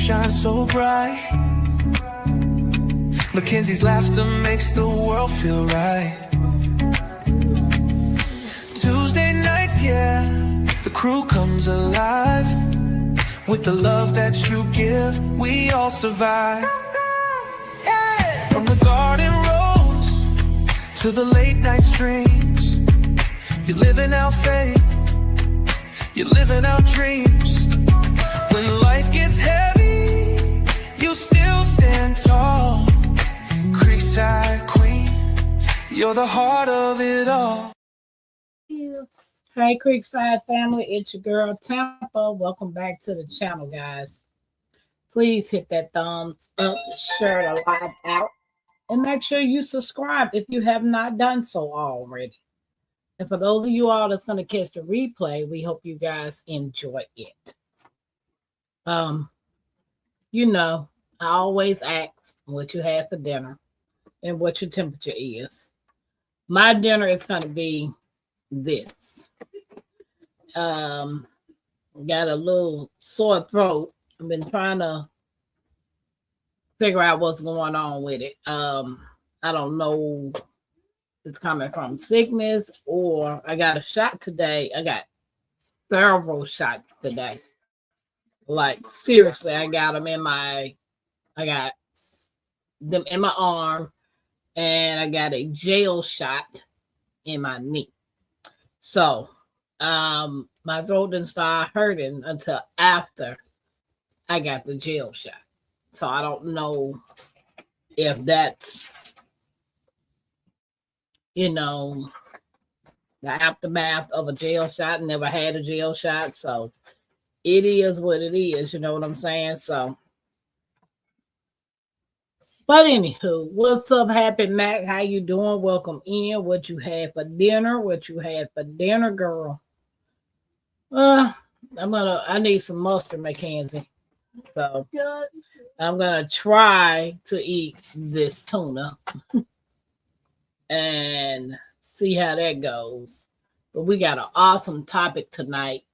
shine so bright. Mackenzie's laughter makes the world feel right. Tuesday nights, yeah, the crew comes alive. With the love that you give, we all survive. Yeah. From the garden rose to the late night streams, you're living out faith, you're living out dreams. When life gets heavy, you still stand tall. Creekside queen, you're the heart of it all. Hey Creekside family, it's your girl Tampa. Welcome back to the channel, guys. Please hit that thumbs up, share the live out, and make sure you subscribe if you have not done so already. And for those of you all that's going to catch the replay, we hope you guys enjoy it. You know, I always ask what you have for dinner and what your temperature is. My dinner is going to be this. Got a little sore throat. I've been trying to figure out what's going on with it. I don't know if it's coming from sickness or I got a shot today. I got several shots today. Like seriously, I got them I got them in my arm, and I got a gel shot in my knee. So my throat didn't start hurting until after I got the gel shot. So I don't know if that's, you know, the aftermath of a gel shot. Never had a gel shot, so it is what it is, you know what I'm saying? So, but anywho, what's up, Happy Mac? How you doing? Welcome in. What you had for dinner? What you had for dinner, girl? I need some mustard, Mackenzie. So I'm gonna try to eat this tuna and see how that goes. But we got an awesome topic tonight.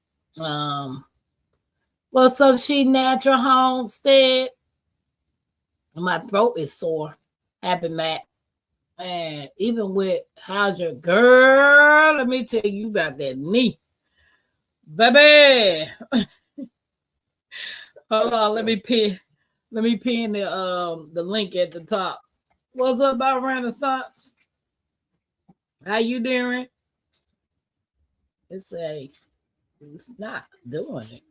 What's up, She Natural Homestead? My throat is sore. Happy Matt. And even with how's your girl? Let me tell you about that knee. Baby. Hold on, let me pin the link at the top. What's up about Renaissance? How you doing? It's not doing it.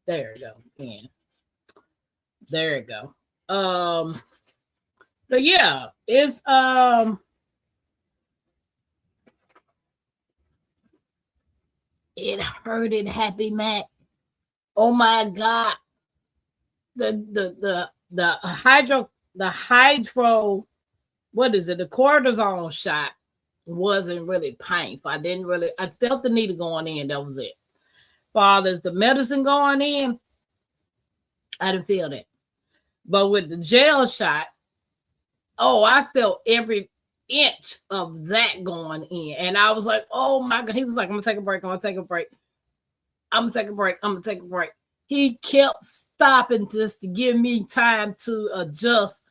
There we go. Yeah. There we go. But yeah, it's it hurted, Happy Mac. Oh my God. The hydro, what is it? The cortisone shot wasn't really painful. I felt the needle going in. That was it. Fathers, the medicine going in, I didn't feel that. But with the gel shot, oh, I felt every inch of that going in. And I was like, oh my God. He was like, I'm going to take a break. I'm going to take a break. I'm going to take a break. I'm going to take a break. He kept stopping just to give me time to adjust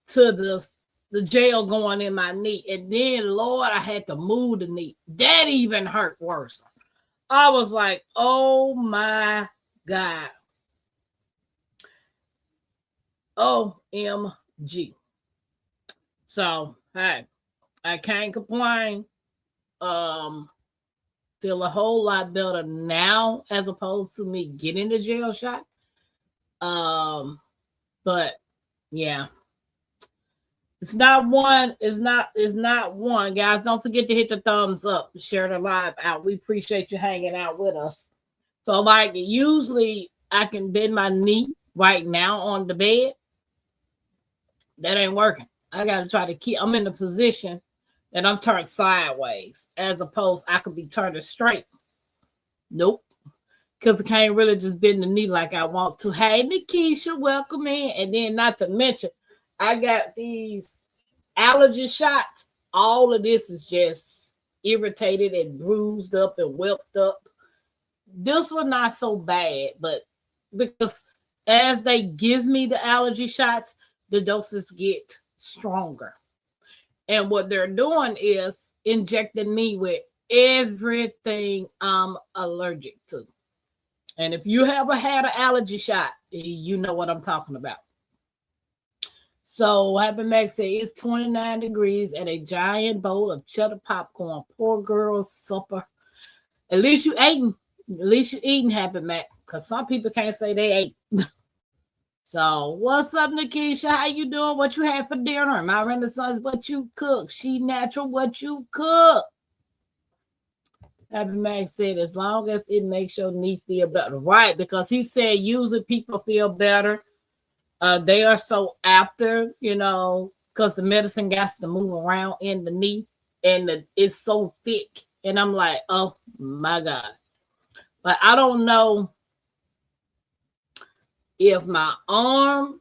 to the gel going in my knee. And then, Lord, I had to move the knee. That even hurt worse. I was like, oh my God. OMG. So, hey, I can't complain. Feel a whole lot better now as opposed to me getting the gel shot. But yeah. It's not one, guys. Don't forget to hit the thumbs up, share the live out. We appreciate you hanging out with us. So, like, usually I can bend my knee right now on the bed. That ain't working. I got to try to keep, I'm in the position that I'm turned sideways as opposed I could be turned straight. Nope. Because I can't really just bend the knee like I want to. Hey, Nikisha, welcome in. And then not to mention, I got these allergy shots. All of this is just irritated and bruised up and whelped up. This one not so bad, but because as they give me the allergy shots, the doses get stronger. And what they're doing is injecting me with everything I'm allergic to. And if you ever had an allergy shot, you know what I'm talking about. So Happy Max said it's 29 degrees and a giant bowl of cheddar popcorn. Poor girl's supper. At least you eating. At least you eating, Happy Mac. Because some people can't say they ate. So what's up, Nikisha? How you doing? What you had for dinner? My Renaissance, what you cook? She natural, what you cook? Happy Max said, as long as it makes your knee feel better. Right, because he said usually people feel better. They are so after, because the medicine got to move around in the knee and it's so thick. And I'm like, oh my God. But I don't know if my arm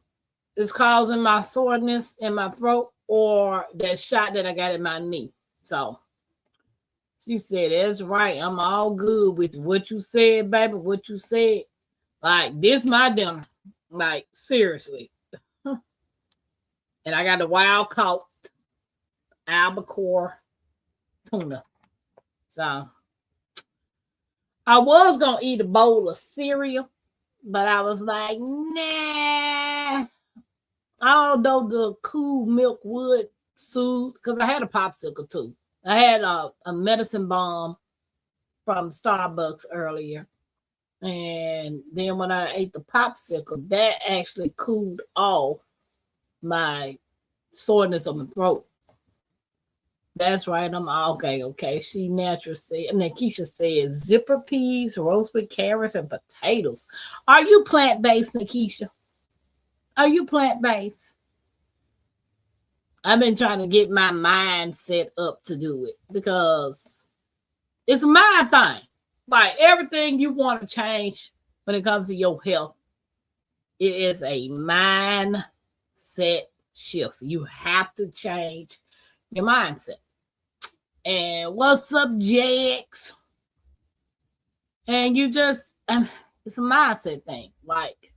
is causing my soreness in my throat or that shot that I got in my knee. So she said, that's right. I'm all good with what you said, baby. What you said. Like, this my dinner. Like, seriously. And I got the wild caught albacore tuna. So I was going to eat a bowl of cereal, but I was like, nah. Although the cool milk would soothe, because I had a popsicle too. I had a medicine bomb from Starbucks earlier. And then when I ate the popsicle, that actually cooled off my soreness on the throat. That's right. I'm okay. She natural said, and then Keisha said zipper peas, roast with carrots, and potatoes. Are you plant-based, Nikisha? Are you plant-based? I've been trying to get my mind set up to do it because it's a mind thing. Like everything you want to change when it comes to your health, it is a mindset shift. You have to change your mindset. And what's up, JX? And you just, it's a mindset thing. Like,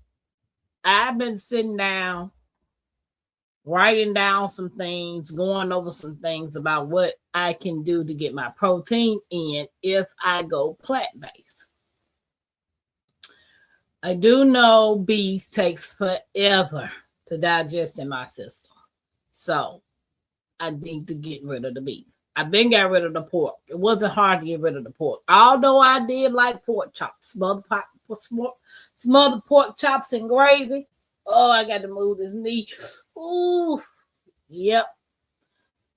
I've been sitting down, writing down some things, going over some things about what I can do to get my protein in if I go plant-based. I do know beef takes forever to digest in my system. So I need to get rid of the beef. I've been got rid of the pork. It wasn't hard to get rid of the pork. Although I did like pork chops, smothered pork chops and gravy. Oh, I got to move this knee. Ooh, yep.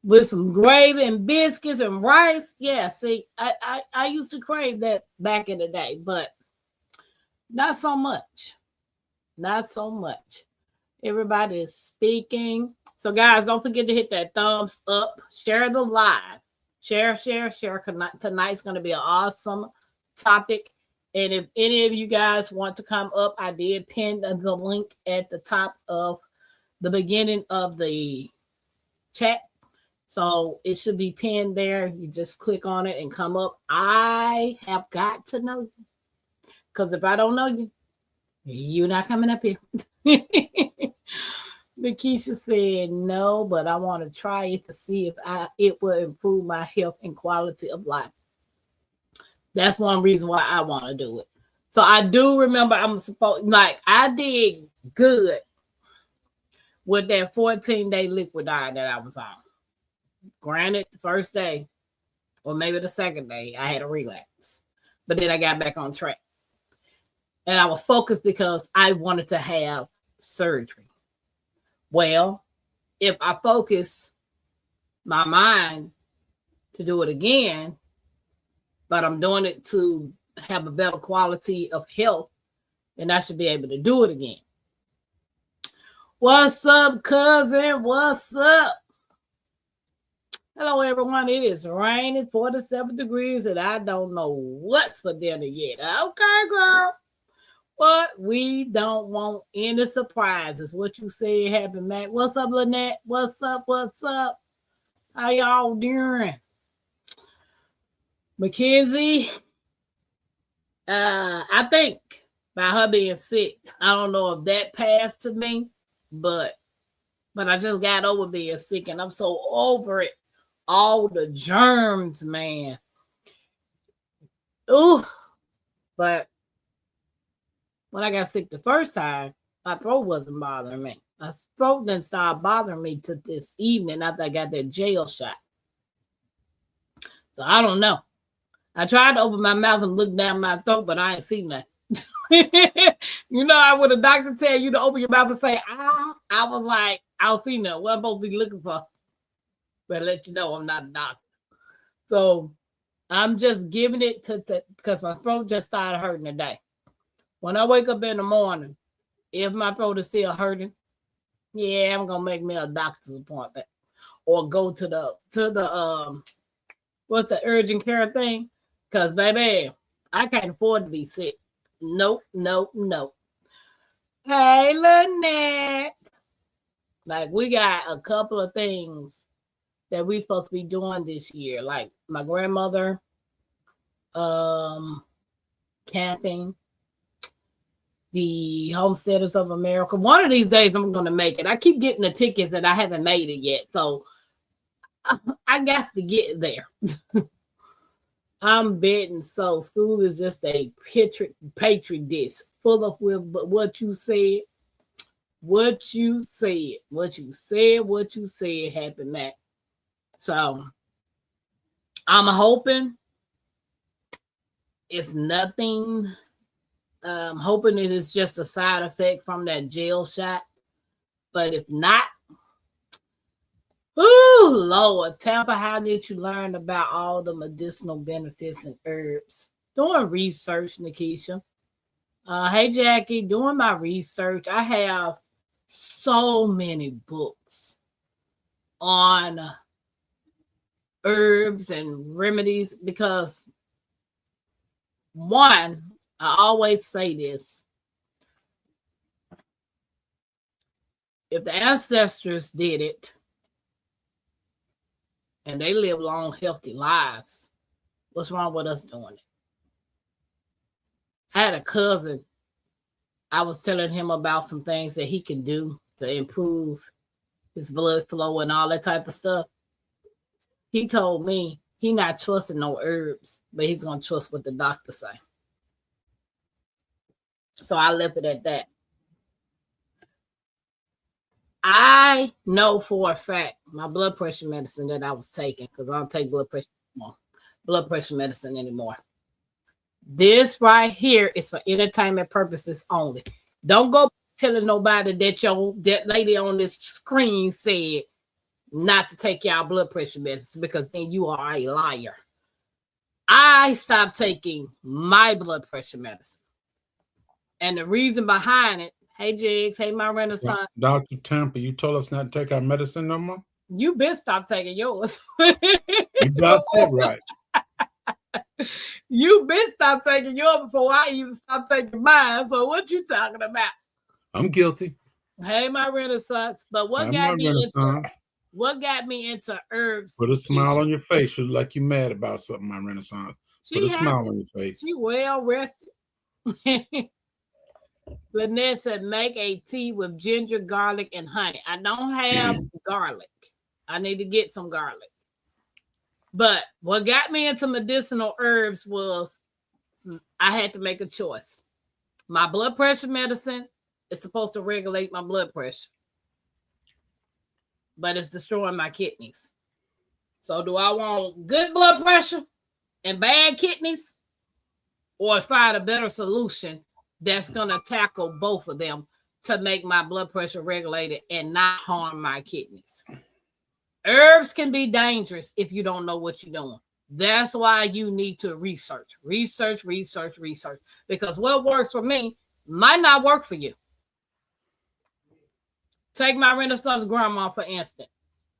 With some gravy and biscuits and rice. Yeah, see, I used to crave that back in the day, but not so much. Not so much. Everybody is speaking. So, guys, don't forget to hit that thumbs up. Share the live. Share. Tonight's going to be an awesome topic. And if any of you guys want to come up, I did pin the link at the top of the beginning of the chat. So it should be pinned there. You just click on it and come up. I have got to know you. Because if I don't know you, you're not coming up here. Nikisha said no, but I want to try it to see if it will improve my health and quality of life. That's one reason why I want to do it. So I do remember I did good with that 14-day liquid diet that I was on. Granted, the first day or maybe the second day, I had a relapse. But then I got back on track. And I was focused because I wanted to have surgery. Well, if I focus my mind to do it again, but I'm doing it to have a better quality of health, then I should be able to do it again. What's up, cousin? What's up? Hello, everyone. It is raining 47 degrees, and I don't know what's for dinner yet. Okay, girl. But we don't want any surprises. What you said happened, Matt. What's up, Lynette? What's up? How y'all doing? Mackenzie, I think by her being sick. I don't know if that passed to me, but I just got over being sick and I'm so over it. All the germs, man. Ooh. But when I got sick the first time, my throat wasn't bothering me. My throat didn't start bothering me to this evening after I got that jail shot. So I don't know. I tried to open my mouth and look down my throat, but I ain't seen nothing. You know, I would a doctor tell you to open your mouth and say, ah, I was like, I don't see nothing. What I'm supposed to be looking for. But let you know I'm not a doctor. So I'm just giving it to because my throat just started hurting today. When I wake up in the morning, if my throat is still hurting, yeah, I'm gonna make me a doctor's appointment or go to the what's the urgent care thing? Because baby, I can't afford to be sick. Nope. Hey, Lynette. Like we got a couple of things that we supposed to be doing this year. Like my grandmother, camping, the Homesteaders of America. One of these days I'm gonna make it. I keep getting the tickets and I haven't made it yet. So I got to get there. I'm betting so. School is just a petri dish full of what you said. What you said happened, Matt. So I'm hoping it's nothing. I'm hoping it is just a side effect from that jail shot. But if not, oh Lord, Tampa, how did you learn about all the medicinal benefits and herbs? Doing research, Nikisha. Hey Jackie, doing my research. I have so many books on herbs and remedies because one, I always say this. If the ancestors did it and they live long, healthy lives, what's wrong with us doing it? I had a cousin. I was telling him about some things that he can do to improve his blood flow and all that type of stuff. He told me he not trusting no herbs, but he's going to trust what the doctor say. So I left it at that. I know for a fact my blood pressure medicine that I was taking, because I don't take blood pressure medicine anymore. This right here is for entertainment purposes only. Don't go telling nobody that lady on this screen said not to take y'all blood pressure medicine, because then you are a liar. I stopped taking my blood pressure medicine. And the reason behind it, hey Jigs, hey my Renaissance. Dr. Tampa, you told us not to take our medicine no more? You been stopped taking yours. You got it right. You been stopped taking yours before I even stopped taking mine. So what you talking about? I'm guilty. Hey, my Renaissance. But what got me into herbs? Put a smile on your face. You look like you mad about something, my Renaissance. Put a smile on your face. She well rested. Lynette said, make a tea with ginger, garlic, and honey. I don't have garlic. I need to get some garlic. But what got me into medicinal herbs was I had to make a choice. My blood pressure medicine is supposed to regulate my blood pressure, but it's destroying my kidneys. So do I want good blood pressure and bad kidneys, or find a better solution that's going to tackle both of them to make my blood pressure regulated and not harm my kidneys? Herbs can be dangerous if you don't know what you're doing. That's why you need to research. Because what works for me might not work for you. Take my Renaissance grandma, for instance.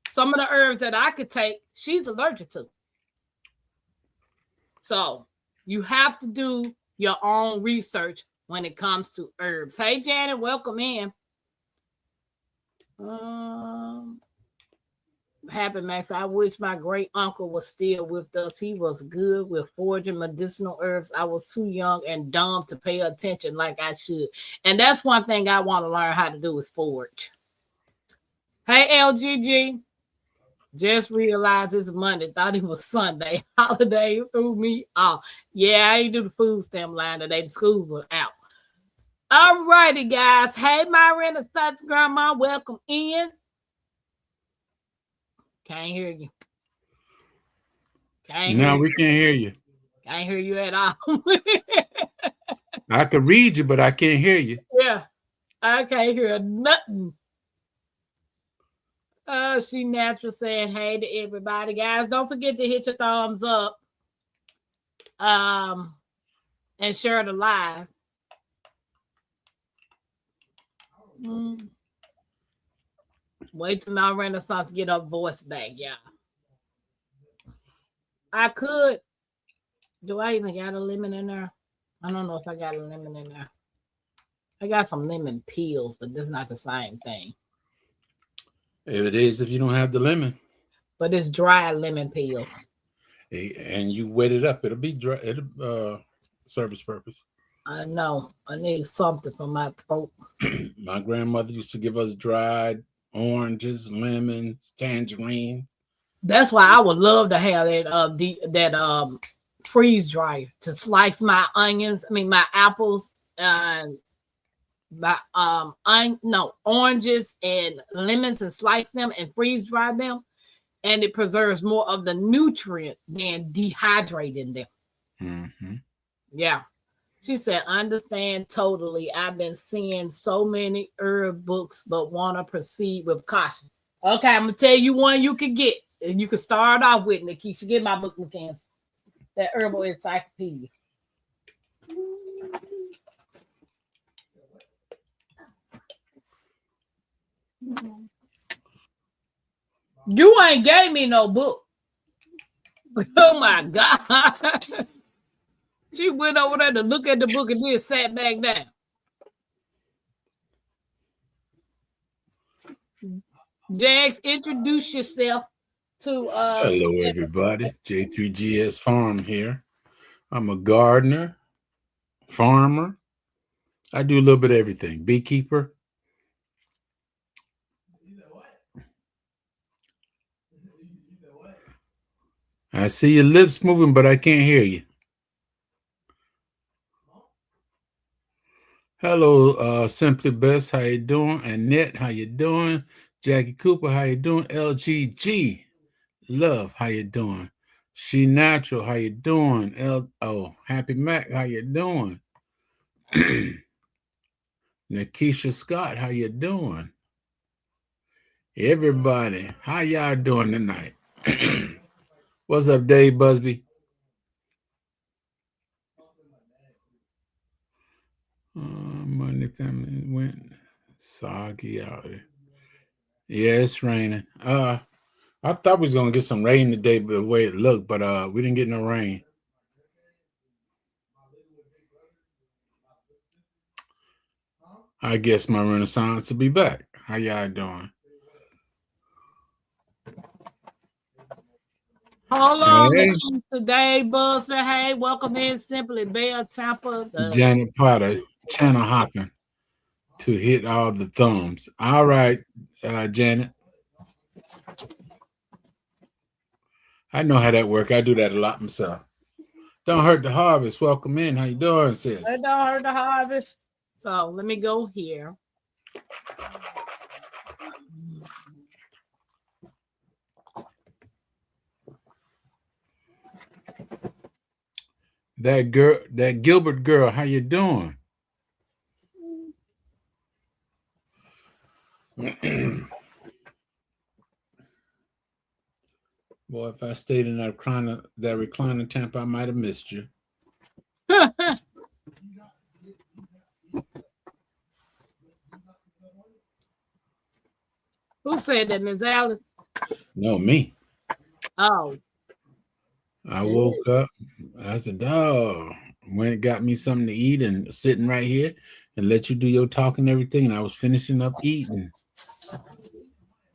Some of the herbs that I could take, she's allergic to. So you have to do your own research when it comes to herbs. Hey, Janet, welcome in. Happy Max, I wish my great uncle was still with us. He was good with foraging medicinal herbs. I was too young and dumb to pay attention like I should. And that's one thing I want to learn how to do is forage. Hey, LGG. Just realized it's Monday. Thought it was Sunday. Holiday threw me off. Yeah, I ain't do the food stamp line today. The school was out. All righty, guys. Hey, my Renaissance grandma. Welcome in. Can't hear you. We can't hear you. Can't hear you at all. I could read you, but I can't hear you. Yeah. I can't hear nothing. Oh, she natural saying hey to everybody. Guys, don't forget to hit your thumbs up. And share the live. Wait till my Renaissance get her voice back, y'all. I could. Do I even got a lemon in there? I don't know if I got a lemon in there. I got some lemon peels, but that's not the same thing. It is if you don't have the lemon. But it's dry lemon peels. And you wet it up. It'll be dry. It'll service purpose. I know. I need something for my throat. My grandmother used to give us dried oranges, lemons, tangerine. That's why I would love to have that freeze dryer to slice my onions. I mean my apples and oranges and lemons and slice them and freeze dry them, and it preserves more of the nutrient than dehydrating them. Mm-hmm. Yeah. She said, understand totally. I've been seeing so many herb books, but want to proceed with caution. Okay, I'm going to tell you one you can get. And you can start off with, Nikisha. Get my book, McKenzie. That herbal encyclopedia. You ain't gave me no book. Oh, my God. She went over there to look at the book and then sat back down. Jags, introduce yourself to Hello everybody. J3GS Farm here. I'm a gardener, farmer. I do a little bit of everything. Beekeeper. I see your lips moving, but I can't hear you. Hello, Simply Best. How you doing? Annette, how you doing? Jackie Cooper, how you doing? LGG, Love, how you doing? She Natural, how you doing? Happy Mac, how you doing? Nikisha Scott, how you doing? Everybody, how y'all doing tonight? What's up, Dave Busby? Monday family went soggy out here. Yeah, it's raining. I thought we was gonna get some rain today, but the way it looked, but we didn't get no rain. I guess my Renaissance will be back. How y'all doing? Hold on, today, Buzz. Hey, welcome in, Simply Bell Tampa. Janet Potter, channel hopping to hit all the thumbs. All right, Janet. I know how that works. I do that a lot myself. Don't hurt the harvest. Welcome in. How you doing, sis? Don't hurt the harvest. So let me go here. That girl, that Gilbert girl, how you doing? Boy, if I stayed in that recliner Tampa, I might have missed you. Who said that, Ms. Alice? No, me. Oh. I woke up. I said, "Oh, went and got me something to eat and sitting right here and let you do your talking and everything." And I was finishing up eating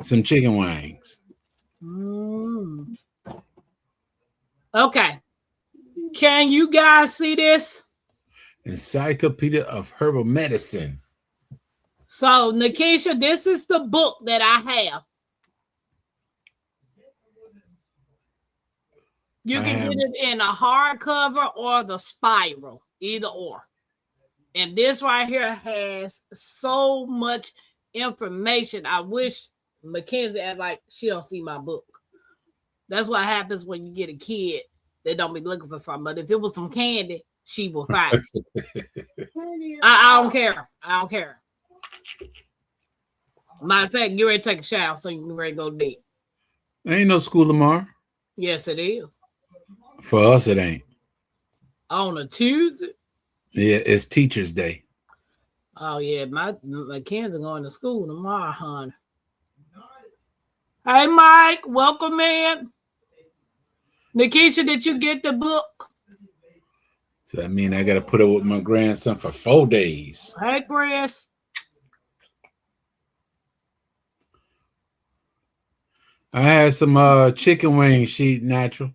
some chicken wings. Okay. Can you guys see this? Encyclopedia of Herbal Medicine. So, Nikisha, this is the book that I have. You can get it in a hardcover or the spiral, either or. And this right here has so much information. I wish Mackenzie had like she don't see my book. That's what happens when you get a kid. They don't be looking for something. But if it was some candy, she will find it. I don't care. I don't care. Matter of fact, get ready to take a shower so you can ready to go to bed. Ain't no school tomorrow. Yes, it is. For us, it ain't. On a Tuesday? Yeah, it's Teacher's Day. Oh, yeah. My kids are going to school tomorrow, hon. Hey, Mike. Welcome in. Nikisha, did you get the book? So that means I got to put up with my grandson for 4 days. Hey, Chris. I had some chicken wing sheet natural.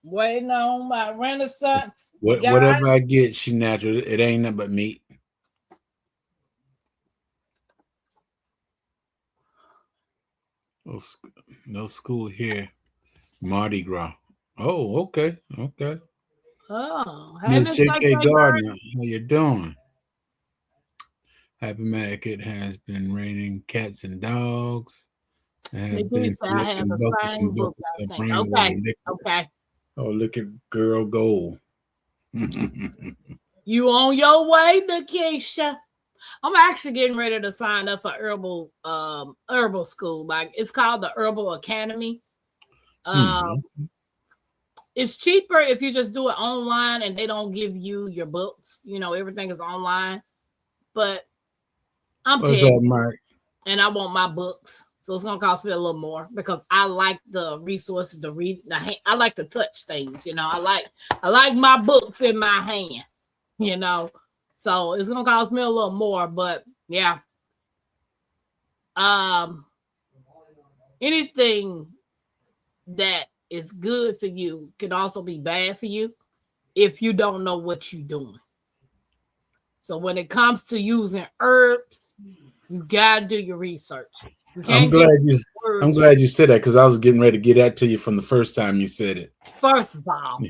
Waiting on my Renaissance. Whatever I get, she natural. It ain't nothing but meat. No school here. Mardi Gras. Oh, okay. Okay. Oh, Miss J.K. Gardner, how you doing? Happy Market has been raining cats and dogs. I have the same book, I think. Okay. Oh, look at girl goal. You on your way, Nikisha? I'm actually getting ready to sign up for herbal school. Like it's called the Herbal Academy. It's cheaper if you just do it online and they don't give you your books. You know, everything is online. But I'm paying and I want my books. So it's gonna cost me a little more because I like the resources to read. I like to touch things, you know. I like my books in my hand, you know. So it's gonna cost me a little more, but yeah. Anything that is good for you can also be bad for you if you don't know what you're doing. So when it comes to using herbs, you gotta do your research. I'm glad you said that because I was getting ready to get that to you from the first time you said it. First of all,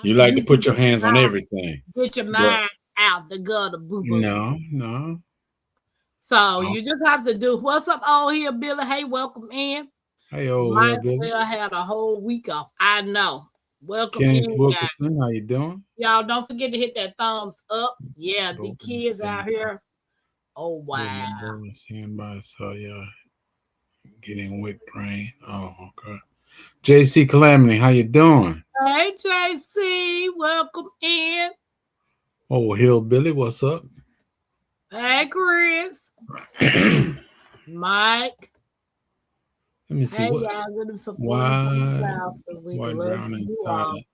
you like to put your hands on everything. Get your mind out the gutter, boo boo. No. So you just have to do. What's up, old here, Billy? Hey, welcome in. Hey, old here, Billy. I had a whole week off. I know. Welcome Kenneth in, Wilkerson, how you doing? Y'all don't forget to hit that thumbs up. Yeah, the kids out here. Oh wow. I saw y'all getting with brain. Oh, okay. JC Calamity, how you doing? Hey, JC, welcome in. Oh, Hillbilly, what's up? Hey, Chris. Mike. Let me see hey, what. Y'all, give them some White, brown, and silence.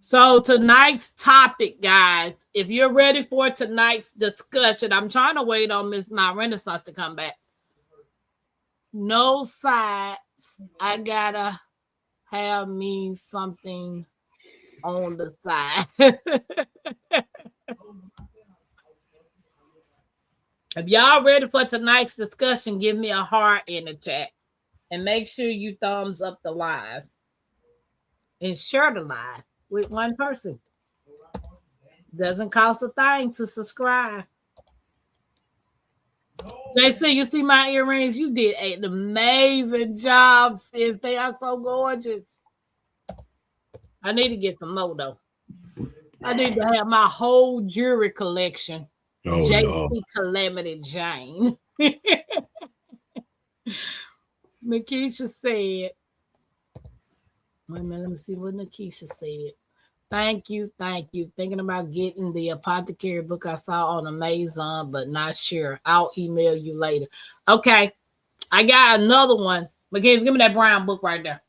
So tonight's topic, guys, if you're ready for tonight's discussion, I'm trying to wait on my Renaissance to come back. No sides. I gotta have me something on the side. If y'all ready for tonight's discussion, give me a heart in the chat. And make sure you thumbs up the live. And share the live with one person. Doesn't cost a thing to subscribe. JC, you see my earrings? You did an amazing job, sis. They are so gorgeous. I need to get some more, though. I need to have my whole jewelry collection. Oh, JC no. Calamity Jane. Nikisha said, wait a minute, let me see what Nikisha said. Thank you. Thinking about getting the apothecary book I saw on Amazon, but not sure. I'll email you later. Okay. I got another one. Mackenzie, give me that brown book right there.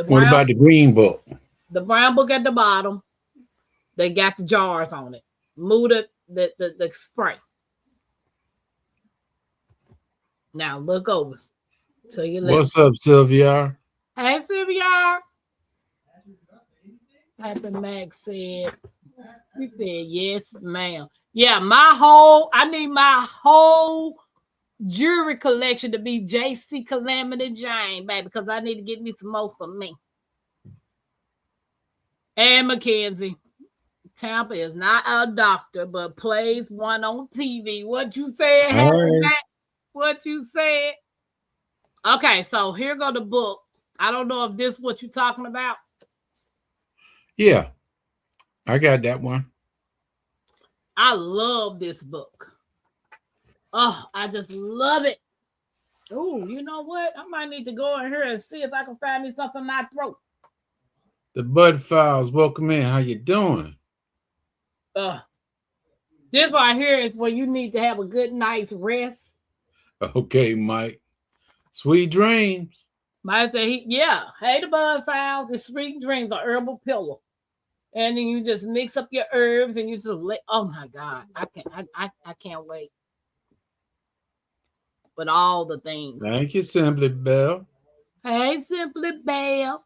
What about the green book? The brown book at the bottom. They got the jars on it. Move the spray. Now look over to your left. What's up, Sylvia? Hey, Sylvia. Happy Max said, he said, yes, ma'am. Yeah, I need my whole jewelry collection to be JC Calamity Jane, baby, because I need to get me some more for me. And Mackenzie, Tampa is not a doctor, but plays one on TV. What you said, Happy Max? What you said? Okay, so here go the book. I don't know if this is what you're talking about. Yeah, I got that one. I love this book. Oh, I just love it. Oh, you know what? I might need to go in here and see if I can find me something in my throat. The Bud Files, welcome in. How you doing? This right here is where you need to have a good night's rest. Okay, Mike. Sweet dreams. Mike said, hey, the Bud Files, the sweet dreams, a herbal pillow. And then you just mix up your herbs and you just oh my God, I can't wait. But all the things. Thank you, Simply Bell. Hey, Simply Bell.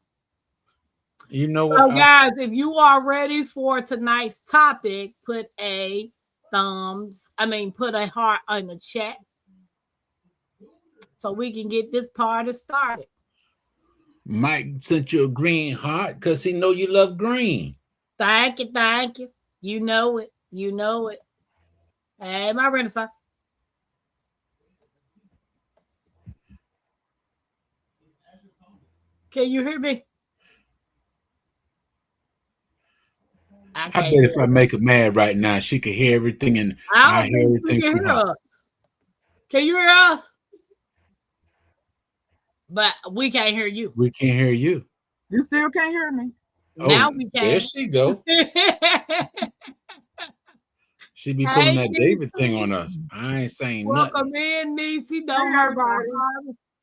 You know what? So guys, if you are ready for tonight's topic, put a heart on the chat so we can get this party started. Mike sent you a green heart because he know you love green. Thank you. You know it. Hey, my Renaissance. Can you hear me? I bet if I make her mad right now, she could hear everything, and I hear everything. Can you hear us? But we can't hear you. We can't hear you. You still can't hear me. Now we can. There she go. She be putting that David thing on us. I ain't saying nothing. Welcome in, Niecy. Don't hurt everybody.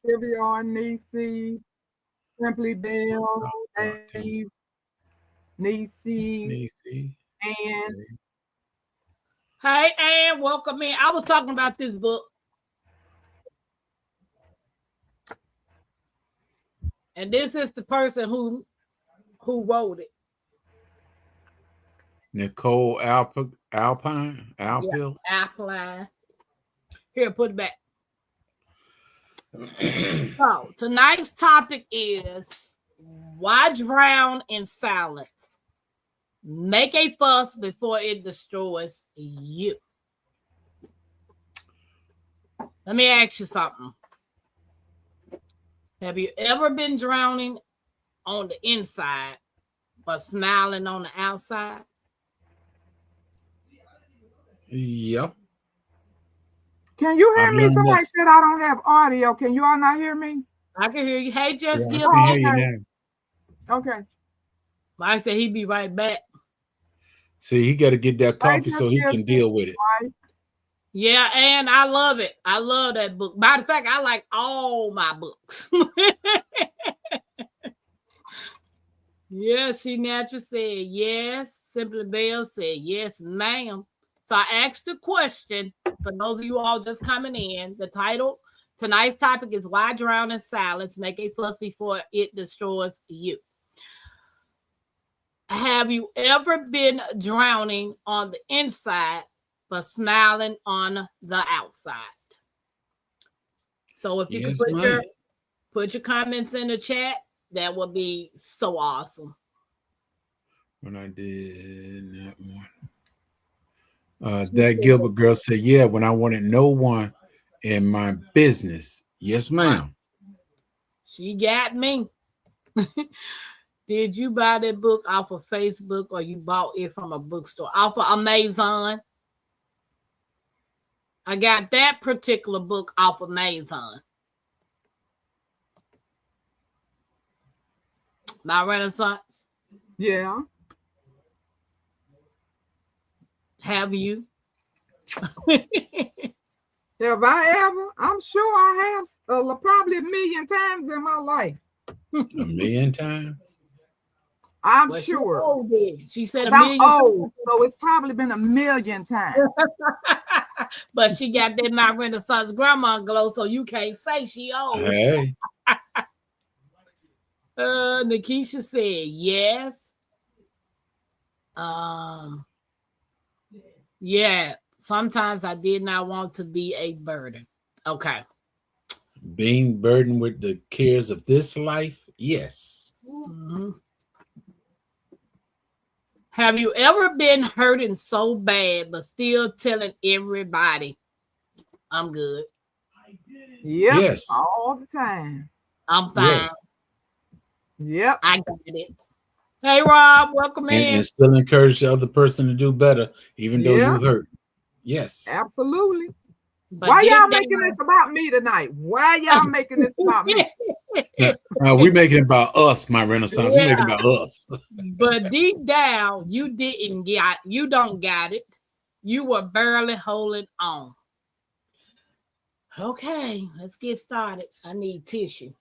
Sylvia, Niecy, Simply Bell, Dave, Niecy, and hey, Ann, welcome in. I was talking about this book. And this is the person who wrote it. Nicole Alpine. Yeah, Alpine. Here, put it back. So tonight's topic is why drown in silence? Make a fuss before it destroys you. Let me ask you something. Have you ever been drowning on the inside but smiling on the outside? Yep. Can you hear me? Somebody said I don't have audio. Can you all not hear me? I can hear you. Hey, just give me. I can hear you now. Okay. Mike said he'd be right back. See, he got to get that coffee so he can deal with it. Right. Yeah, and I love it. I love that book. Matter of fact, I like all my books. Yes, she naturally said yes. Simply Bell said yes, ma'am. So I asked the question for those of you all just coming in. The title, tonight's topic is why drown in silence? Make a fuss before it destroys you. Have you ever been drowning on the inside but smiling on the outside? So if you can put your comments in the chat, that would be so awesome. When I did that one. That Gilbert girl said, yeah, when I wanted no one in my business. Yes, ma'am. She got me. Did you buy that book off of Facebook or you bought it from a bookstore? Off of Amazon. I got that particular book off of Amazon. My Renaissance? Yeah. Have you? Have I ever? I'm sure I have probably 1 million times in my life. 1 million times? I'm sure. She said 1 million. I'm old, so it's probably been 1 million times. But she got that my Renaissance grandma glow, so you can't say she old. Hey. Nikisha said yes. Yeah, sometimes I did not want to be a burden. Okay. Being burdened with the cares of this life? Yes. Mm-hmm. Have you ever been hurting so bad but still telling everybody I'm good? Yep. Yes. All the time. I'm fine. Yes. Yep. I got it. Hey Rob, welcome in. And still encourage the other person to do better, even though you hurt. Yes. Absolutely. But why y'all making this about me tonight? Why y'all making this about me? We making it about us, my Renaissance. We making it about us. But deep down, you don't got it. You were barely holding on. Okay, let's get started. I need tissue,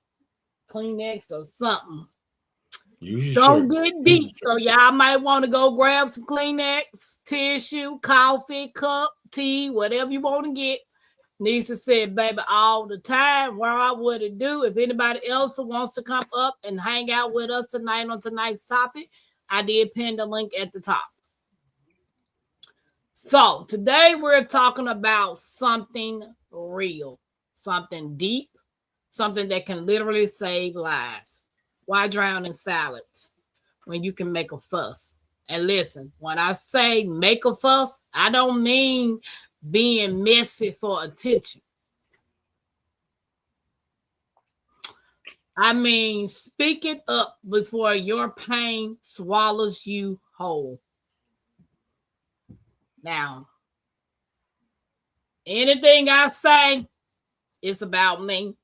Kleenex or something. Don't get deep. So y'all might want to go grab some Kleenex, tissue, coffee, cup, tea, whatever you want to get. Nisa said, baby, all the time. Why would it do? If anybody else wants to come up and hang out with us tonight on tonight's topic, I did pin the link at the top. So today we're talking about something real, something deep, something that can literally save lives. Why drown in silence when you can make a fuss? And listen, when I say make a fuss, I don't mean being messy for attention. I mean, speak it up before your pain swallows you whole. Now, anything I say, it's about me.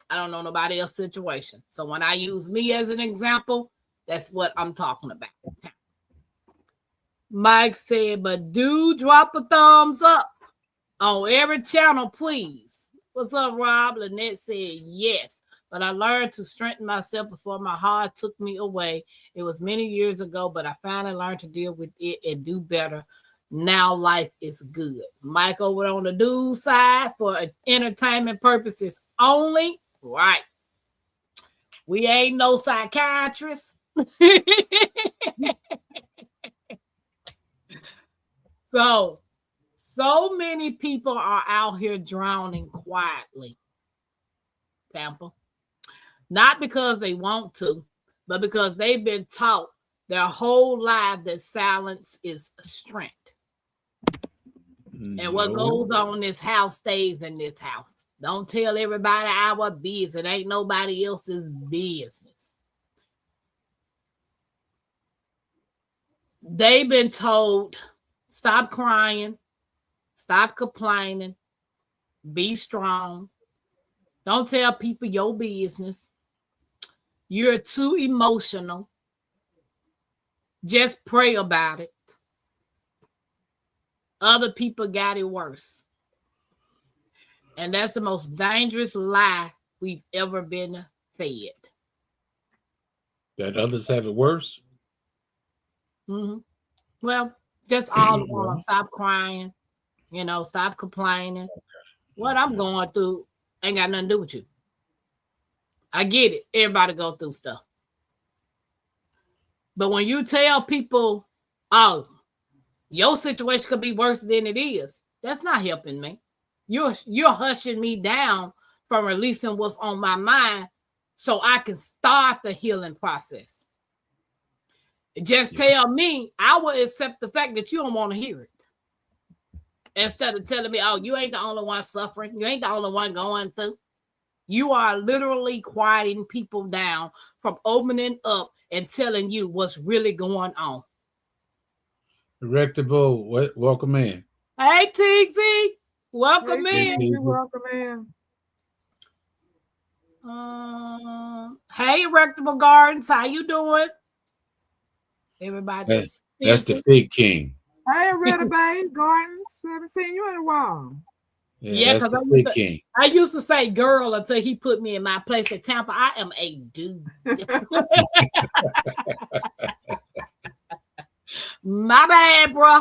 I don't know nobody else's situation. So when I use me as an example, that's what I'm talking about. Mike said, but do drop a thumbs up on every channel, please. What's up, Rob? Lynette said, yes. But I learned to strengthen myself before my heart took me away. It was many years ago, but I finally learned to deal with it and do better. Now life is good. Mike over on the dude side for entertainment purposes only. Right. We ain't no psychiatrists. So many people are out here drowning quietly. Tampa. Not because they want to, but because they've been taught their whole life that silence is strength. And what goes on in this house stays in this house. Don't tell everybody our business. It ain't nobody else's business. They've been told, stop crying, stop complaining, be strong. Don't tell people your business. You're too emotional. Just pray about it. Other people got it worse. And that's the most dangerous lie we've ever been fed. That others have it worse? Mm-hmm. Well, just all around. Stop crying. Stop complaining. Okay. What I'm going through ain't got nothing to do with you. I get it. Everybody go through stuff. But when you tell people, oh, your situation could be worse than it is, that's not helping me. You're hushing me down from releasing what's on my mind so I can start the healing process. Just tell me, I will accept the fact that you don't want to hear it. Instead of telling me, oh, you ain't the only one suffering. You ain't the only one going through. You are literally quieting people down from opening up and telling you what's really going on. Erectable, welcome in. Hey, TZ. Welcome in. Welcome in. Hey, Erectable Gardens. How you doing? Everybody. That's the fake king. Hey, Erectable Gardens. Haven't seen you in a while. Yeah, that's the fake king. I used to say girl until he put me in my place at Tampa. I am a dude. My bad, bro.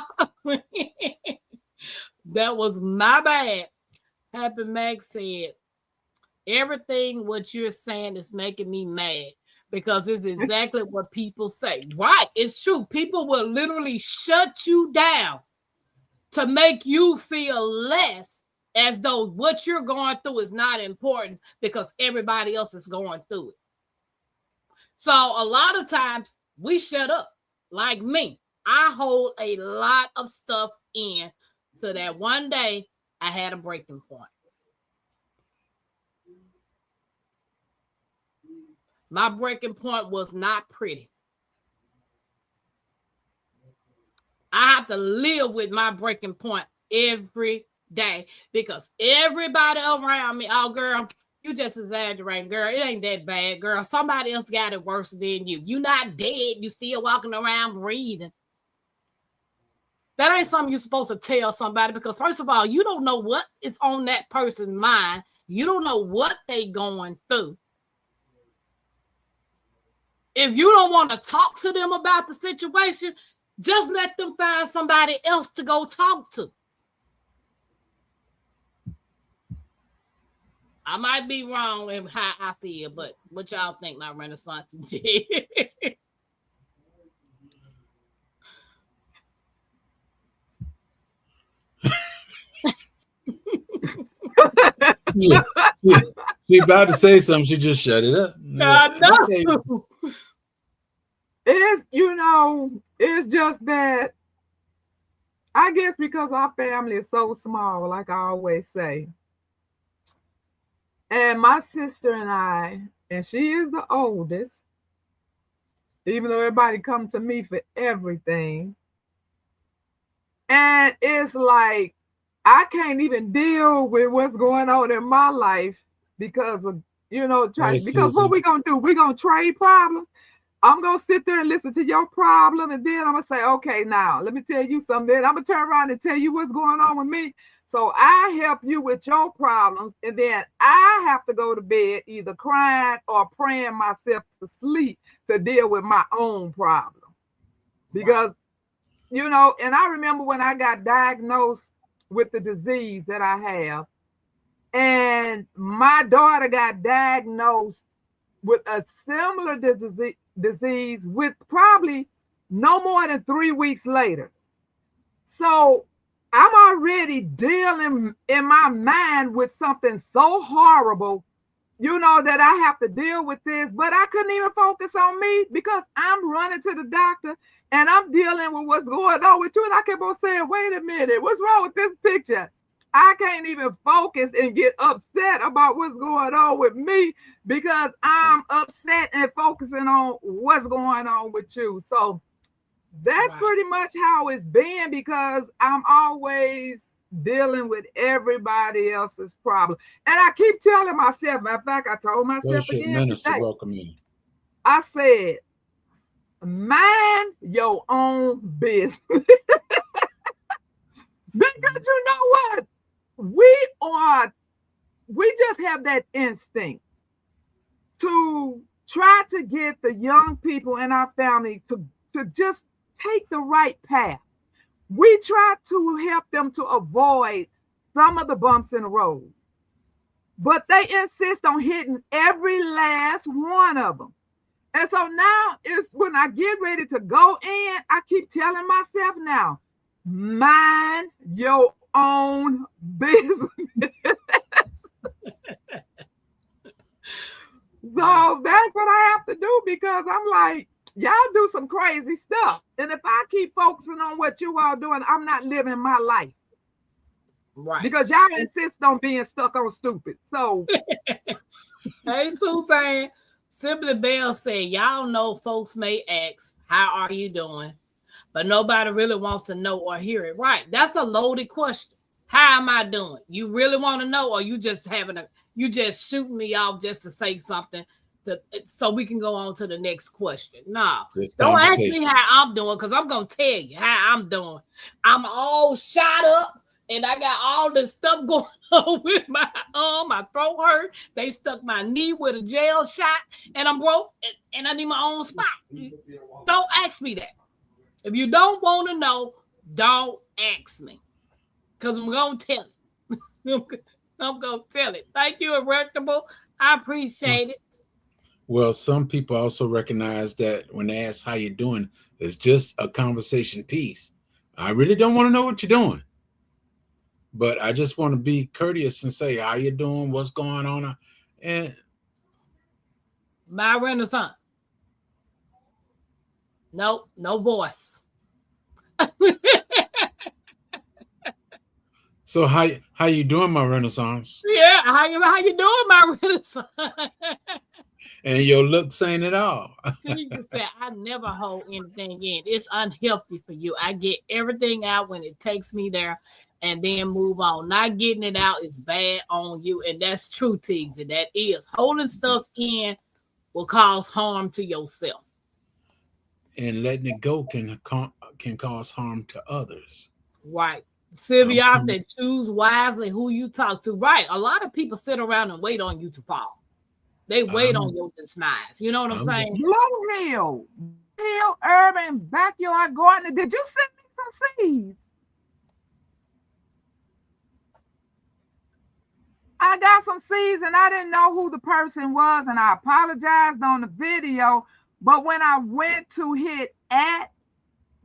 That was my bad. Happy Max said, everything what you're saying is making me mad because it's exactly what people say. Right. It's true. People will literally shut you down to make you feel less, as though what you're going through is not important because everybody else is going through it. So a lot of times we shut up. Like me, I hold a lot of stuff in so that one day I had a breaking point. My breaking point was not pretty. I have to live with my breaking point every day because everybody around me, oh girl, you just exaggerating, girl. It ain't that bad, girl. Somebody else got it worse than you. You not dead. You still walking around breathing. That ain't something you're supposed to tell somebody because first of all, you don't know what is on that person's mind. You don't know what they going through. If you don't want to talk to them about the situation, just let them find somebody else to go talk to. I might be wrong in how I feel, but what y'all think my Renaissance did? Yeah. She about to say something. She just shut it up. I know. Okay. It's just that I guess because our family is so small, like I always say. And my sister and I, and she is the oldest, even though everybody comes to me for everything. And it's like I can't even deal with what's going on in my life because of, because what we gonna do? We're gonna trade problems. I'm gonna sit there and listen to your problem, and then I'm gonna say, okay, now let me tell you something. Then I'm gonna turn around and tell you what's going on with me. So I help you with your problems, and then I have to go to bed either crying or praying myself to sleep to deal with my own problem. Because, and I remember when I got diagnosed with the disease that I have, and my daughter got diagnosed with a similar disease with probably no more than 3 weeks later. So I'm already dealing in my mind with something so horrible, that I have to deal with this, but I couldn't even focus on me because I'm running to the doctor and I'm dealing with what's going on with you. And I kept on saying, wait a minute, what's wrong with this picture? I can't even focus and get upset about what's going on with me because I'm upset and focusing on what's going on with you. So that's pretty much how it's been because I'm always dealing with everybody else's problem. And I keep telling myself, matter of fact, I told myself again Minister, today, welcome in. I said, mind your own business. Because you know what? We just have that instinct to try to get the young people in our family to just take the right path. We try to help them to avoid some of the bumps in the road, but they insist on hitting every last one of them. And so now it's when I get ready to go in, I keep telling myself now, mind your own business. So that's what I have to do because I'm like, y'all do some crazy stuff. And if I keep focusing on what you all doing, I'm not living my life. Right. Because y'all insist on being stuck on stupid. So hey, Suzanne, Simply Bell said, y'all know folks may ask, how are you doing? But nobody really wants to know or hear it. Right. That's a loaded question. How am I doing? You really want to know, or you just shooting me off just to say something so we can go on to the next question? No, don't ask me how I'm doing because I'm going to tell you how I'm doing. I'm all shot up and I got all this stuff going on with my arm. My throat hurt. They stuck my knee with a gel shot and I'm broke and I need my own spot. Don't ask me that. If you don't want to know, don't ask me. Because I'm going to tell it. I'm going to tell it. Thank you, Irreparable. I appreciate it. Well, some people also recognize that when they ask how you're doing, it's just a conversation piece. I really don't want to know what you're doing, but I just want to be courteous and say how you doing, what's going on, and my Renaissance. Nope, no voice. So how you doing, my Renaissance? Yeah, how you doing, my Renaissance? And your look saying it all. Teresa said, I never hold anything in. It's unhealthy for you. I get everything out when it takes me there and then move on. Not getting it out is bad on you. And that's true, Teasy. That is. Holding stuff in will cause harm to yourself. And letting it go can cause harm to others. Right. Sylvia said, choose wisely who you talk to. Right. A lot of people sit around and wait on you to fall. They wait on your demise. You know what I'm saying? Blue Hill, urban backyard gardener. Did you send me some seeds? I got some seeds and I didn't know who the person was, and I apologized on the video. But when I went to hit at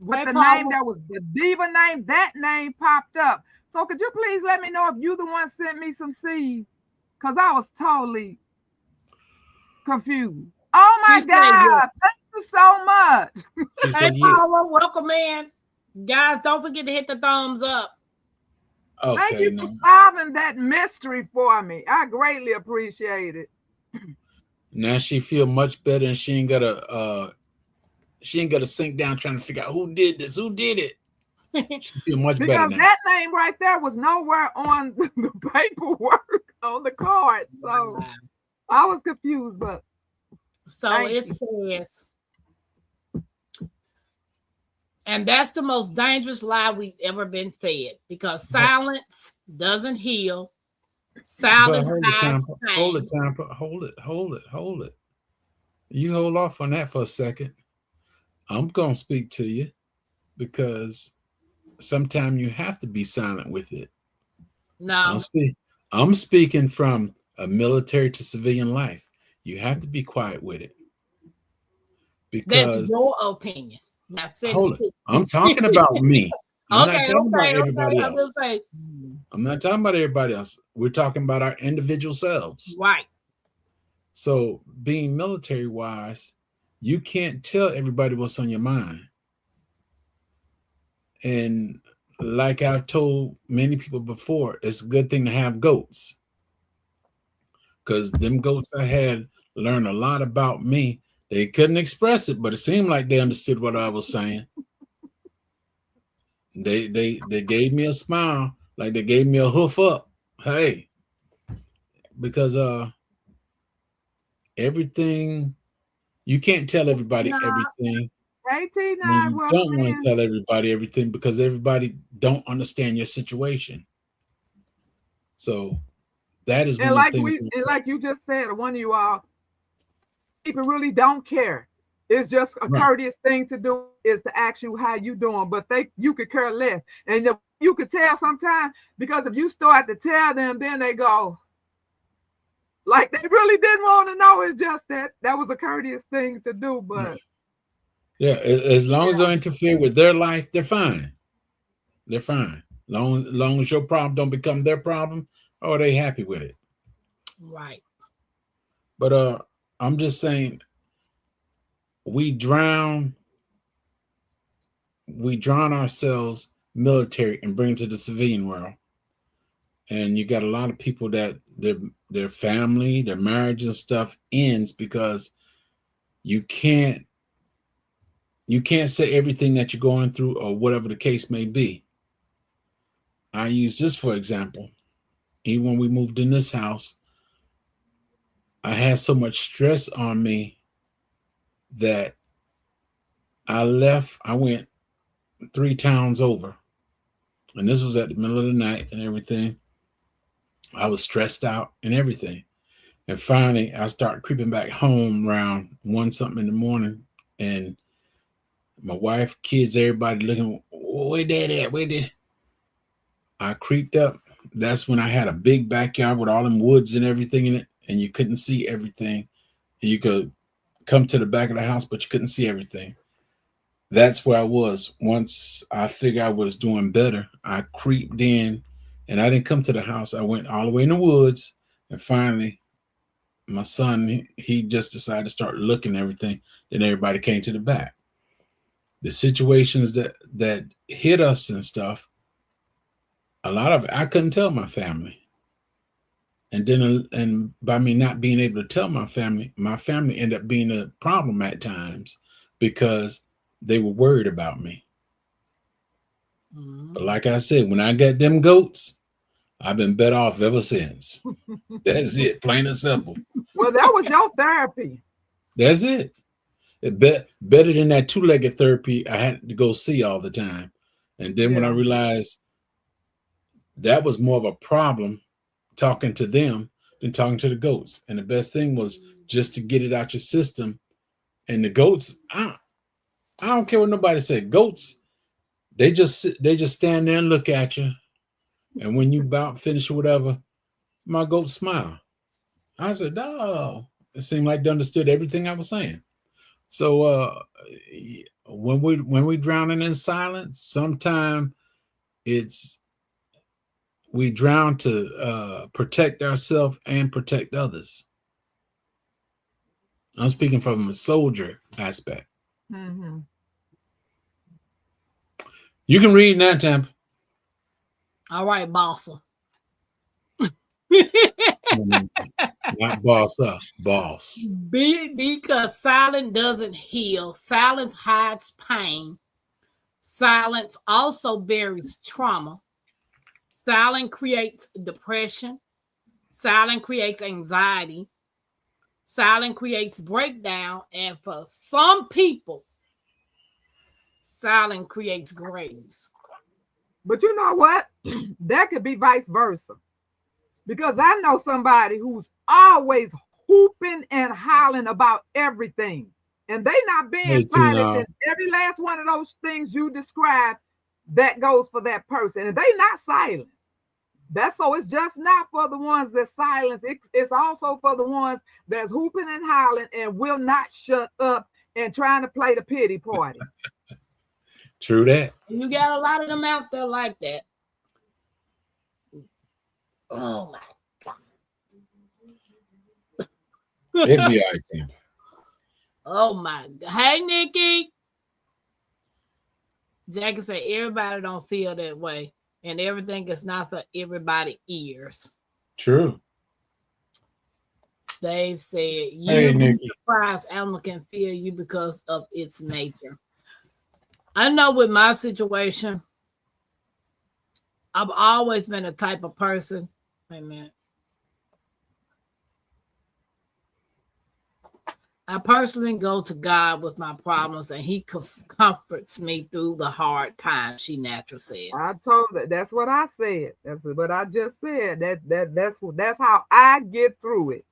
with the name that was the diva name, that name popped up. So could you please let me know if you the one sent me some seeds? Because I was totally confused. Oh my God. Thank you so much. Hey, Paula, welcome in. Guys, don't forget to hit the thumbs up. Okay, thank you for solving that mystery for me. I greatly appreciate it. Now she feel much better, and she ain't gotta sink down trying to figure out who did this, who did it. She feel much better now. Because that name right there was nowhere on the paperwork on the card. So I was confused, but so it says, and that's the most dangerous lie we've ever been fed, because silence doesn't heal. Silence hides pain. Hold it. You hold off on that for a second. I'm gonna speak to you, because sometimes you have to be silent with it. No, I'm speaking from a military to civilian life. You have to be quiet with it, because that's your opinion. Hold it. I'm talking about me. I'm not talking about everybody else. I'm not talking about everybody else. We're talking about our individual selves. Right. So being military wise, you can't tell everybody what's on your mind. And like I've told many people before, it's a good thing to have goats, because them goats I had learned a lot about me. They couldn't express it, but it seemed like they understood what I was saying. They gave me a smile, like they gave me a hoof up. Hey, because everything, you can't tell everybody everything. You don't want to tell everybody everything, because everybody don't understand your situation. So that is and like you just said, one of you all, people really don't care. It's just a courteous thing to do is to ask you how you doing, but you could care less. And you could tell sometimes, because if you start to tell them, then they go like they really didn't want to know. It's just that was a courteous thing to do. But yeah, as long as they interfere with their life, they're fine. They're fine. Long as your problem don't become their problem, or they happy with it. Right. But I'm just saying, we drown ourselves military and bring it to the civilian world. And you got a lot of people that their family, their marriage and stuff ends because you can't say everything that you're going through, or whatever the case may be. I use this for example. Even when we moved in this house, I had so much stress on me that I went 3 towns over. And this was at the middle of the night and everything. I was stressed out and everything. And finally, I started creeping back home around 1 something in the morning. And my wife, kids, everybody looking, where dad at? Where dad? I creeped up. That's when I had a big backyard with all them woods and everything in it, and you couldn't see everything. You could come to the back of the house, but you couldn't see everything. That's where I was. Once I figured I was doing better, I creeped in, and I didn't come to the house. I went all the way in the woods, and finally, my son, he just decided to start looking at everything. Then everybody came to the back. The situations that hit us and stuff, a lot of it, I couldn't tell my family. And then, and by me not being able to tell my family ended up being a problem at times because they were worried about me. But like I said, when I got them goats, I've been better off ever since. That's it, plain and simple. Well, that was your therapy. That's it. Better than that two-legged therapy I had to go see all the time. And then when I realized that was more of a problem talking to them than talking to the goats. And the best thing was just to get it out your system. And the goats, I don't care what nobody said. Goats, they just stand there and look at you. And when you about finish or whatever, my goat smile. I said, "Oh," it seemed like they understood everything I was saying. So when we drowning in silence, sometimes we drown to protect ourselves and protect others. I'm speaking from a soldier aspect. Mm-hmm. You can read now, Tampa. All right, bossa. Not boss up, boss. Because silence doesn't heal. Silence hides pain. Silence also buries trauma. Silence creates depression. Silence creates anxiety. Silence creates breakdown. And for some people, silence creates graves. But you know what? That could be vice versa. Because I know somebody who's always hooping and hollering about everything. And they not being silent. And every last one of those things you described, that goes for that person. And they not silent. So it's just not for the ones that silence. It's also for the ones that's hooping and hollering and will not shut up and trying to play the pity party. True that. You got a lot of them out there like that. Oh my God. It'd be all right, Tim. Oh my God. Hey, Nikki. Jackie said everybody don't feel that way. And everything is not for everybody's ears. True. Dave said, Nikki. Surprised animal can feel you because of its nature. I know with my situation, I've always been a type of person. Wait a minute. I personally go to God with my problems, and He comforts me through the hard times. She naturally says. I told her that's what I said. That's what I just said. That's how I get through it.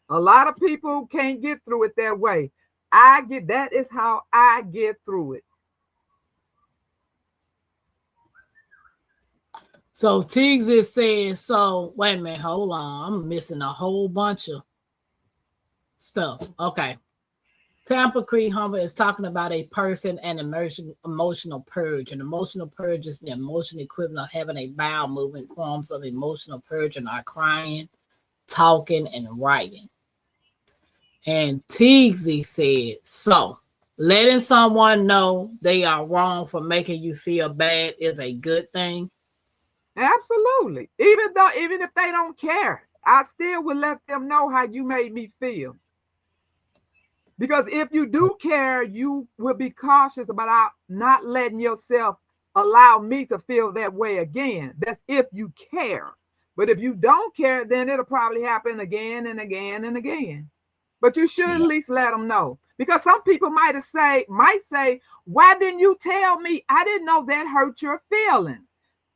A lot of people can't get through it that way. That is how I get through it. So Tiggs is saying, so wait a minute, hold on. I'm missing a whole bunch of stuff. Okay. Tampa Creek Humber is talking about a person and emotional purge. An emotional purge is the emotional equivalent of having a bowel movement. Forms of emotional purge are crying, talking, and writing. And Tiggsy said, so letting someone know they are wrong for making you feel bad is a good thing. Absolutely. Even if they don't care, I still would let them know how you made me feel. Because if you do care, you will be cautious about not letting yourself allow me to feel that way again. That's if you care. But if you don't care, then it'll probably happen again and again and again. But you should at least let them know. Because some people might say, why didn't you tell me? I didn't know that hurt your feelings.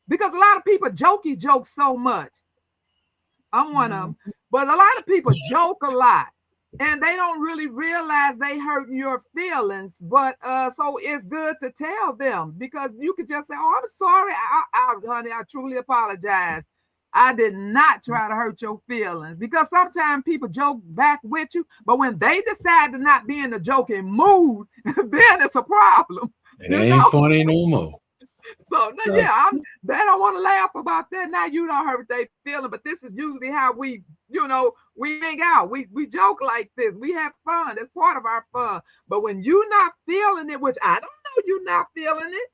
Because a lot of people joke so much. I'm one of them. But a lot of people joke a lot. and they don't really realize they hurting your feelings. But so it's good to tell them, because you could just say, "Oh, I'm sorry, honey, I truly apologize. I did not try to hurt your feelings." Because sometimes people joke back with you, but when they decide to not be in the joking mood, then it's a problem. It ain't funny no more. So yeah, they don't want to laugh about that. Now you don't hurt their feeling, but this is usually how we, we hang out. We joke like this. We have fun. That's part of our fun. But when you're not feeling it, which I don't know, you're not feeling it,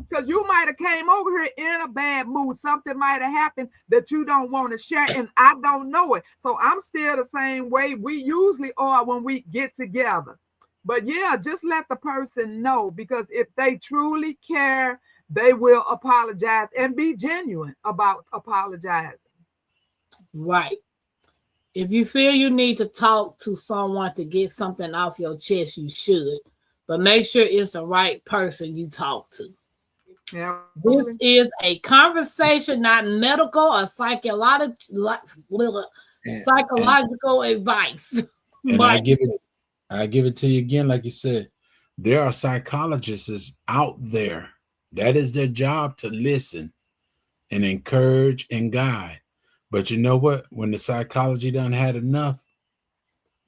because you might have came over here in a bad mood. Something might have happened that you don't want to share, and I don't know it. So I'm still the same way we usually are when we get together. But yeah, just let the person know, because if they truly care, they will apologize and be genuine about apologizing. Right. If you feel you need to talk to someone to get something off your chest, you should. But make sure it's the right person you talk to. Yeah. This is a conversation, not medical or psychological advice. And I give it to you again, like you said. There are psychologists out there. That is their job, to listen and encourage and guide. But you know what? When the psychology done had enough,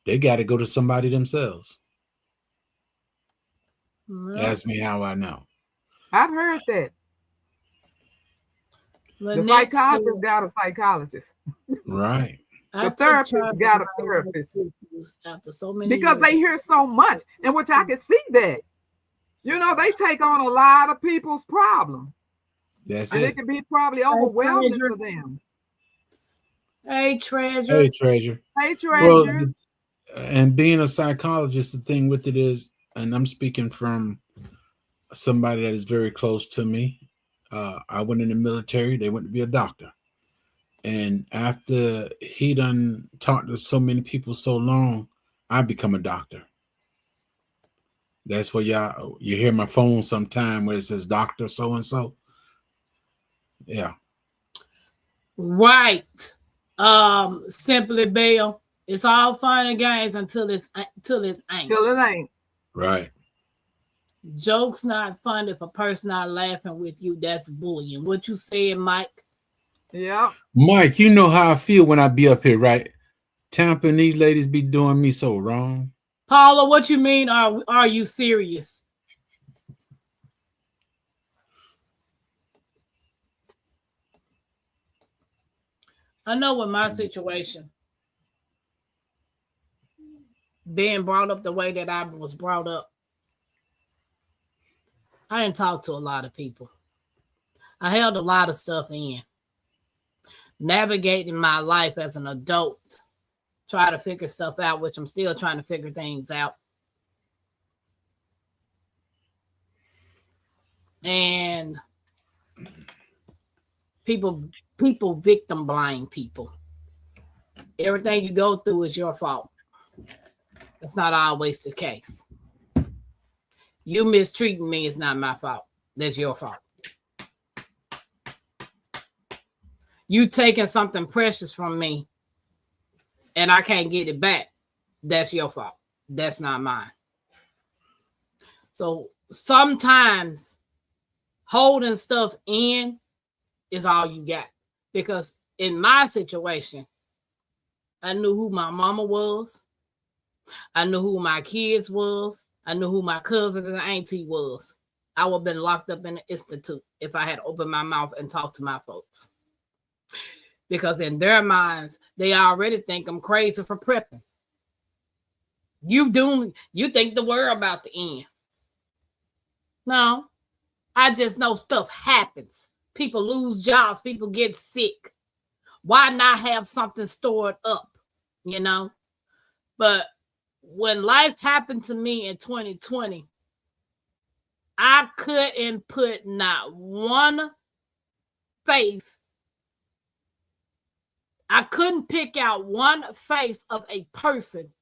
they got to go to somebody themselves. Ask me how I know. I've heard that. The psychologist got a psychologist. Right. The therapist got a therapist. After so many because years. They hear so much, and which I can see that. They take on a lot of people's problems. That's and it. It can be probably overwhelming for them. Hey, Treasure. Hey, Treasure. Hey, Treasure. Well, and being a psychologist, the thing with it is, and I'm speaking from somebody that is very close to me. I went in the military. They went to be a doctor. And after he done talked to so many people so long, I become a doctor. That's where you hear my phone sometime where it says Dr. So-and-so. Yeah. Right. Simply Bill. It's all fun and games until it ain't. Till it ain't. Right. Jokes not fun if a person not laughing with you. That's bullying. What you saying, Mike? Yeah. Mike, you know how I feel when I be up here, right? Tampa and these ladies be doing me so wrong. Paula, what you mean? Are you serious? I know with my situation, being brought up the way that I was brought up, I didn't talk to a lot of people. I held a lot of stuff in. Navigating my life as an adult, try to figure stuff out, which I'm still trying to figure things out. And people victim blame people. Everything you go through is your fault. That's not always the case. You mistreating me is not my fault. That's your fault. You taking something precious from me and I can't get it back. That's your fault. That's not mine. So sometimes holding stuff in is all you got. Because in my situation, I knew who my mama was. I knew who my kids was. I knew who my cousins and auntie was. I would have been locked up in the institute if I had opened my mouth and talked to my folks. Because in their minds, they already think I'm crazy for prepping. You think the world about the end. No, I just know stuff happens. People lose jobs. People get sick. Why not have something stored up, But when life happened to me in 2020, I couldn't put not one face. I couldn't pick out one face of a person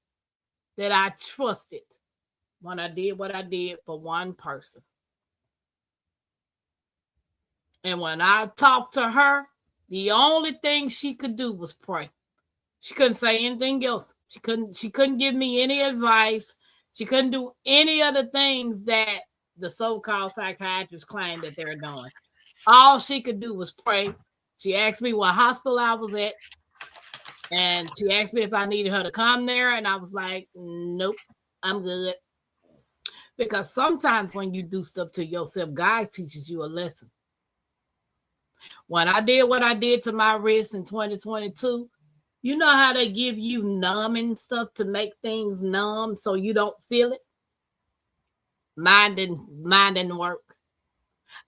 that I trusted when I did what I did for one person. And when I talked to her, the only thing she could do was pray. She couldn't say anything else. She couldn't give me any advice. She couldn't do any of the things that the so-called psychiatrists claim that they're doing. All she could do was pray. She asked me what hospital I was at, and she asked me if I needed her to come there, and I was like, nope, I'm good. Because sometimes when you do stuff to yourself, God teaches you a lesson. When I did what I did to my wrist in 2022, you know how they give you numbing stuff to make things numb so you don't feel it? Mine didn't work.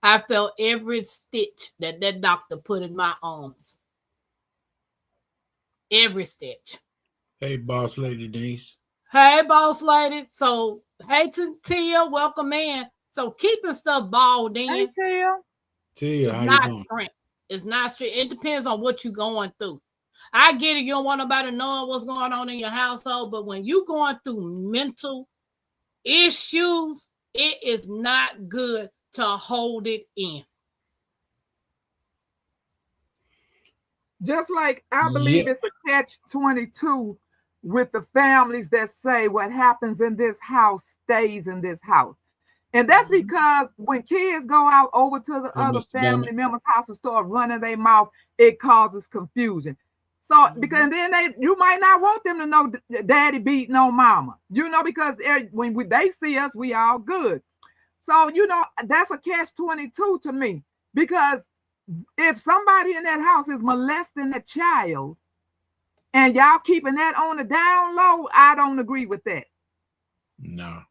I felt every stitch that doctor put in my arms. Every stitch. Hey, boss lady Denise. Hey, boss lady. So, hey, Tia, welcome in. So, keeping stuff balled in. Hey, Tia, how not you doing? strength. It's not strength. It depends on what you're going through. I get it. You don't want nobody knowing what's going on in your household, but when you're going through mental issues, it is not good to hold it in. Just like I believe it's a catch-22 with the families that say what happens in this house stays in this house. And that's because when kids go out over to the other family members' house and start running their mouth, it causes confusion. So because then you might not want them to know daddy beating on mama, because when they see us, we all good. So, that's a catch-22 to me, because if somebody in that house is molesting a child and y'all keeping that on the down low, I don't agree with that. No.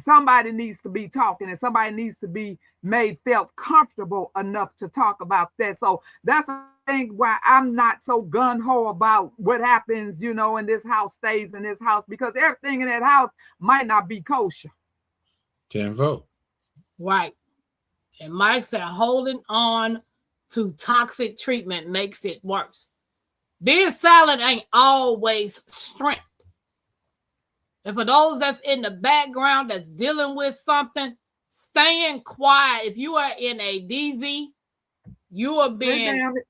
Somebody needs to be talking, and somebody needs to be made felt comfortable enough to talk about that. So that's the thing why I'm not so gung-ho about what happens, in this house stays in this house, because everything in that house might not be kosher. 10 vote. Right. And Mike said holding on to toxic treatment makes it worse. Being silent ain't always strength. And for those that's in the background that's dealing with something, staying quiet. If you are in a DV, you are being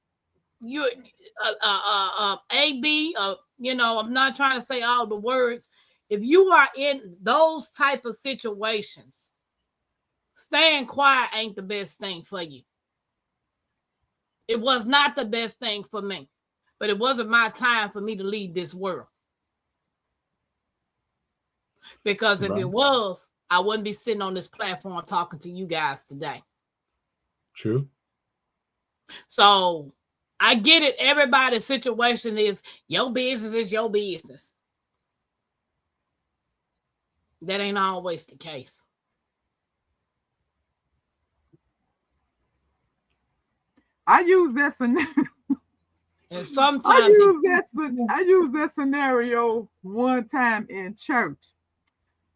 AB. I'm not trying to say all the words. If you are in those type of situations, staying quiet ain't the best thing for you. It was not the best thing for me, but it wasn't my time for me to leave this world. Because if it was, I wouldn't be sitting on this platform talking to you guys today. True. So I get it. Everybody's situation is your business is your business. That ain't always the case. I use that scenario. And sometimes I use that scenario one time in church.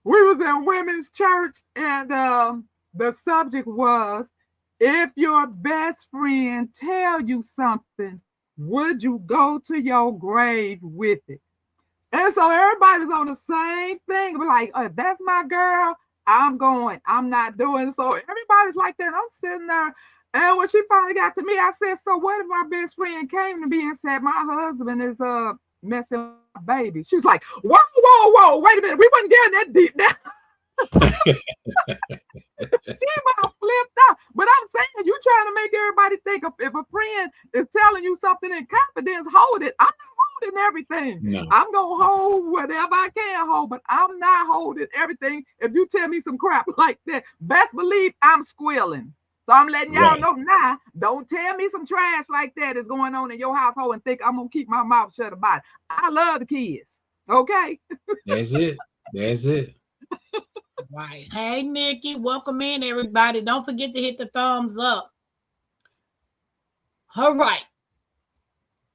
We was in women's church, and the subject was, if your best friend tell you something, would you go to your grave with it? And so everybody's on the same thing. We're like, if that's my girl, I'm going. I'm not doing it. So everybody's like that. I'm sitting there. And when she finally got to me, I said, so what if my best friend came to me and said, my husband is messing with my baby? She was like, whoa, wait a minute. We wasn't getting that deep now. She about flipped out. But I'm saying, you trying to make everybody think if a friend is telling you something in confidence, hold it. I'm not holding everything. No. I'm going to hold whatever I can hold, but I'm not holding everything. If you tell me some crap like that, best believe I'm squealing. So I'm letting y'all know now, don't tell me some trash like that is going on in your household and think I'm going to keep my mouth shut about it. I love the kids. Okay? That's it. Right. Hey, Nikki, welcome in, everybody. Don't forget to hit the thumbs up. All right.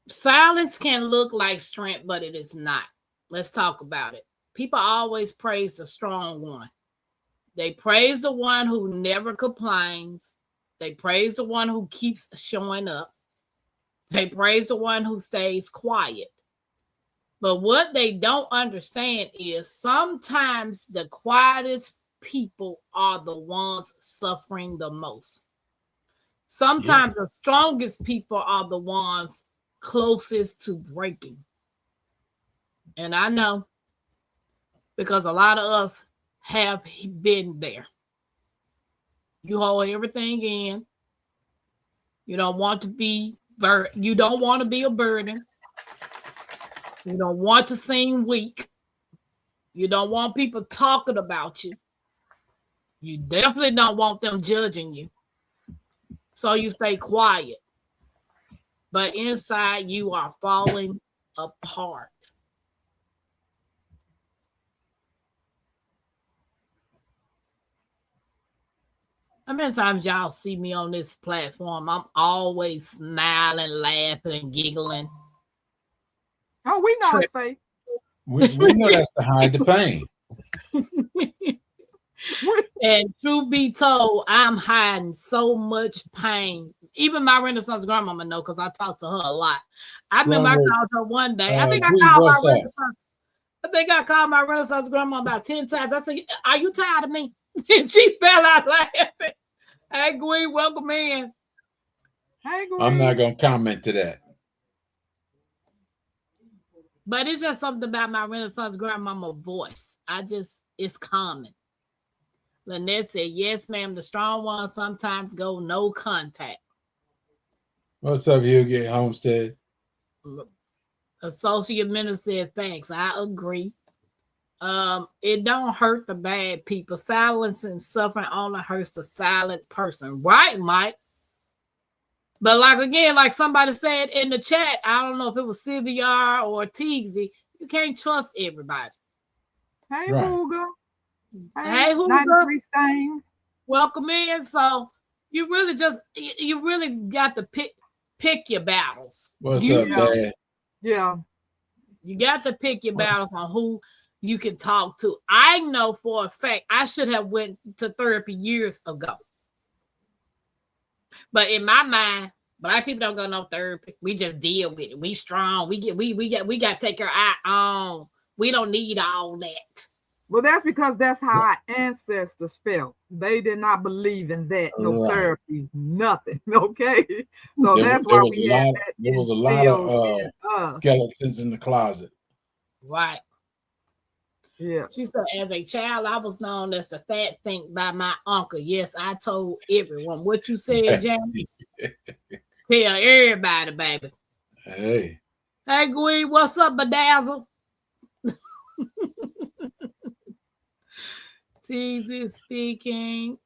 Silence can look like strength, but it is not. Let's talk about it. People always praise the strong one. They praise the one who never complains. They praise the one who keeps showing up. They praise the one who stays quiet. But what they don't understand is sometimes the quietest people are the ones suffering the most. Sometimes the strongest people are the ones closest to breaking. And I know because a lot of us have been there. You hold everything in. You don't want to be you don't want to be a burden. You don't want to seem weak. You don't want people talking about you. You definitely don't want them judging you. So you stay quiet. But inside you are falling apart. How many times y'all see me on this platform? I'm always smiling, laughing, and giggling. Oh, we know it's fake. We know that's to hide the pain. And truth be told, I'm hiding so much pain. Even my Renaissance grandmama know because I talk to her a lot. I remember I called her one day. I think I called my Renaissance grandma about 10 times. I said, "Are you tired of me?" And she fell out laughing. Hey, Gwen, welcome in. Hey, Gwen. I'm not gonna comment to that. But it's just something about my Renaissance grandmama voice. It's common. Lynette said, "Yes, ma'am. The strong ones sometimes go no contact." What's up, Hugo Homestead? Associate Minister said, "Thanks. I agree. It don't hurt the bad people. Silence and suffering only hurts the silent person." Right, Mike? But like somebody said in the chat, I don't know if it was CVR or Teagsy, you can't trust everybody. Hey, Hugo. Hey, Hugo. Welcome in. So you really got to pick your battles. What's up, Dad? Yeah. You got to pick your battles on who you can talk to. I know for a fact I should have went to therapy years ago. But in my mind, Black people don't go no therapy. We just deal with it. We strong. We got to take care of our own. We don't need all that. Well, that's because that's how our ancestors felt. They did not believe in that. No therapy, nothing. Okay. So that's why we had that. There was a lot of skeletons in the closet. Right. Yeah. She said, as a child, I was known as the fat think by my uncle. Yes, I told everyone. What you said, Jamie? Tell everybody, baby. Hey. Hey, Gwen, what's up, Bedazzle? Teasy speaking.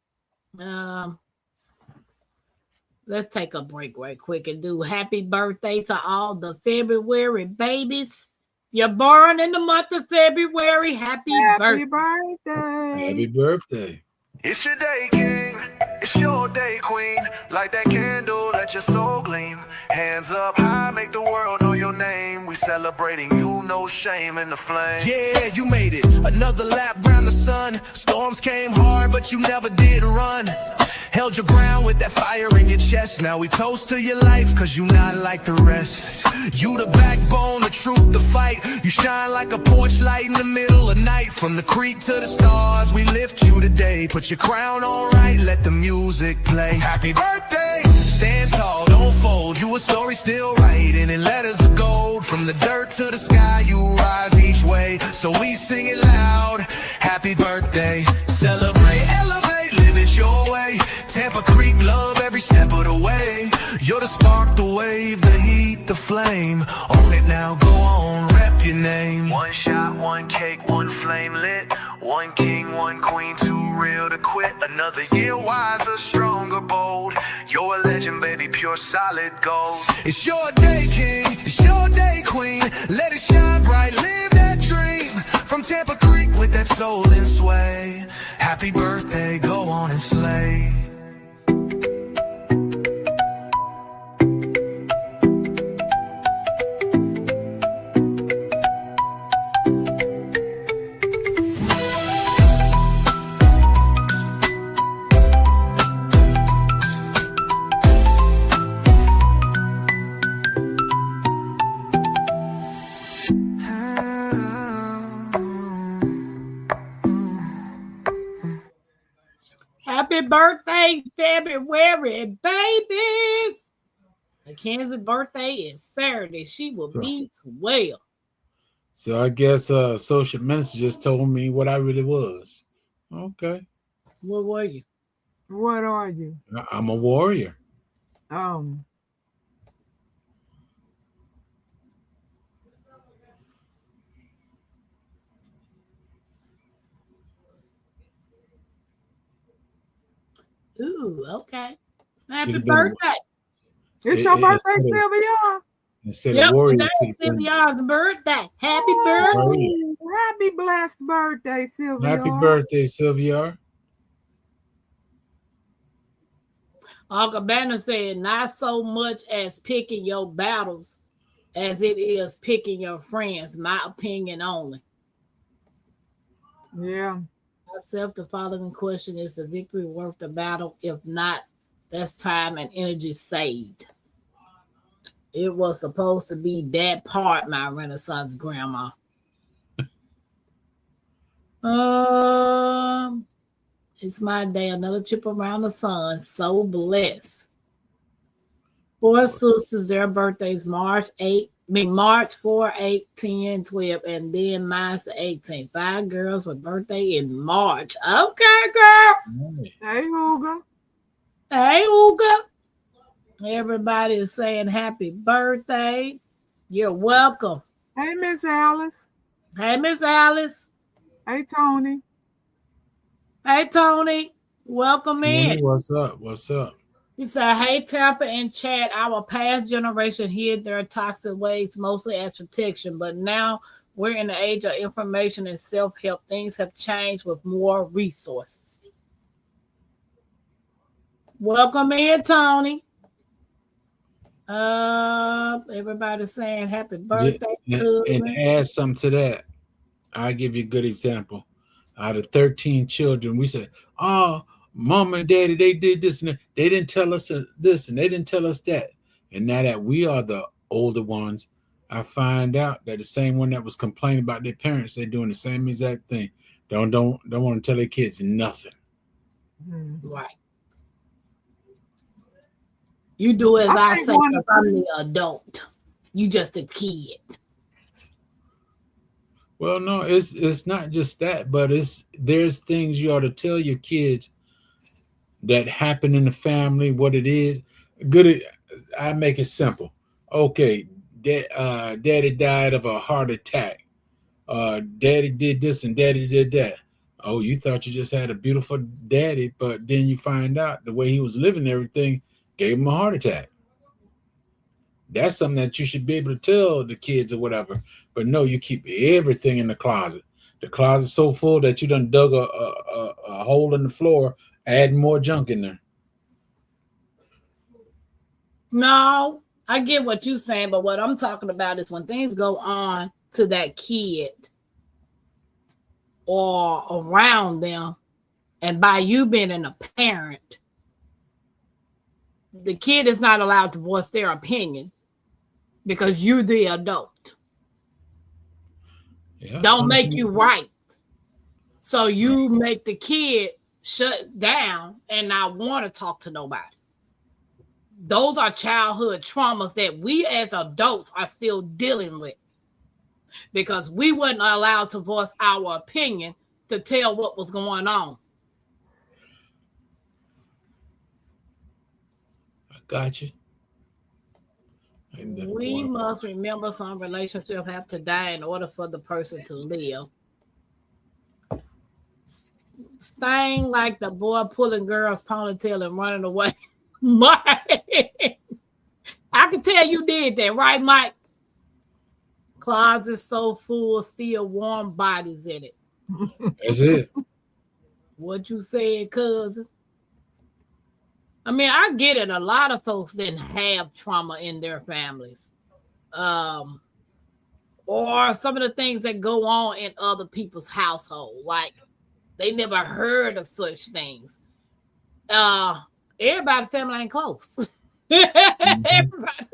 Let's take a break right quick and do happy birthday to all the February babies. You're born in the month of February. Happy birthday. Happy birthday. It's your day, king. It's your day, queen. Light that candle, let your soul gleam. Hands up high, make the world know your name. We celebrating you, no shame in the flame. Yeah, you made it. Another lap round the sun. Storms came hard, but you never did run. Held your ground with that fire in your chest. Now we toast to your life, cause you not like the rest. You the backbone, the truth, the fight. You shine like a porch light in the middle of night. From the creek to the stars, we lift you today. Put your crown on right, let the music play. Happy birthday! Stand tall, don't fold. You a story still writing in letters of gold. From the dirt to the sky, you rise each way. So we sing it loud. Happy birthday. Celebrate, elevate, live it your way. Tampa Creek, love every step of the way. You're the spark, the wave, the heat, the flame. Own it now, go on, rep your name. One shot, one cake, one flame lit. One king, one queen, too real to quit. Another year wiser, stronger, bold. You're a legend, baby, pure solid gold. It's your day, king, it's your day, queen. Let it shine bright, live that dream. From Tampa Creek with that soul and sway. Happy birthday, go on and slay. Happy birthday, February, babies. Mackenzie's birthday is Saturday. She will be 12. So I guess social minister just told me what I really was. Okay. What were you? What are you? I'm a warrior. Um, Ooh, okay. Should Happy have been birthday. it's your birthday, instead of Sylvia. Yep, warrior. today Should is have been Sylvia's birthday. Happy birthday. warrior. Oh, happy blessed birthday, Happy Sylvia. birthday, Sylvia. Uncle Banner said, not so much as picking your battles as it is picking your friends. My opinion only. Yeah. Myself, the following question: is the victory worth the battle? If not, that's time and energy saved. It was supposed to be that part, my Renaissance grandma. Um, it's my day, another trip around the sun. So blessed. Four sisters, their birthdays March 8, March 4, 8, 10, 12, and then mine's the 18th. 5 girls with birthday in March. Okay, girl. Hey, Hugo. Hey, Uga. Everybody is saying happy birthday. You're welcome. Hey, Miss Alice. Hey, Miss Alice. Hey, Tony. Hey, Tony. Welcome Tony, in. what's up? What's up? He said, hey, Tampa and Chad, our past generation hid their toxic ways mostly as protection, but now we're in the age of information and self-help. Things have changed with more resources. Welcome in, Tony. Everybody's saying happy birthday, And cousin. add something to that. I'll give you a good example. Out of 13 children, we said, oh, mom and daddy, they did this and that. They didn't tell us this and they didn't tell us that. And now that we are the older ones, I find out that the same one that was complaining about their parents, they're doing the same exact thing. Don't want to tell their kids nothing. Right. You do as I say, because I'm the adult. You just a kid. Well, no, it's not just that, but there's things you ought to tell your kids that happen in the family, what it is. Good, I make it simple. Okay, daddy died of a heart attack. Daddy did this and daddy did that. Oh, you thought you just had a beautiful daddy, but then you find out the way he was living everything gave him a heart attack. That's something that you should be able to tell the kids or whatever. But no, you keep everything in the closet. The closet's so full that you done dug a hole in the floor, adding more junk in there. No, I get what you're saying, but what I'm talking about is when things go on to that kid or around them, and by you being a parent, the kid is not allowed to voice their opinion because you're the adult. Yeah, don't make you right. So you make the kid shut down and not want to talk to nobody. Those are childhood traumas that we as adults are still dealing with because we weren't allowed to voice our opinion to tell what was going on. I got you. We must remember some relationships have to die in order for the person to live. Staying like the boy pulling girl's ponytail and running away. Mike, I can tell you did that, right, Mike? Closet so full, still warm bodies in it. That's it. What you said, cousin? I mean, I get it. A lot of folks didn't have trauma in their families. Or some of the things that go on in other people's household. Like, they never heard of such things. Everybody's family ain't close. Everybody.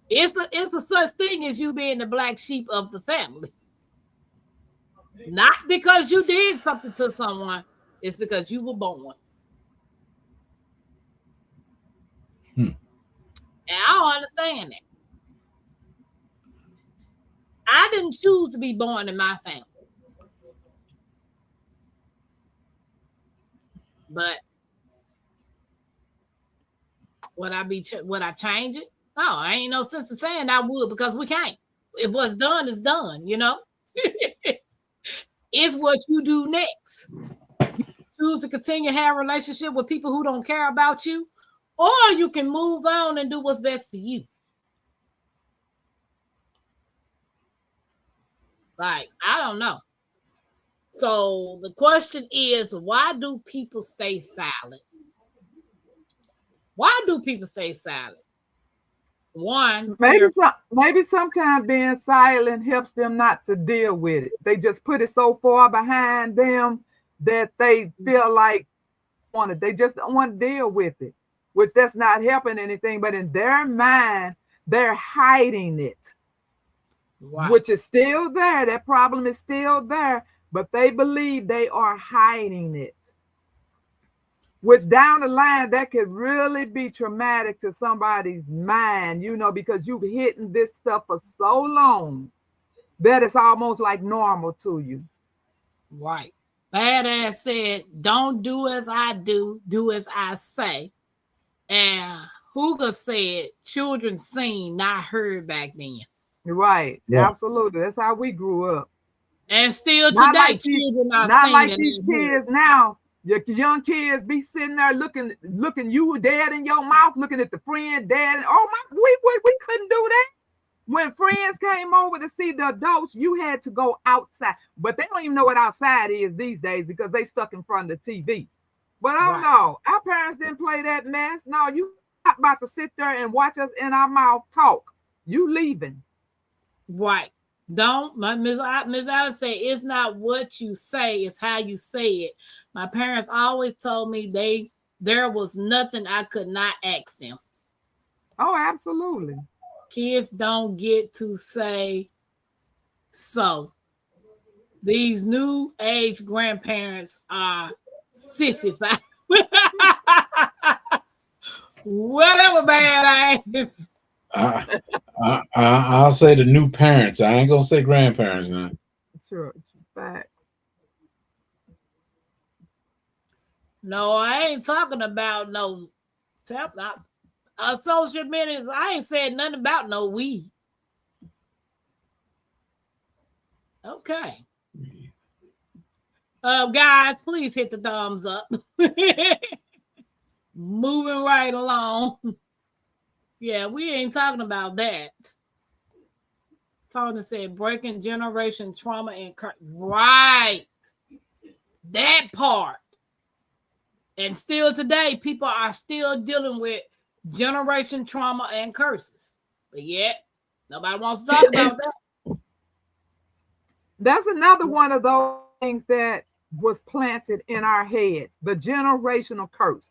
It's a such thing as you being the black sheep of the family. Not because you did something to someone. It's because you were born. And I don't understand that. I didn't choose to be born in my family. But would I change it? No, I ain't no sense of saying I would, because we can't. If what's done is done, you know. It's what you do next. You choose to continue to have a relationship with people who don't care about you, or you can move on and do what's best for you. Like, I don't know. So the question is, why do people stay silent? Why do people stay silent? One, maybe sometimes being silent helps them not to deal with it. They just put it so far behind them that they feel like they just don't want to deal with it, which that's not helping anything. But in their mind, they're hiding it, which is still there. That problem is still there, but they believe they are hiding it. Which down the line, that could really be traumatic to somebody's mind, you know, because you've hidden this stuff for so long that it's almost like normal to you. Right. Badass said, don't do as I do as I say. And Huga said, children seen, not heard back then. Right. Yeah. Absolutely. That's how we grew up. And still today, children are not like these kids now. Your young kids be sitting there looking you dead in your mouth, looking at the friend dead. And, oh my, we couldn't do that. When friends came over to see the adults, you had to go outside. But they don't even know what outside is these days because they stuck in front of the TV. But I don't know. Our parents didn't play that mess. No, you not about to sit there and watch us in our mouth talk. You leaving. Right. Don't, Miss Alice say, it's not what you say, it's how you say it. My parents always told me there was nothing I could not ask them. Oh, absolutely. Kids don't get to say so. These new age grandparents are sissified. Whatever, bad ass. I'll say the new parents. I ain't gonna say grandparents now. Sure, facts. No, I ain't talking about no social media. I ain't said nothing about no weed. Okay. Guys, please hit the thumbs up. Moving right along. Yeah, we ain't talking about that. Tony said breaking generation trauma and right. That part. And still today, people are still dealing with generation trauma and curses. But yet, nobody wants to talk about that. That's another one of those things that was planted in our heads, the generational curse.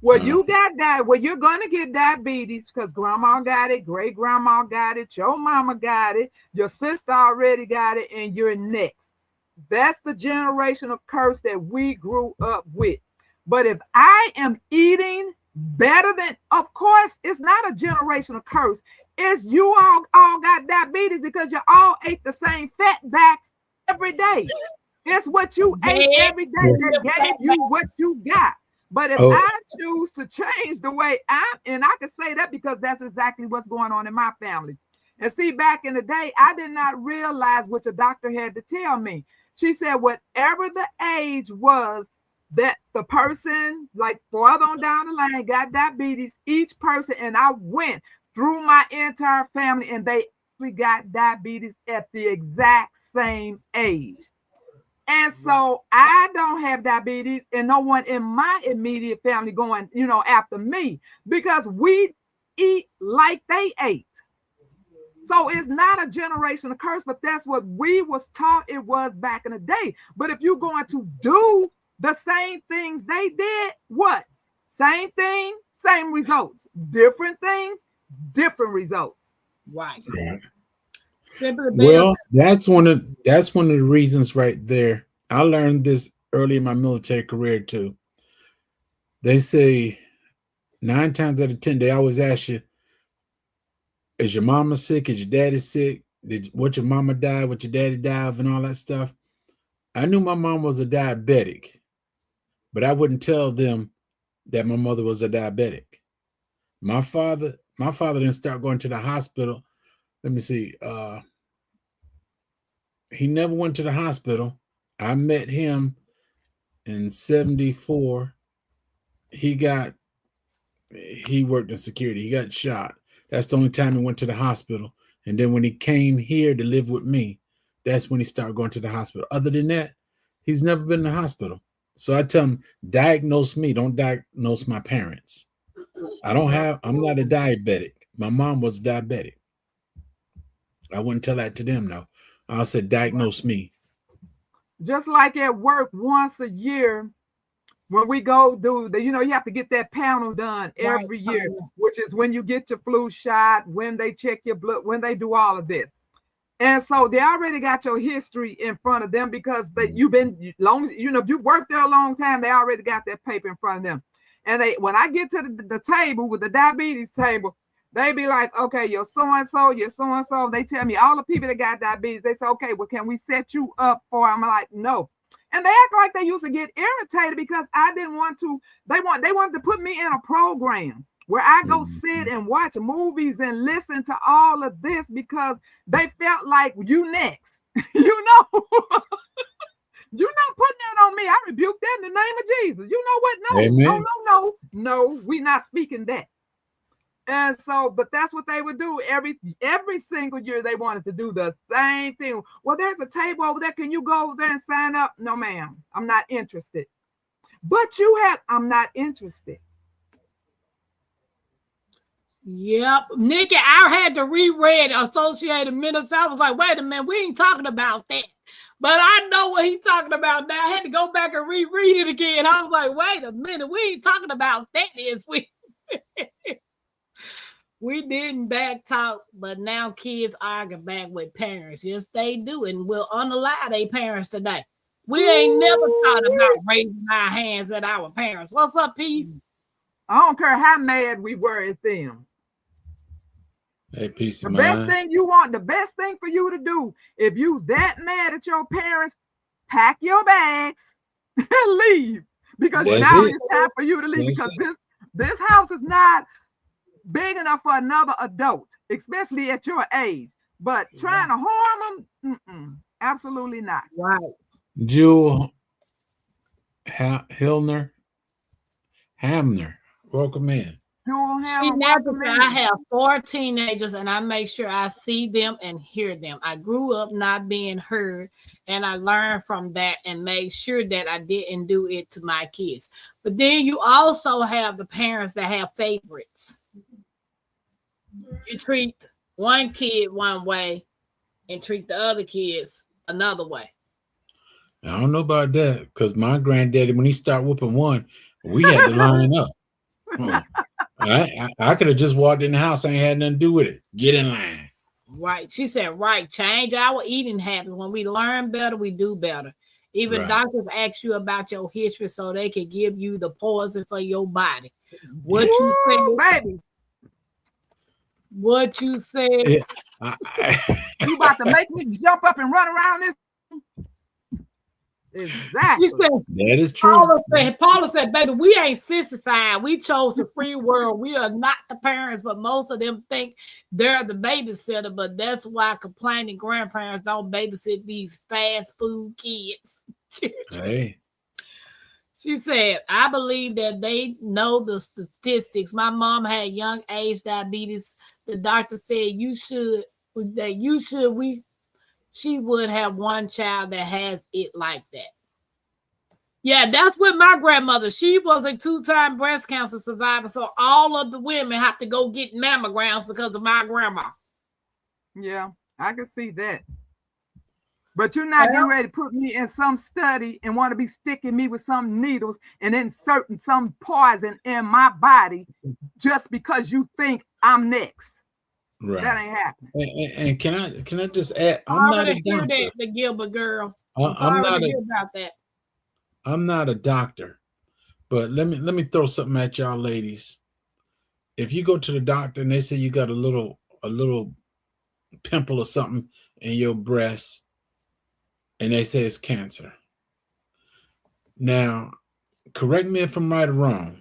Well, you got that. Well, you're going to get diabetes because grandma got it, great grandma got it, your mama got it, your sister already got it, and you're next. That's the generational curse that we grew up with. But if I am eating better than, of course, it's not a generational curse. It's you all got diabetes because you all ate the same fat backs every day. It's what you ate every day that gave you what you got. But if I choose to change the way and I can say that because that's exactly what's going on in my family. And see, back in the day, I did not realize what the doctor had to tell me. She said, whatever the age was that the person, like farther on down the line, got diabetes, each person, and I went through my entire family, and they actually got diabetes at the exact same age. And so I don't have diabetes and no one in my immediate family going, after me because we eat like they ate. So it's not a generational curse, but that's what we was taught it was back in the day. But if you're going to do the same things they did, what? Same thing, same results. Different things, different results. Right. Well, that's one of the reasons right there. I learned this early in my military career too. They say 9 times out of 10, they always ask you, is your mama sick? Is your daddy sick? what your mama died, what your daddy died of, and all that stuff. I knew my mom was a diabetic, but I wouldn't tell them that my mother was a diabetic. My father didn't start going to the hospital. Let me see. He never went to the hospital. I met him in 74. He worked in security. He got shot. That's the only time he went to the hospital. And then when he came here to live with me, that's when he started going to the hospital. Other than that, he's never been in the hospital. So I tell him, diagnose me. Don't diagnose my parents. I'm not a diabetic. My mom was diabetic. I wouldn't tell that to them, though. I said, diagnose me. Just like at work, once a year, when we go do the, you have to get that panel done every year, which is when you get your flu shot, when they check your blood, when they do all of this. And so they already got your history in front of them because you've been long, if you worked there a long time, they already got that paper in front of them. And when I get to the table with the diabetes table, they be like, okay, you're so-and-so, you're so-and-so. They tell me all the people that got diabetes, they say, okay, well, can we set you up for? I'm like, no. And they act like they used to get irritated because I didn't want to. They wanted to put me in a program where I go sit and watch movies and listen to all of this because they felt like you next. You're not putting that on me. I rebuke that in the name of Jesus. You know what? No, Amen. No, we're not speaking that. And so, but that's what they would do every single year. They wanted to do the same thing. Well, there's a table over there. Can you go over there and sign up? No, ma'am, I'm not interested. But I'm not interested. Yep. Nikki, I had to reread Associated Minutes. I was like, wait a minute, we ain't talking about that. But I know what he's talking about now. I had to go back and reread it again. I was like, wait a minute, we ain't talking about that, is we? We didn't back talk, but now kids argue back with parents. Yes, they do, and will unallow their parents today. We ain't never thought about raising our hands at our parents. What's up, Peace? I don't care how mad we were at them. Hey, Peace, the best thing for you to do, if you that mad at your parents, pack your bags and leave. Because now it's time for you to leave. Because this house is not big enough for another adult, especially at your age. But trying to harm them, absolutely not. Right. Jewel Hamner, welcome in. I have 4 teenagers, and I make sure I see them and hear them. I grew up not being heard, and I learned from that and made sure that I didn't do it to my kids. But then you also have the parents that have favorites. You treat one kid one way and treat the other kids another way. I don't know about that, because my granddaddy, when he started whooping one, we had to line up. I could have just walked in the house. I ain't had nothing to do with it. Get in line. Right. She said, right. Change our eating habits. When we learn better, we do better. Even doctors ask you about your history so they can give you the poison for your body. What you say, baby? What you said? Yeah. You about to make me jump up and run around this? Exactly. That is true. Paula said, baby, we ain't sissified. We chose a free world. We are not the parents, but most of them think they're the babysitter. But that's why complaining grandparents don't babysit these fast food kids. Hey. She said, I believe that they know the statistics. My mom had young age diabetes. The doctor said she would have one child that has it like that. Yeah, that's with my grandmother. She was a 2-time breast cancer survivor. So all of the women have to go get mammograms because of my grandma. Yeah, I can see that. But you're not getting ready to put me in some study and want to be sticking me with some needles and inserting some poison in my body just because you think I'm next. Right. That ain't happening. And can I just add? I'm not a doctor. That, the Gilbert girl. I'm not about that. I'm not a doctor, but let me throw something at y'all, ladies. If you go to the doctor and they say you got a little pimple or something in your breast, and they say it's cancer. Now, correct me if I'm right or wrong.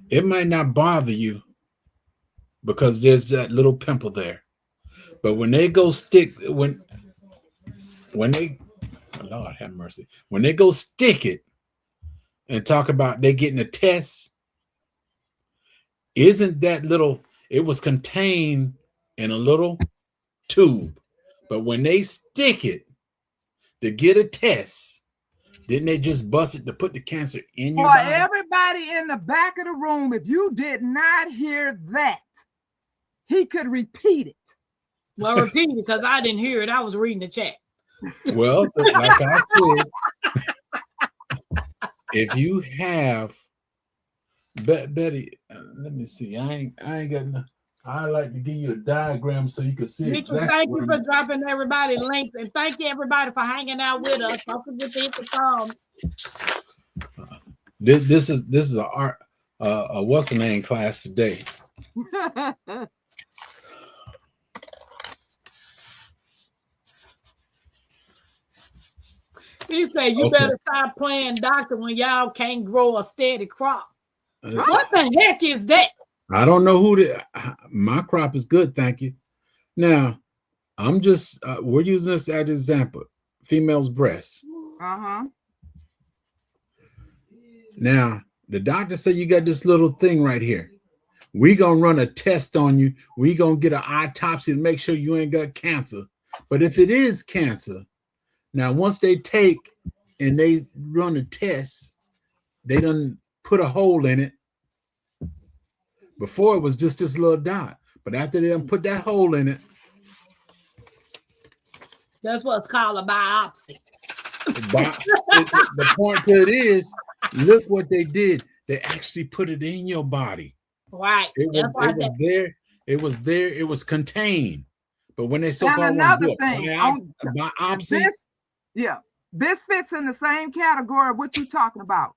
It might not bother you because there's that little pimple there. But when they go when they, oh Lord have mercy, when they go stick it and talk about they getting a test, isn't that little, it was contained in a little tube. But when they stick it to get a test, didn't they just bust it to put the cancer in your body? For everybody in the back of the room, if you did not hear that, he could repeat it. Well, repeat it because I didn't hear it. I was reading the chat. Well, like I said, if you have Betty, let me see. I ain't got no. I like to give you a diagram so you can see exactly. Thank you for dropping everybody links, and thank you everybody for hanging out with us. Don't forget to hit the thumbs. This is a art what's the name class today. He said you better stop playing doctor when y'all can't grow a steady crop. What the heck is that? I don't know who my crop is good, thank you. Now, I'm just we're using this as an example. Female's breast. Now, the doctor said you got this little thing right here. We gonna run a test on you. We gonna get an autopsy to make sure you ain't got cancer. But if it is cancer, now once they take and they run a test, they done put a hole in it. Before it was just this little dot, but after they done put that hole in it, that's what's called a biopsy. The point to it is, look what they did. They actually put it in your body. Right. It was there. It was there. It was contained. But when they so-called another thing, biopsy, this fits in the same category of what you're talking about.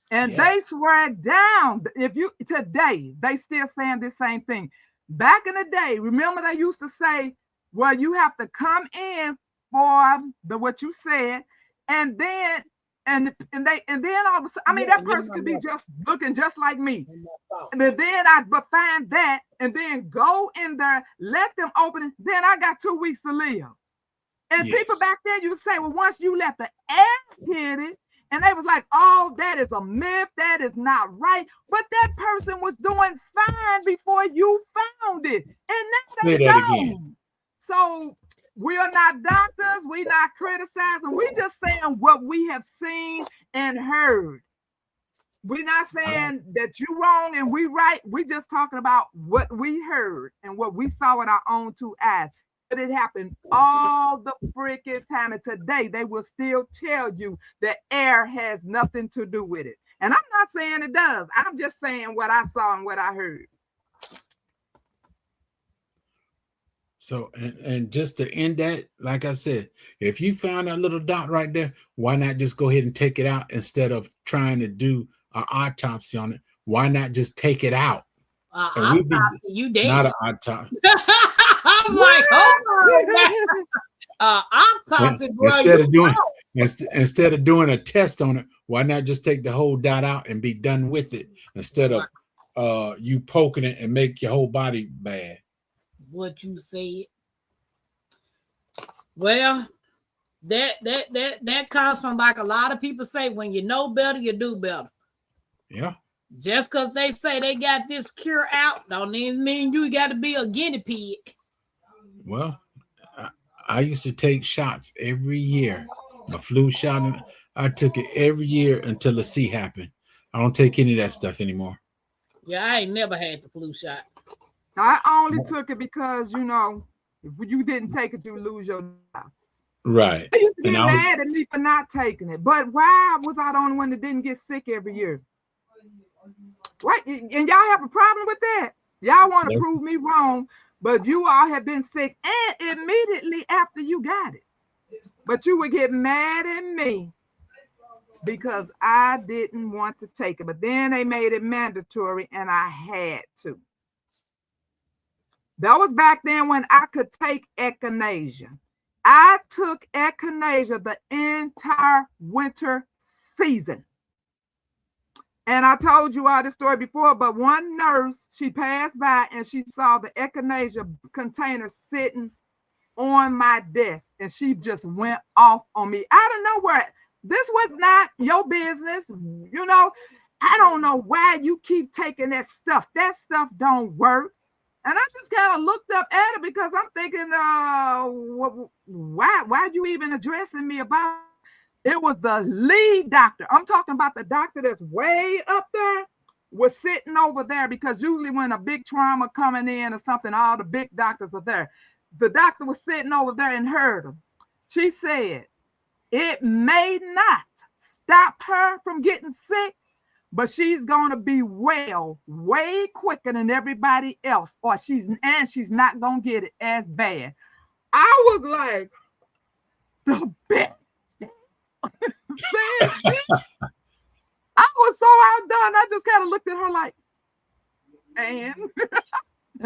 And they swear down. If you today, they still saying the same thing. Back in the day, remember they used to say, well, you have to come in for what you said, and then all of a sudden, I mean, that person could be just looking just like me. But then I find that and then go in there, let them open it, then I got 2 weeks to live. And people back then, you say, well, once you let the ass hit it, and they was like, oh, that is a myth. That is not right. But that person was doing fine before you found it. And that's they don't. So we are not doctors. We're not criticizing. We're just saying what we have seen and heard. We're not saying that you're wrong and we right. We're just talking about what we heard and what we saw with our own 2 eyes. But it happened all the freaking time. And today they will still tell you that air has nothing to do with it. And I'm not saying it does. I'm just saying what I saw and what I heard. So, and just to end that, like I said, if you found that little dot right there, why not just go ahead and take it out instead of trying to do an autopsy on it? Why not just take it out? Autopsy, you dead. Not an autopsy. I'm like, autopsy, bro. Instead of doing a test on it, why not just take the whole dot out and be done with it instead of you poking it and make your whole body bad? What you said. Well, that comes from like a lot of people say, when you know better, you do better. Yeah. Just because they say they got this cure out, don't even mean you got to be a guinea pig. Well, I used to take shots every year. A flu shot, I took it every year until the C happened. I don't take any of that stuff anymore. Yeah, I ain't never had the flu shot. I only took it because, you know, if you didn't take it, you lose your job. Right. They used to get mad at me for not taking it. But why was I the only one that didn't get sick every year? What? And y'all have a problem with that? Y'all want to prove me wrong, but you all have been sick and immediately after you got it. But you would get mad at me because I didn't want to take it. But then they made it mandatory and I had to. That was back then when I could take echinacea. I took echinacea the entire winter season. And I told you all this story before, but one nurse, she passed by and she saw the echinacea container sitting on my desk, and she just went off on me out of nowhere. This was not your business. You know, I don't know why you keep taking that stuff. That stuff don't work. And I just kind of looked up at it because I'm thinking, why you even addressing me about it? It was the lead doctor. I'm talking about the doctor that's way up there was sitting over there, because usually when a big trauma coming in or something, all the big doctors are there. The doctor was sitting over there and heard him. She said, it may not stop her from getting sick, but she's going to be well way quicker than everybody else, or she's not going to get it as bad. I was like, the best. I was so outdone. I just kind of looked at her like, and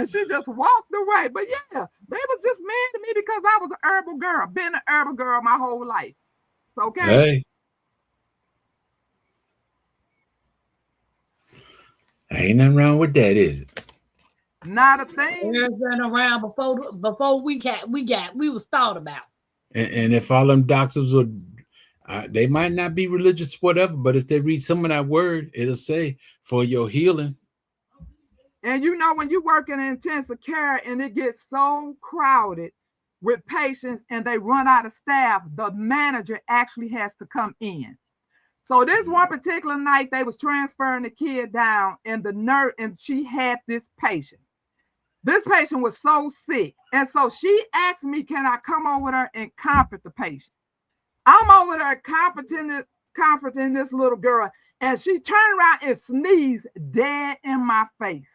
she just walked away. But yeah, they was just mad at me because I was an herbal girl. Been an herbal girl my whole life. Okay. Hey. Ain't nothing wrong with that, is it? Not a thing. It's been around before we was thought about. And if all them doctors would, they might not be religious, whatever, but if they read some of that word, it'll say for your healing. And you know, when you work in intensive care and it gets so crowded with patients and they run out of staff, the manager actually has to come in. So this one particular night, they was transferring the kid down, and the nurse, and she had this patient. This patient was so sick. And so she asked me, can I come over there and comfort the patient? I'm over there comforting this little girl, and she turned around and sneezed dead in my face.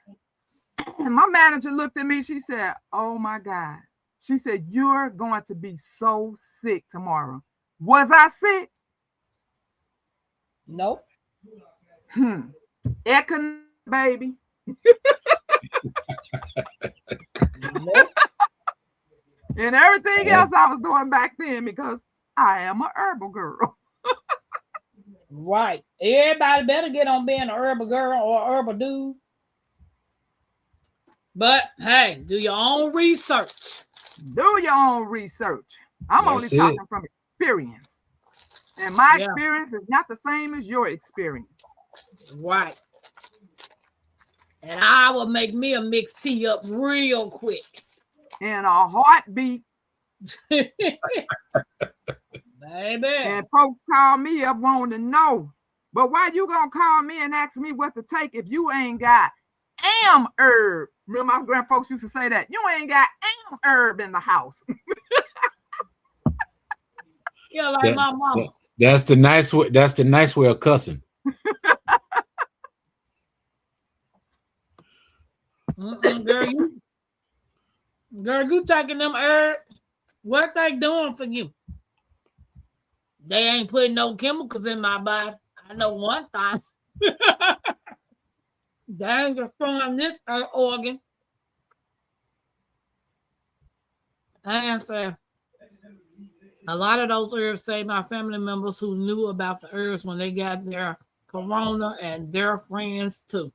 And my manager looked at me. She said, oh my God. She said, you're going to be so sick tomorrow. Was I sick? Nope. Econ, baby. Nope. And everything else I was doing back then, because I am a herbal girl. Right. Everybody better get on being a herbal girl or a herbal dude. But hey, do your own research. Do your own research. I'm only talking from experience. And my experience is not the same as your experience. Right. And I will make me a mixed tea up real quick. In a heartbeat. Baby. And folks call me up wanting to know. But why you gonna call me and ask me what to take if you ain't got herb? Remember my grandfolks used to say that. You ain't got herb in the house. You're like my mama. That's the nice way. That's the nice way of cussing. Girl, you taking them herbs. What they doing for you? They ain't putting no chemicals in my body. I know one thing. They ain't destroying this organ. And so a lot of those herbs saved my family members who knew about the herbs when they got their corona, and their friends too.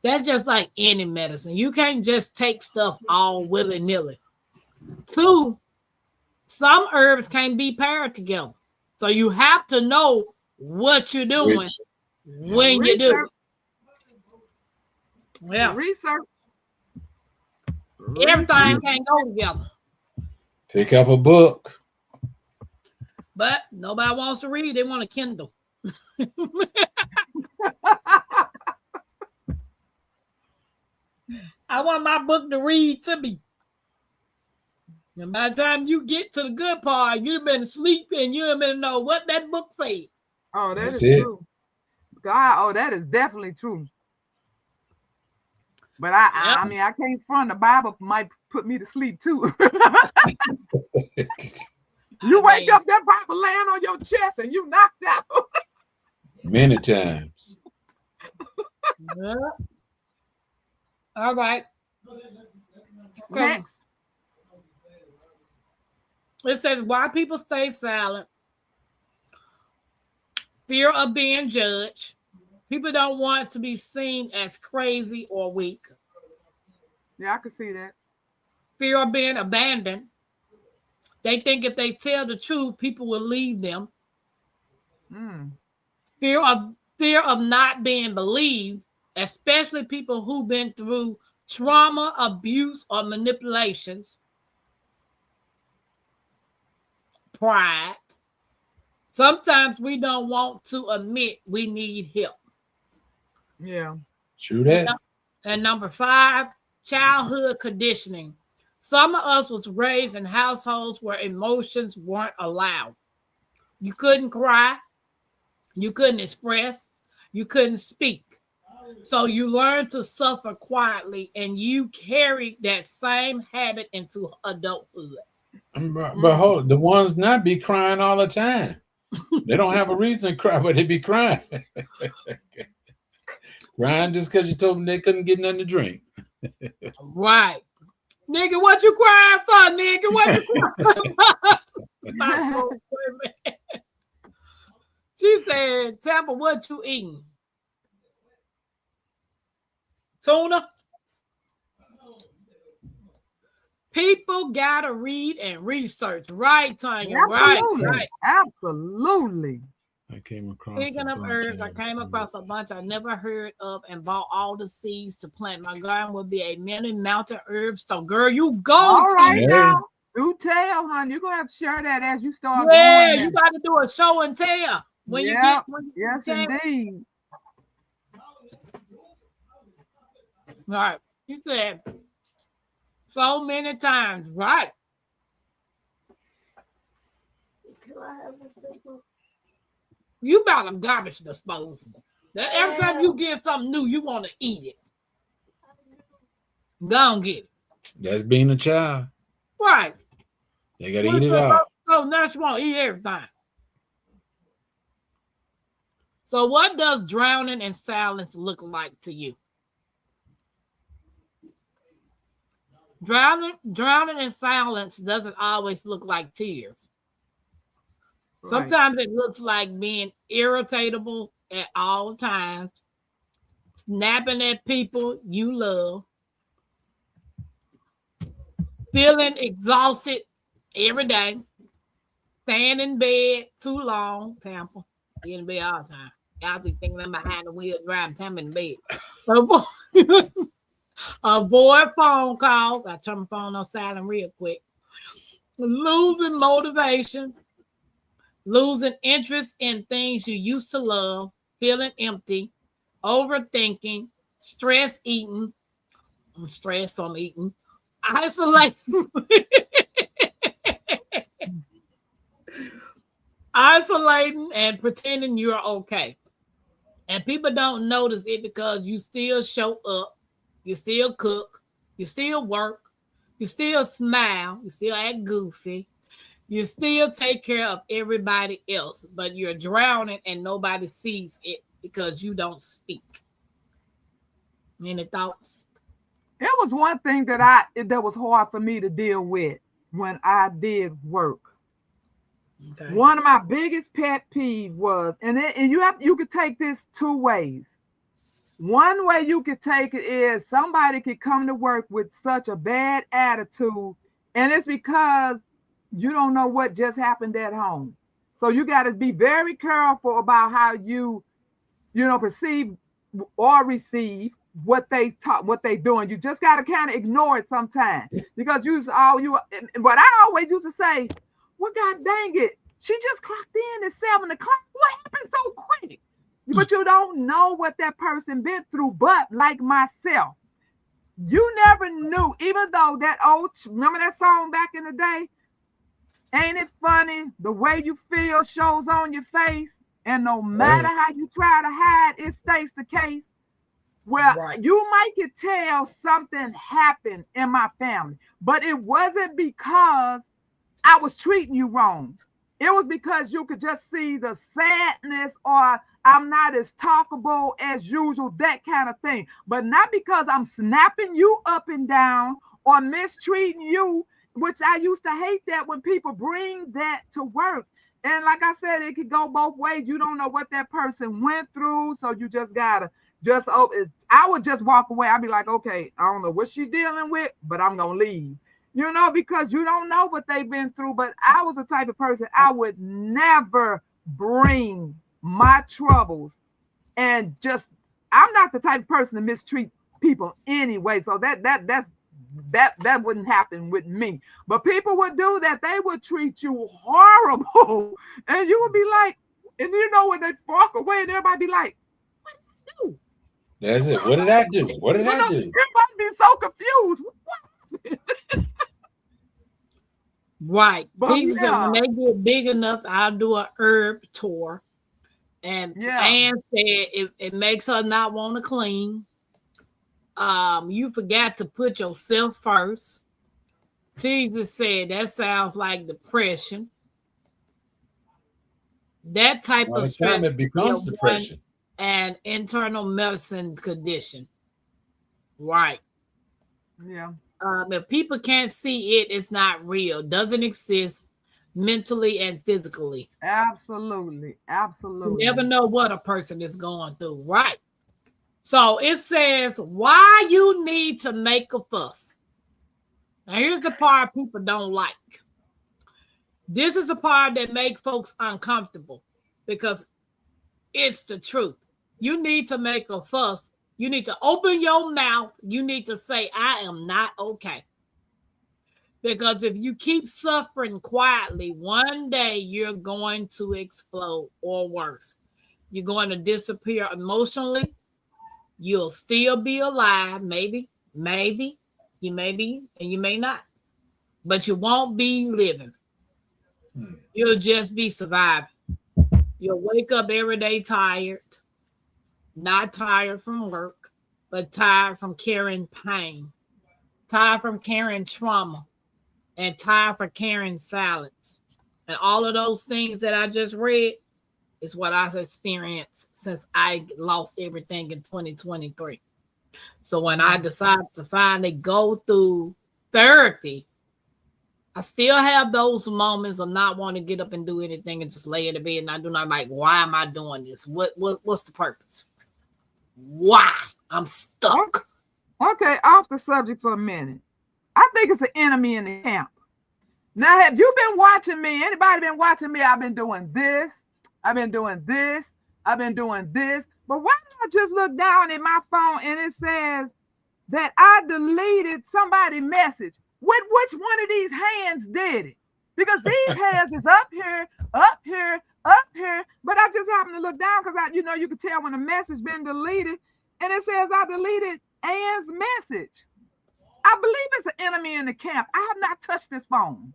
That's just like any medicine. You can't just take stuff all willy-nilly. Two, some herbs can't be paired together. So you have to know what you're doing when you do it. Yeah. Research. Everything can't go together. Pick up a book. But nobody wants to read. They want a Kindle. I want my book to read to me. And by the time you get to the good part, you've been asleep and you don't even know what that book said. Oh, that's true. God, that is definitely true. But I mean, I can't front. The Bible might put me to sleep too. You wake up, that Bible laying on your chest and you knocked out. Many times. Yeah. All right. Okay. Next. It says why people stay silent. Fear of being judged. People don't want to be seen as crazy or weak. Yeah, I can see that. Fear of being abandoned. They think if they tell the truth, people will leave them. Mm. Fear of not being believed, especially people who've been through trauma, abuse, or manipulations. Pride. Sometimes we don't want to admit we need help. Yeah. True that. And number 5, childhood conditioning. Some of us was raised in households where emotions weren't allowed. You couldn't cry. You couldn't express. You couldn't speak. So you learned to suffer quietly, and you carried that same habit into adulthood. But hold, the ones not be crying all the time. They don't have a reason to cry, but they be crying. Crying just because you told them they couldn't get nothing to drink. Right. Nigga, what you crying for, nigga? What you crying for? She said, Tampa, what you eating? Tuna? People gotta read and research. Right, Tanya? Absolutely. Right. Absolutely. I came across. Speaking of herbs, I came across a bunch I never heard of and bought all the seeds to plant. My garden will be a many mountain herb store. Girl, you go. All right Tanya. now. Do tell, hon. You're gonna have to share that as you start Yeah, going. you got to do a show and tell when you get. Yes, indeed. All right. You said so many times, right? You got a garbage disposal. That every time you get something new, you want to eat it. Go and get it. That's being a child. Right. They gotta eat it all. So now you want to eat everything. So what does drowning in silence look like to you? Drowning in silence doesn't always look like tears. Right. Sometimes it looks like being irritable at all times, snapping at people you love, feeling exhausted every day, staying in bed too long, Tampa, in bed all the time. Y'all be thinking I'm behind the wheel driving, Tampa in bed. Avoid phone calls. I turn my phone on silent real quick. Losing motivation. Losing interest in things you used to love. Feeling empty. Overthinking. Stress eating. I'm stressed, so I'm eating. Isolating. Isolating and pretending you're okay. And people don't notice it because you still show up. You still cook, you still work, you still smile, you still act goofy, you still take care of everybody else, but you're drowning and nobody sees it because you don't speak. Any thoughts? It was one thing that was hard for me to deal with when I did work. Okay. One of my biggest pet peeves was, and you could take this 2 ways. One way you could take it is somebody could come to work with such a bad attitude, and it's because you don't know what just happened at home. So you got to be very careful about how you perceive or receive what they doing. You just got to kind of ignore it sometimes because but I always used to say, well, God dang it, she just clocked in at 7 o'clock. What happened so quick? But you don't know what that person been through. But like myself, you never knew, even though remember that song back in the day? Ain't it funny? The way you feel shows on your face. And no matter how you try to hide, it stays the case. Well, you might could tell something happened in my family, but it wasn't because I was treating you wrong. It was because you could just see the sadness, or I'm not as talkable as usual, that kind of thing. But not because I'm snapping you up and down or mistreating you, which I used to hate that when people bring that to work. And like I said, it could go both ways. You don't know what that person went through, so you just gotta I would just walk away. I'd be like, okay, I don't know what she's dealing with, but I'm gonna leave. Because you don't know what they've been through. But I was the type of person, I would never bring my troubles and I'm not the type of person to mistreat people anyway. So that wouldn't happen with me. But people would do that. They would treat you horrible. And you would be like, and when they walk away and everybody be like, what did I do? That's it. What did I do? What did I do? Everybody be so confused. What? Right. Teaser said when they get big enough, I'll do an herb tour. And Ann said it makes her not want to clean. You forgot to put yourself first. Teaser said that sounds like depression. That type of stress it becomes depression and internal medicine condition. Right. Yeah. If people can't see it, it's not real. Doesn't exist mentally and physically. Absolutely. You never know what a person is going through. Right. So it says why you need to make a fuss. Now here's the part people don't like. This is the part that makes folks uncomfortable because it's the truth. You need to make a fuss. You need to open your mouth. You need to say, I am not okay. Because if you keep suffering quietly, one day you're going to explode or worse. You're going to disappear emotionally. You'll still be alive. Maybe. You may be and you may not. But you won't be living. You'll just be surviving. You'll wake up every day tired. Not tired from work, but tired from carrying pain, tired from carrying trauma, and tired from carrying silence. And all of those things that I just read is what I've experienced since I lost everything in 2023. So when I decided to finally go through therapy, I still have those moments of not wanting to get up and do anything and just lay in the bed. And I do not like, why am I doing this? What's the purpose? Why? I'm stuck. Okay, off the subject for a minute. I think it's an enemy in the camp. Now, have you been watching me? Anybody been watching me? I've been doing this. I've been doing this. I've been doing this. But why don't I just look down at my phone and it says that I deleted somebody's message? With which one of these hands did it? Because these hands is up here, up here, up here. But I just happened to look down because you could tell when a message been deleted, and it says I deleted Ann's message. I believe it's an enemy in the camp. I have not touched this phone.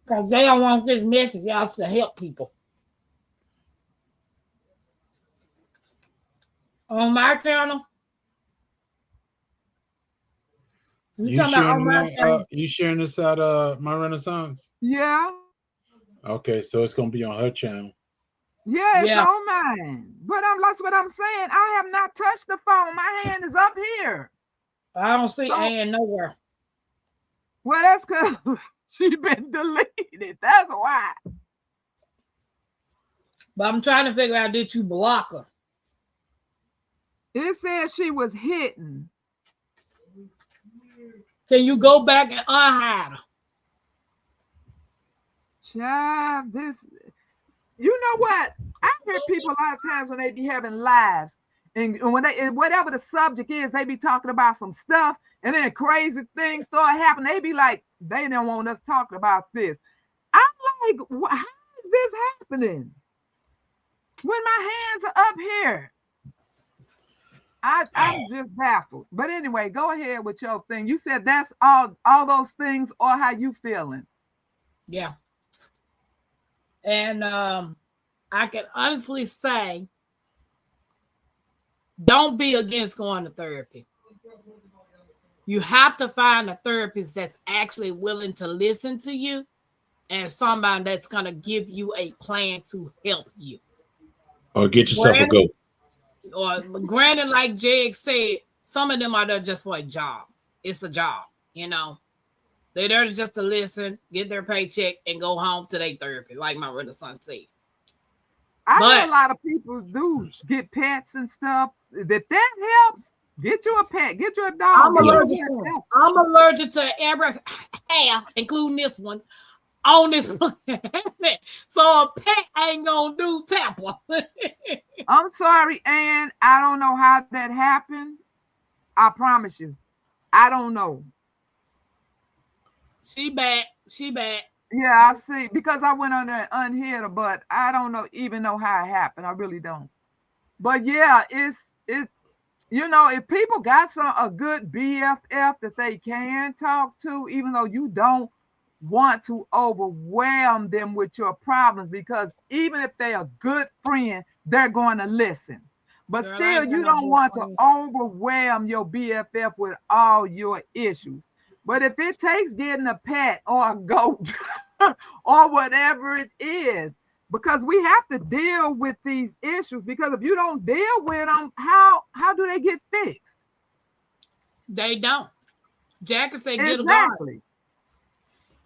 Because they don't want this message out to help people. On my channel. You sharing this out My Renaissance? Yeah. Okay, so it's gonna be on her channel. Yeah, it's on mine. But that's what I'm saying. I have not touched the phone. My hand is up here. I don't see Ann nowhere. Well, that's because she's been deleted. That's why. But I'm trying to figure out, did you block her? It says she was hidden. Can you go back and unhide her? Child, you know what? I hear people a lot of times when they be having lives, and when whatever the subject is, they be talking about some stuff, and then crazy things start happening. They be like, they don't want us talking about this. I'm like, how is this happening? When my hands are up here. I'm just baffled. But anyway, go ahead with your thing. You said that's all those things or how you feeling. Yeah. And I can honestly say, don't be against going to therapy. You have to find a therapist that's actually willing to listen to you and somebody that's going to give you a plan to help you. Or get yourself a goat. Or granted, like Jeg said, some of them are there just for a job. It's a job, you know. They're there just to listen, get their paycheck, and go home to their therapy, like my little son said. I know a lot of people do get pets and stuff. If that helps, get you a pet, get you a dog. I'm allergic to every hair, including this one, on this one. So a pet ain't gonna do Tapper. I'm sorry, Ann. I don't know how that happened. I promise you. I don't know. She back. Yeah, I see. Because I went on there unheard, but I don't even know how it happened. I really don't. But yeah, it's you know, if people got a good BFF that they can talk to, even though you don't want to overwhelm them with your problems, because even if they're a good friend, they're going to listen. But still, you don't want to overwhelm your BFF with all your issues. But if it takes getting a pet or a goat or whatever it is, because we have to deal with these issues, because if you don't deal with them, how do they get fixed? They don't. Jack said get a garden.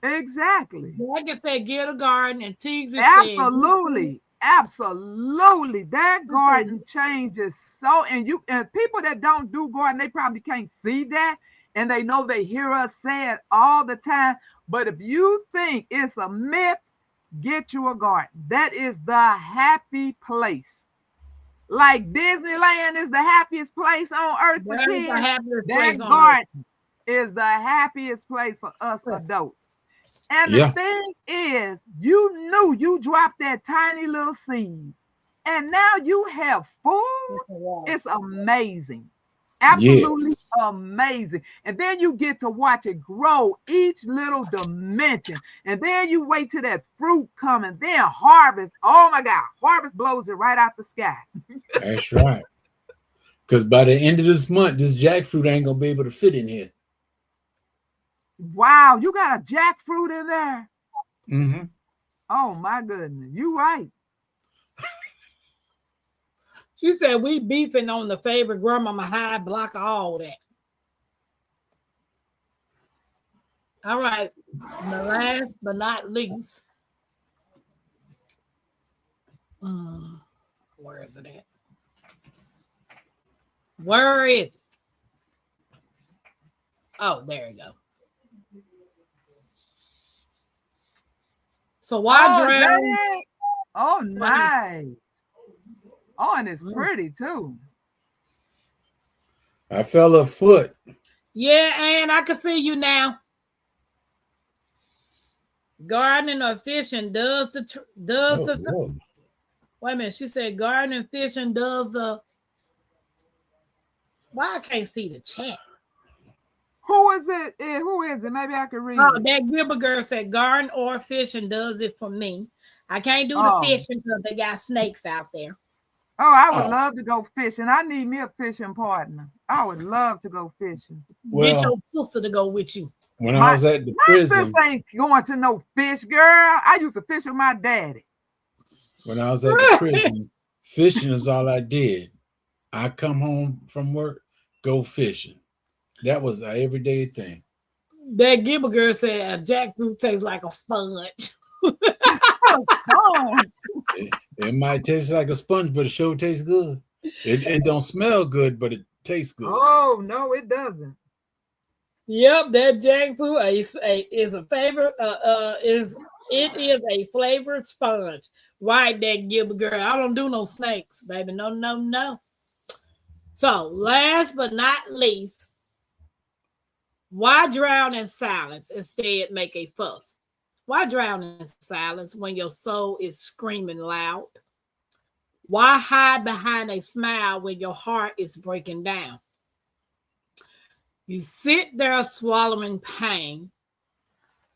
Exactly. Jack said get a garden, and Tiggs said absolutely. That garden changes so, and people that don't do garden, they probably can't see that, and they know they hear us say it all the time. But if you think it's a myth, get you a garden. That is the happy place. Like Disneyland is the happiest place on earth for kids. That garden is the happiest place for us adults. And the thing is, you dropped that tiny little seed, and now you have food. It's amazing. Absolutely amazing. And then you get to watch it grow each little dimension. And then you wait till that fruit come, and then harvest. Oh my God, harvest blows it right out the sky. That's right. Because by the end of this month, this jackfruit ain't gonna be able to fit in here. Wow, you got a jackfruit in there? Mm-hmm. Oh my goodness, you right. She said we beefing on the favorite grandmama high block of all that. All right. And the last but not least. Where is it at? Where is it? Oh, there you go. So why drown? Oh, nice. Oh, and it's pretty too. I fell a foot. Yeah, and I can see you now. Gardening or fishing does the wait a minute. She said gardening and fishing does the. Why I can't see the chat? Who is it? Who is it? Maybe I can read. Oh, that Gilbert girl said garden or fishing does it for me. I can't do the fishing because they got snakes out there. Oh, I would love to go fishing. I need me a fishing partner. I would love to go fishing. Well, get your sister to go with you. When I was at the prison, my sister ain't going to no fish, girl. I used to fish with my daddy. When I was at the prison, fishing is all I did. I come home from work, go fishing. That was an everyday thing. That Gilbert girl said a jackfruit tastes like a sponge. It might taste like a sponge, but it sure tastes good. It don't smell good, but it tastes good. Oh no, it doesn't. Yep, that jackfruit is a favorite. It is a flavored sponge. Right, that Gilbert girl. I don't do no snakes, baby. No. So, last but not least, why drown in silence? Instead, make a fuss. Why drown in silence when your soul is screaming loud? Why hide behind a smile when your heart is breaking down? You sit there swallowing pain,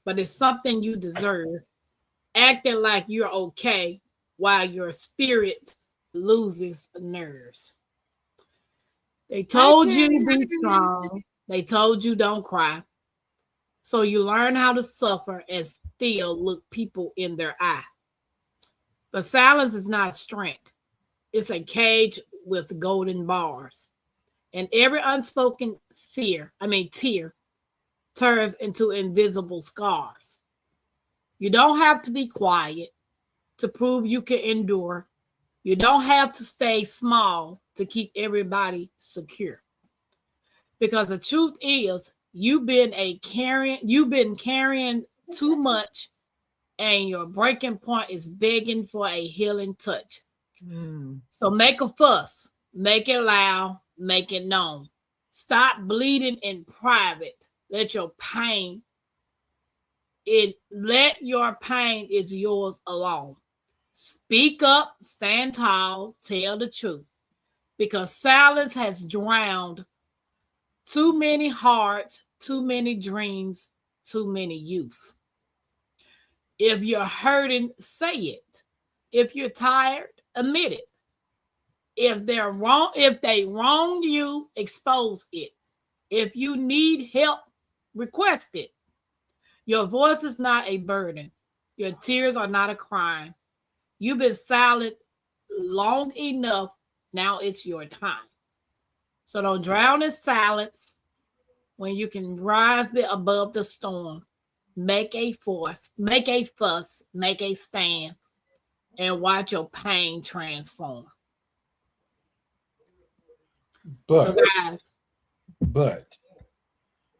but it's something you deserve, acting like you're okay while your spirit loses nerves. They told you to be strong. They told you don't cry. So you learn how to suffer and still look people in their eye. But silence is not strength. It's a cage with golden bars. And every unspoken tear turns into invisible scars. You don't have to be quiet to prove you can endure. You don't have to stay small to keep everybody secure. Because the truth is, you've been carrying too much, and your breaking point is begging for a healing touch. So make a fuss, make it loud, make it known. Stop bleeding in private. Let your pain is yours alone. Speak up, stand tall, tell the truth. Because silence has drowned too many hearts, too many dreams, too many youths. If you're hurting, say it. If you're tired, admit it. If they wronged you, expose it. If you need help, request it. Your voice is not a burden. Your tears are not a crime. You've been silent long enough. Now it's your time. So don't drown in silence when you can rise above the storm. Make a fuss, make a stand, and watch your pain transform. But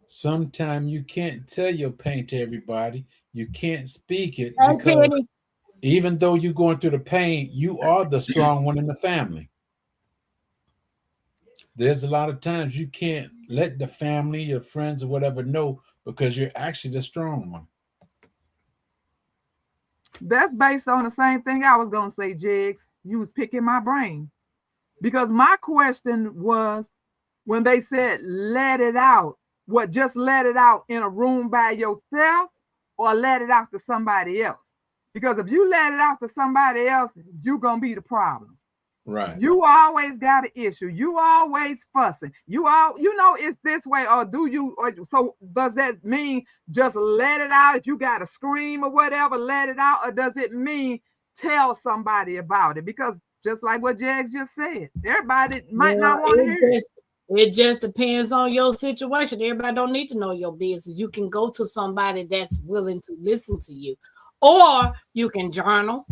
sometimes you can't tell your pain to everybody. You can't speak it because even though you're going through the pain, you are the strong one in the family. There's a lot of times you can't let the family, your friends, or whatever know because you're actually the strong one. That's based on the same thing I was going to say, Jigs. You was picking my brain. Because my question was, when they said, let it out, what, just let it out in a room by yourself or let it out to somebody else? Because if you let it out to somebody else, you're going to be the problem. Right. You always got an issue. You always fussing. It's this way, or do you? So does that mean just let it out? If you got to scream or whatever, let it out, or does it mean tell somebody about it? Because just like what Jags just said, everybody might not want to hear it. It just depends on your situation. Everybody don't need to know your business. You can go to somebody that's willing to listen to you, or you can journal.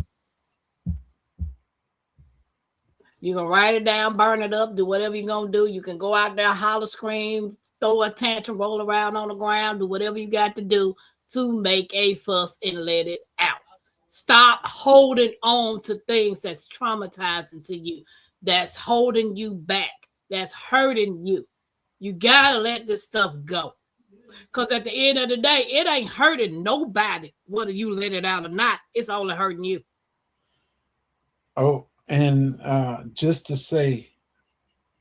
You can write it down, burn it up, do whatever you're going to do. You can go out there, holler, scream, throw a tantrum, roll around on the ground, do whatever you got to do to make a fuss and let it out. Stop holding on to things that's traumatizing to you, that's holding you back, that's hurting you. You got to let this stuff go. Because at the end of the day, it ain't hurting nobody, whether you let it out or not. It's only hurting you. Oh, and just to say,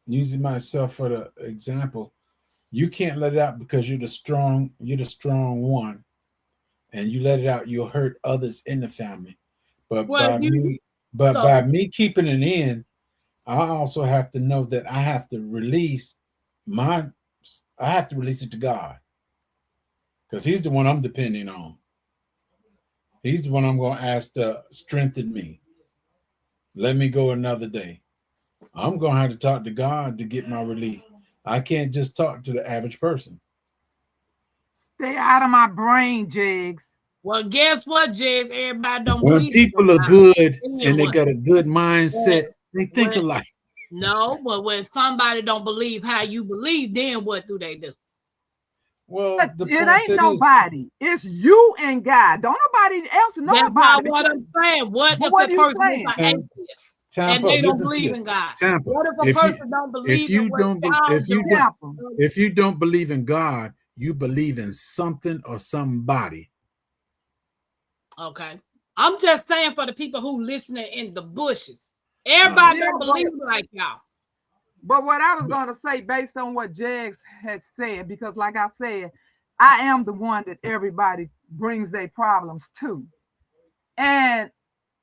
using myself for the example, you can't let it out because you're the strong one, and you let it out, you'll hurt others in the family. But by me keeping it in, I also have to know that I have to release it to God. Because He's the one I'm depending on. He's the one I'm going to ask to strengthen me. Let me go another day. I'm going to have to talk to God to get my relief. I can't just talk to the average person. Stay out of my brain, Jigs. Well, guess what, Jigs? Everybody don't when believe people are good and they got a good mindset, they think alike. No, but when somebody don't believe how you believe, then what do they do? Well, it ain't nobody. It's you and God. Don't nobody else know That's about it. What I'm saying. What if the person is an atheist and they don't believe in God? What if a person don't believe in God? If you don't believe in God, you believe in something or somebody. Okay. I'm just saying for the people who listening in the bushes. Everybody don't believe like y'all. But what I was going to say, based on what Jags had said, because like I said, I am the one that everybody brings their problems to. And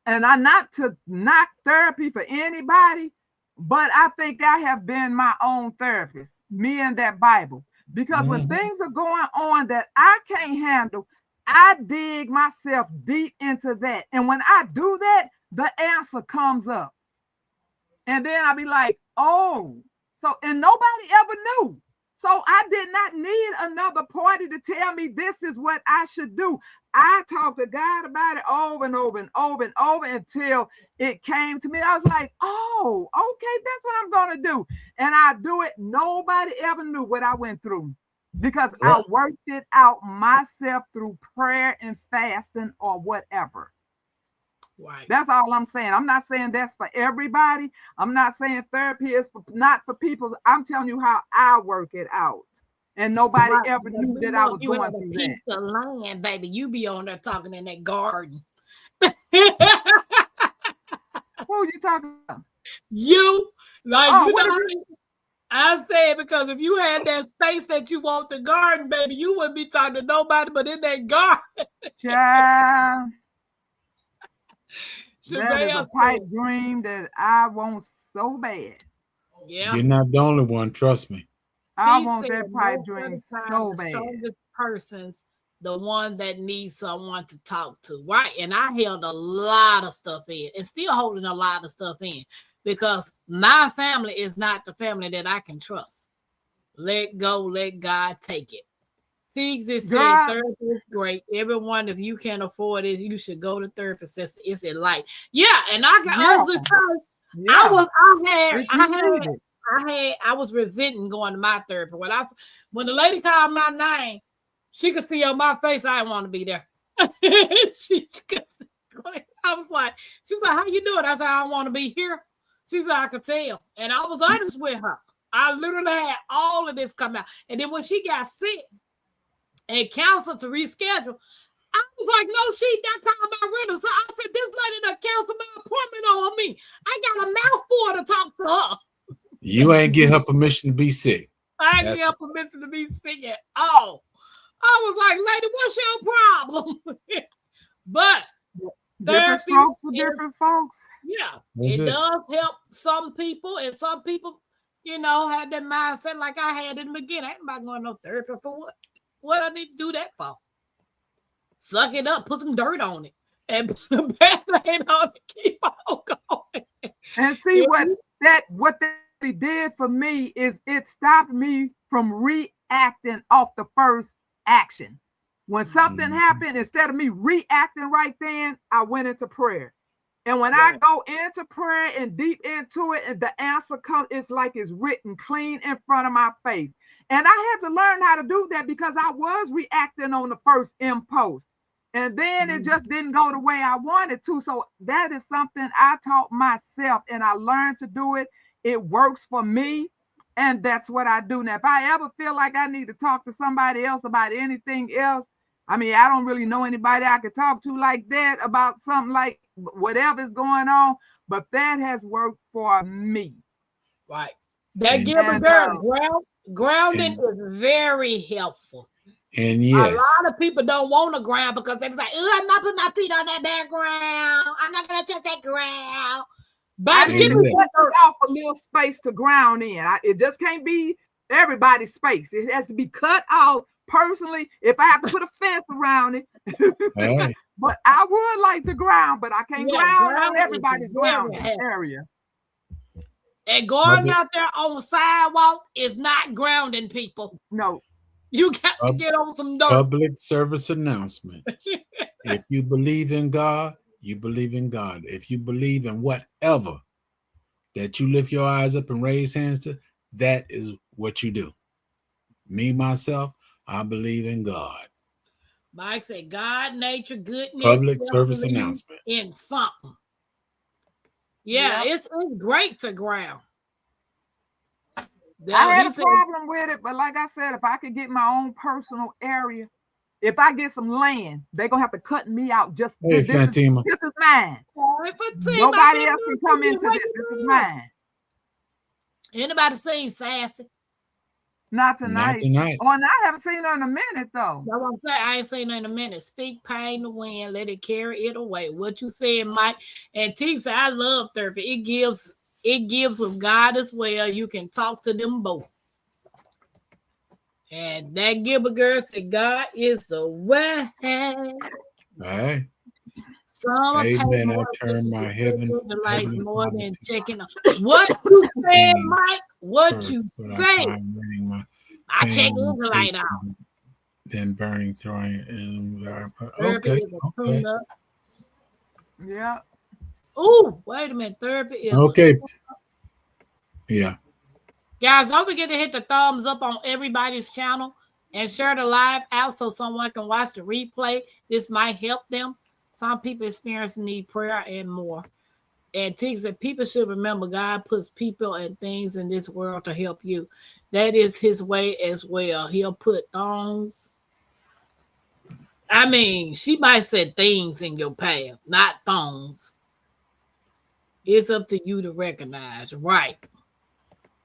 I'm not to knock therapy for anybody, but I think I have been my own therapist, me and that Bible. Because when things are going on that I can't handle, I dig myself deep into that. And when I do that, the answer comes up. And then I'll be like, oh, so, and nobody ever knew. So I did not need another party to tell me this is what I should do. I talked to God about it over and over and over and over until it came to me. I was like, oh, okay, that's what I'm going to do. And I do it. Nobody ever knew what I went through because I worked it out myself through prayer and fasting or whatever. Right. That's all I'm saying. I'm not saying that's for everybody. I'm not saying therapy is not for people. I'm telling you how I work it out. And nobody ever knew that I was going through that. Piece of land, baby. You be on there talking in that garden. Who are you talking about? You. Like, I said, because if you had that space that you want the garden, baby, you wouldn't be talking to nobody but in that garden. Child. That is a pipe dream that I want so bad. Yeah. You're not the only one, trust me. I want that pipe dream so bad. The strongest person's the one that needs someone to talk to, right? And I held a lot of stuff in and still holding a lot of stuff in because my family is not the family that I can trust. Let go, let God take it. Tiggs is saying therapy is great. Everyone, if you can't afford it, you should go to therapy. It's in light. Yeah, and I was resenting going to my therapy. When the lady called my name, she could see on my face I didn't want to be there. I was like, she was like, how you doing? I said, I don't want to be here. She said, I could tell. And I was honest with her. I literally had all of this come out. And then when she got sick, and canceled to reschedule. I was like, no, she not talking about rental. So I said, this lady done canceled my appointment on me. I got a mouthful to talk to her. You ain't give her permission to be sick. I ain't give her permission to be sick at all. I was like, lady, what's your problem? But different strokes for different folks. Yeah, it does help some people, and some people, had that mindset like I had in the beginning. I ain't about going to no therapy for what? What I need to do that for? Suck it up, put some dirt on it, and put a band-aid on it, keep on going. And see what they did for me is it stopped me from reacting off the first action. When something happened, instead of me reacting right then, I went into prayer. And when I go into prayer and deep into it, and the answer comes, it's like it's written clean in front of my face. And I had to learn how to do that because I was reacting on the first impulse. And then it just didn't go the way I wanted to. So that is something I taught myself and I learned to do it. It works for me. And that's what I do. Now, if I ever feel like I need to talk to somebody else about anything else, I mean, I don't really know anybody I could talk to like that about something like whatever's going on. But that has worked for me. Right. That grounding is very helpful. And yes, a lot of people don't want to ground because they're like, I'm not putting my feet on that bare ground. I'm not going to touch that ground. But give me off a little space to ground in. It just can't be everybody's space. It has to be cut out. Personally, if I have to put a fence around it, but I would like to ground, but I can't ground on everybody's ground area. And going out there on the sidewalk is not grounding people. No. You got to get on some dirt. Public service announcement. If you believe in God, you believe in God. If you believe in whatever that you lift your eyes up and raise hands to, that is what you do. Me, myself, I believe in God. Mike said, God, nature, goodness. Public service announcement. In something. Yeah, it's great to ground. I had a problem with it, but like I said, if I could get my own personal area, if I get some land, they're going to have to cut me out. Just this is mine. Nobody else can come into this. This is mine. Anybody seen Sassy? Not tonight. Oh, and I haven't seen her in a minute, though. That's what I'm saying. I ain't seen her in a minute. Speak pain to win. Let it carry it away. What you saying, Mike? And T said, I love therapy. It gives with God as well. You can talk to them both. And that Gilbert girl said, God is the way. All right. Some are paid Amen. I more turn my heaven, the lights heavenly more Father than to checking on. What you say, pain Mike? What first, you but I say? find reading my I check pain the light out. then burning, throwing it in. Therapy Okay. is a Okay. tune-up. Yeah. Oh, wait a minute. Therapy is Okay. Yeah. Guys, don't forget to hit the thumbs up on everybody's channel and share the live out so someone can watch the replay. This might help them. Some people experience need prayer and more. And things that people should remember, God puts people and things in this world to help you. That is his way as well. He'll put thongs. I mean, she might say things in your path, not thongs. It's up to you to recognize, right?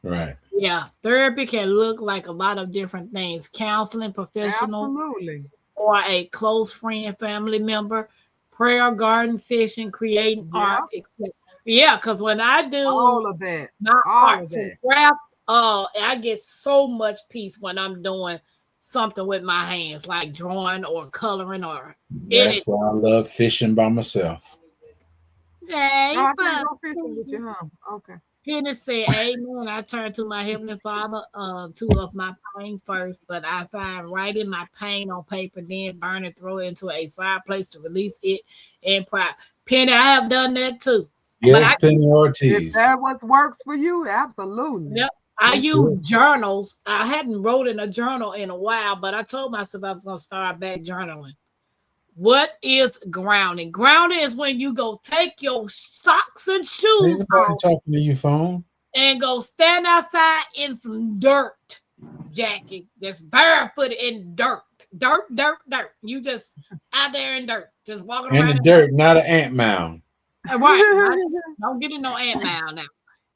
Right. Yeah, therapy can look like a lot of different things. Counseling professional, Absolutely. or a close friend, family member, prayer, garden, fishing, creating art. Yeah, because when I do all of that, my all arts of and that. craft, I get so much peace when I'm doing something with my hands, like drawing or coloring or That's why I love fishing by myself. Hey, I can't go fishing with you, huh? Okay. Penny said, Amen. I turn to my Heavenly Father, two of my pain first, but I find writing my pain on paper, then burn and throw it into a fireplace to release it and pride. Penny, I have done that too. Yes, Penny Ortiz. If that what works for you, absolutely. Yep. I use journals. I hadn't wrote in a journal in a while, but I told myself I was going to start back journaling. What is grounding? Grounding is when you go take your socks and shoes off talking to you, phone, and go stand outside in some dirt, Jackie. Just barefooted in dirt. Dirt. You just out there in dirt, just walking around in the dirt, not an ant mound. Right. Don't get in no ant mound now.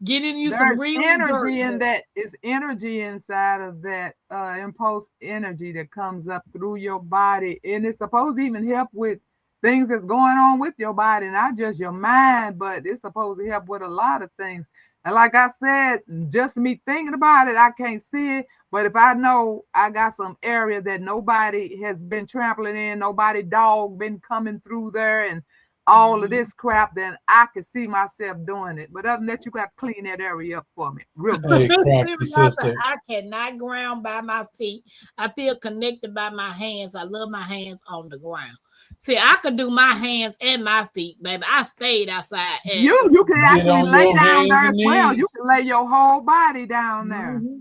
Get in you some real energy dirt. in that. Is energy inside of that impulse energy that comes up through your body, and it's supposed to even help with things that's going on with your body, not just your mind, but it's supposed to help with a lot of things. And like I said, just me thinking about it, I can't see it, but if I know I got some area that nobody has been trampling in, nobody dog been coming through there, and all of this crap, then I can see myself doing it. But other than that, you got to clean that area up for me. Real good. I cannot ground by my feet. I feel connected by my hands. I love my hands on the ground. See, I could do my hands and my feet, baby. I stayed outside. You can actually lay down there as well. You can lay your whole body down there. Mm-hmm.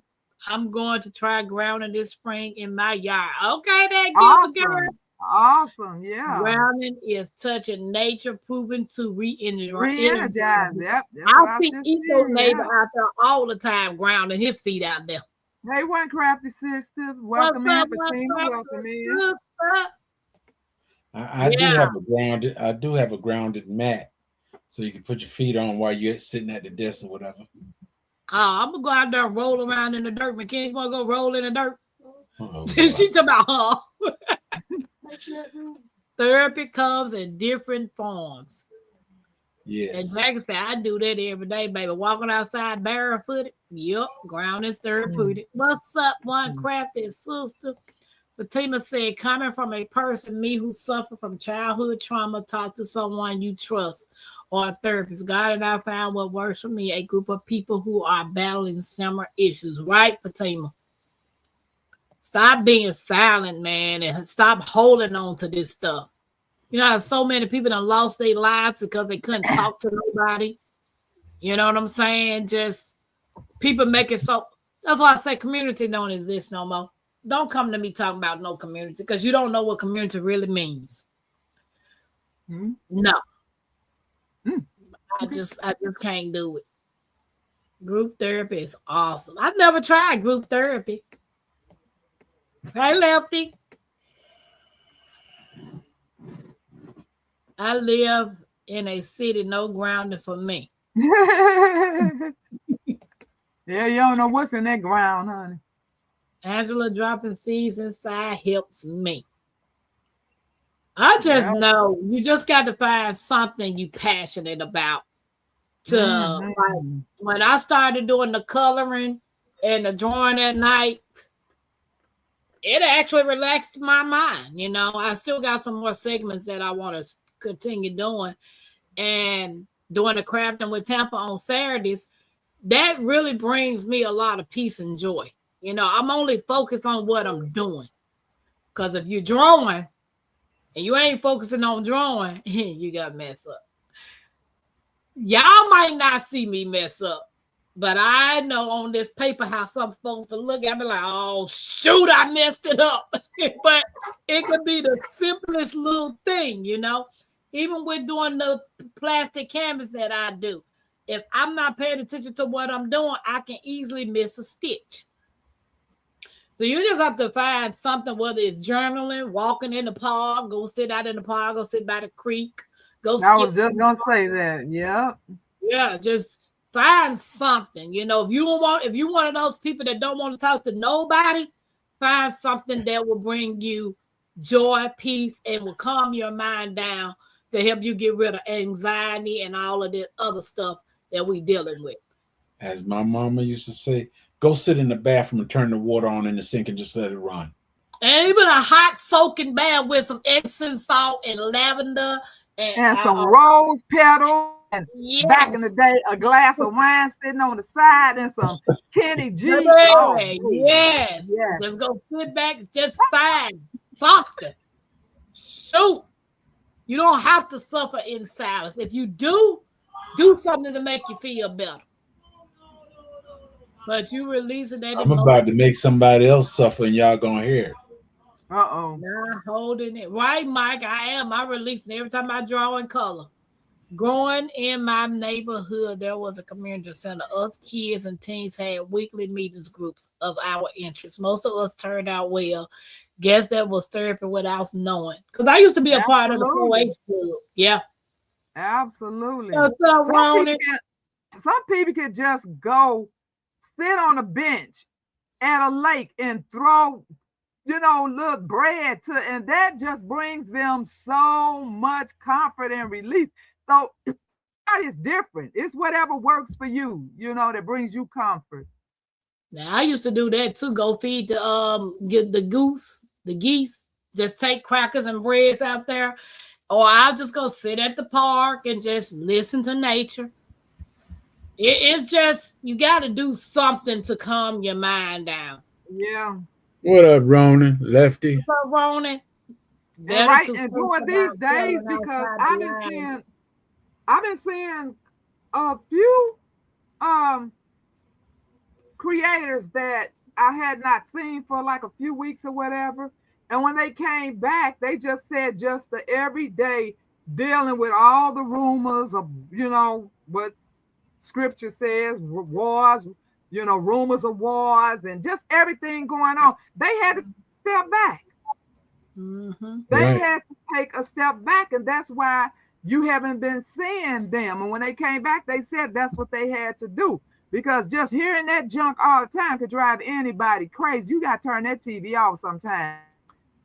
I'm going to try grounding this spring in my yard. Okay, that awesome. Girl. Awesome, yeah. Grounding is touching nature, proven to re-energize. Yep. I see Eco neighbor out there all the time, grounding his feet out there. Hey, one crafty sister, welcome in, Fatima. Welcome in. I do have a grounded mat, so you can put your feet on while you're sitting at the desk or whatever. Oh, I'm gonna go out there and roll around in the dirt. McKinney, you wanna go roll in the dirt? She talking about therapy comes in different forms. Yes. And Jackie said, I do that every day, baby. Walking outside barefooted. Yup, ground is therapeutic. What's up, one crafty sister? Fatima said, coming from a person, me who suffered from childhood trauma, talk to someone you trust or a therapist. God and I found what works for me, a group of people who are battling similar issues. Right, Fatima? Stop being silent, man, and stop holding on to this stuff. You know, so many people done lost their lives because they couldn't talk to nobody. You know what I'm saying? Just people make it so. That's why I say community don't exist no more. Don't come to me talking about no community because you don't know what community really means. No. I just can't do it. Group therapy is awesome. I've never tried group therapy. Hey, Lefty. I live in a city, no grounding for me. Yeah, you don't know what's in that ground, honey. Angela dropping seeds inside helps me. I just know you just got to find something you passionate about. Like, when I started doing the coloring and the drawing at night, it actually relaxed my mind. You know, I still got some more segments that I want to continue doing, and doing the crafting with Tampa on Saturdays. That really brings me a lot of peace and joy. You know, I'm only focused on what I'm doing. Because if you're drawing and you ain't focusing on drawing, you got to mess up. Y'all might not see me mess up, but I know on this paper how something's supposed to look. I'll be like, oh, shoot, I messed it up. But it could be the simplest little thing, you know. Even with doing the plastic canvas that I do, if I'm not paying attention to what I'm doing, I can easily miss a stitch. So you just have to find something, whether it's journaling, walking in the park, go sit out in the park, go sit by the creek, go skip. I was just gonna say that. Yeah. Yeah, just find something. You know, if you're one of those people that don't want to talk to nobody, find something that will bring you joy, peace, and will calm your mind down to help you get rid of anxiety and all of the other stuff that we dealing with. As my mama used to say, go sit in the bathroom and turn the water on in the sink and just let it run. And even a hot soaking bath with some Epsom salt and lavender and some rose petals. And yes. Back in the day, a glass of wine sitting on the side and some Kenny G. Oh, yes. Let's go sit back. Just find something. Shoot. You don't have to suffer in silence. If you do something to make you feel better. But you releasing that. I'm about to make somebody else suffer and y'all gonna hear it. Uh-oh. Not holding it. Right, Mike, I am. I releasing every time I draw in color. Growing in my neighborhood, there was a community center. Us kids and teens had weekly meetings groups of our interests. Most of us turned out well. Guess that was therapy without knowing. Because I used to be a part of the 4-H group. Yeah. Absolutely. Some people could just go sit on a bench at a lake and throw, little bread and that just brings them so much comfort and relief. So that is different. It's whatever works for you, that brings you comfort. Now I used to do that too. Go feed the geese. Just take crackers and breads out there, or I'll just go sit at the park and just listen to nature. It's just you got to do something to calm your mind down. Yeah. What up, Ronan? Lefty. What's up, Ronan? And during these days, because I've been seeing a few creators that I had not seen for like a few weeks or whatever. And when they came back, they just said just the everyday dealing with all the rumors of, what scripture says, wars, rumors of wars and just everything going on. They had to step back. Mm-hmm. They had to take a step back, and that's why you haven't been seeing them. And when they came back, they said that's what they had to do, because just hearing that junk all the time could drive anybody crazy. You got to turn that TV off sometime.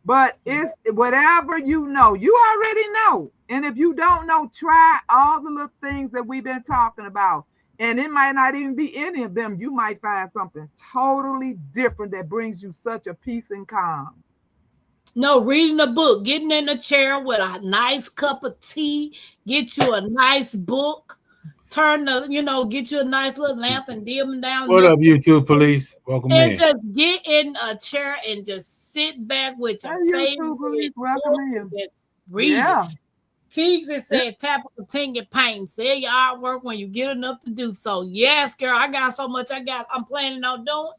But it's whatever you already know. And if you don't know, try all the little things that we've been talking about. And it might not even be any of them. You might find something totally different that brings you such a peace and calm. No, reading a book, getting in a chair with a nice cup of tea, get you a nice book, get you a nice little lamp and dim down. What up, YouTube police? Welcome in. And just get in a chair and just sit back with your favorite book. Read it. Teague said, tap a continue painting. Sell your artwork when you get enough to do so. Yes, girl, I got so much I'm planning on doing.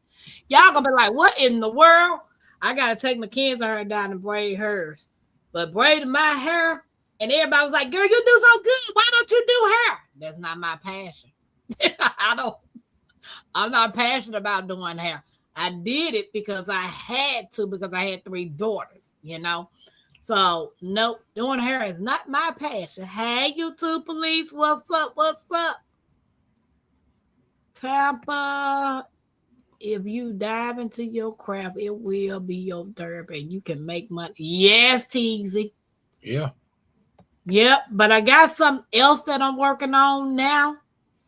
Y'all gonna be like, what in the world? I gotta take Mackenzie's hair down and braid hers. But braiding my hair, and everybody was like, girl, you do so good. Why don't you do hair? That's not my passion. I'm not passionate about doing hair. I did it because I had to, because I had 3 daughters, So, nope, doing hair is not my passion. Hey, YouTube police, what's up? What's up? Tampa, if you dive into your craft, it will be your therapy and you can make money. Yes, Teasy. Yeah. Yep, but I got something else that I'm working on now.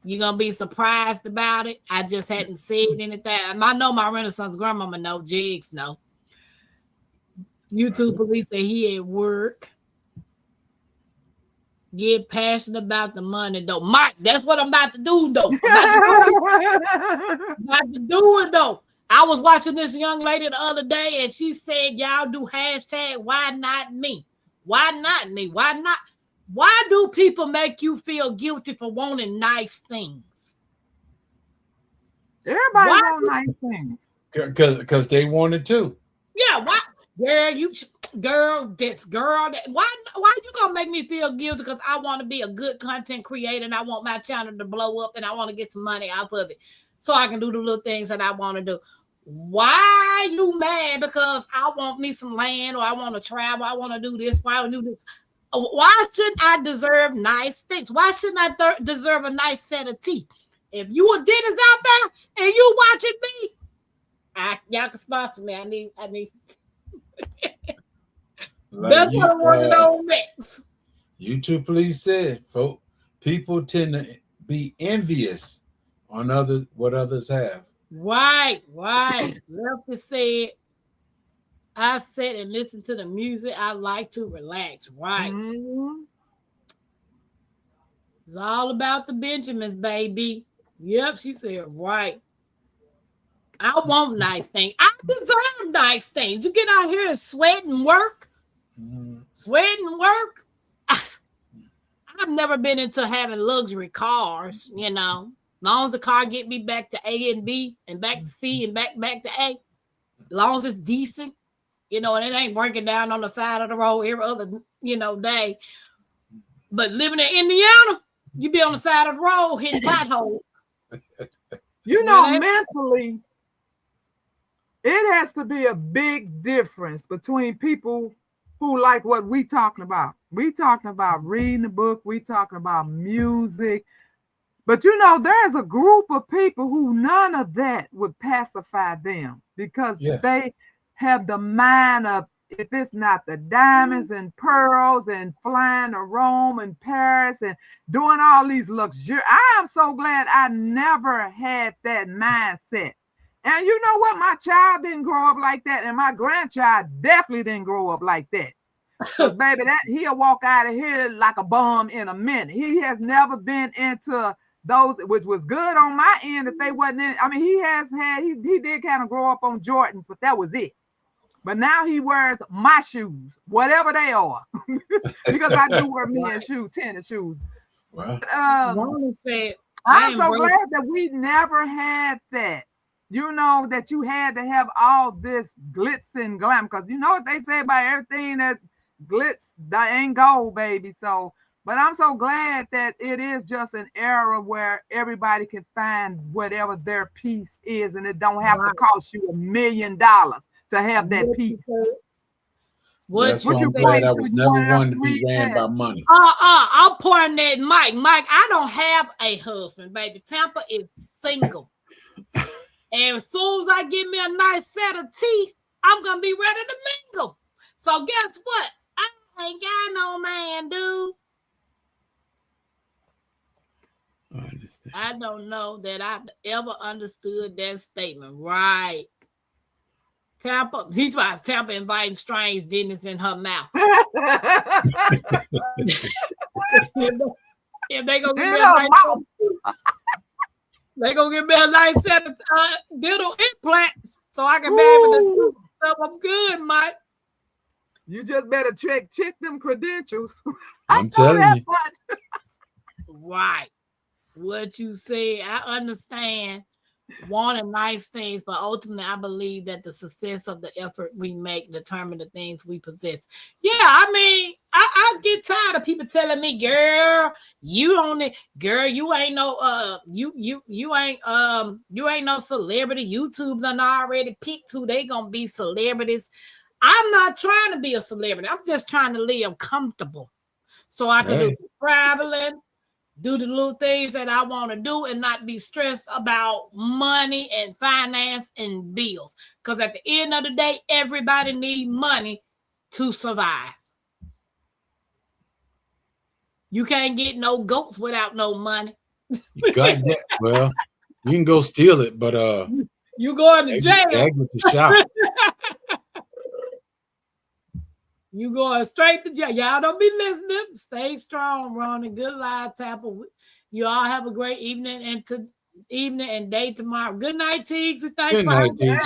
You're going to be surprised about it. I just hadn't said anything. I know my Renaissance grandmama know, Jigs know. YouTube police say he at work. Get passionate about the money, though. Mike, that's what I'm about to do, though. About to do it, though. I was watching this young lady the other day, and she said, y'all do hashtag, why not me? Why not me? Why not? Why do people make you feel guilty for wanting nice things? Everybody want nice things. Because they wanted to. Yeah, why? Why you gonna make me feel guilty because I want to be a good content creator and I want my channel to blow up and I want to get some money out of it so I can do the little things that I want to do? Why you mad because I want me some land or I want to travel, I want to do this, why I do this? Why shouldn't I deserve nice things? Why shouldn't I deserve a nice set of teeth? If you a dentist out there and you watching me, y'all can sponsor me. I need that's what I want to know next. YouTube police said, folks, people tend to be envious on what others have. Right. Lefty said, I sit and listen to the music. I like to relax. Right. Mm-hmm. It's all about the Benjamins, baby. Yep, she said, right. I want nice things. I deserve nice things. You get out here and sweat and work. Sweat and work. I've never been into having luxury cars, you know. As long as the car get me back to A and B and back to C and back to A. As long as it's decent, you know, and it ain't breaking down on the side of the road every other, day. But living in Indiana, you be on the side of the road hitting potholes. Mentally, it has to be a big difference between people who like what we talking about. We talking about reading the book. We talking about music. But there's a group of people who none of that would pacify them because they have the mind of, if it's not the diamonds and pearls and flying to Rome and Paris and doing all these luxury. I am so glad I never had that mindset. And you know what? My child didn't grow up like that, and my grandchild definitely didn't grow up like that. Baby, he'll walk out of here like a bum in a minute. He has never been into those, which was good on my end if they wasn't in. I mean, he did kind of grow up on Jordans, but that was it. But now he wears my shoes, whatever they are, because I do wear men's shoes, tennis shoes. Wow. I'm so glad that we never had that. That you had to have all this glitz and glam, because you know what they say about everything that glitz, that ain't gold, baby. So, but I'm so glad that it is just an era where everybody can find whatever their piece is, and it don't have to cost you $1 million to have that piece. That's why I'm glad I was never one to be ran by money. I'm pouring that Mike. Mike, I don't have a husband, baby. Tampa is single. And as soon as I get me a nice set of teeth, I'm going to be ready to mingle. So guess what? I ain't got no man, dude. I understand. I don't know that I've ever understood that statement. Right. Tampa, he's about Tampa inviting strange dentists in her mouth. If they going to give me a nice they gonna give me a nice set of dental implants so I can be able to do stuff. I'm good, Mike. You just better check them credentials. I'm telling you. Right. What you say, I understand wanting nice things, but ultimately I believe that the success of the effort we make determine the things we possess. Yeah, I mean, I get tired of people telling me, girl, you ain't no you ain't no celebrity. YouTube's done already picked who they gonna be celebrities. I'm not trying to be a celebrity. I'm just trying to live comfortable so I can do some traveling, do the little things that I want to do, and not be stressed about money and finance and bills. Because at the end of the day, everybody needs money to survive. You can't get no goats without no money. You got that. Well, you can go steal it, but you going to jail. Get the shot. You going straight to jail. Y'all don't be listening. Stay strong, Ronnie. Good live, Tapper. You all have a great evening and day tomorrow. Good night, Tiggs. Good night, Tiggs.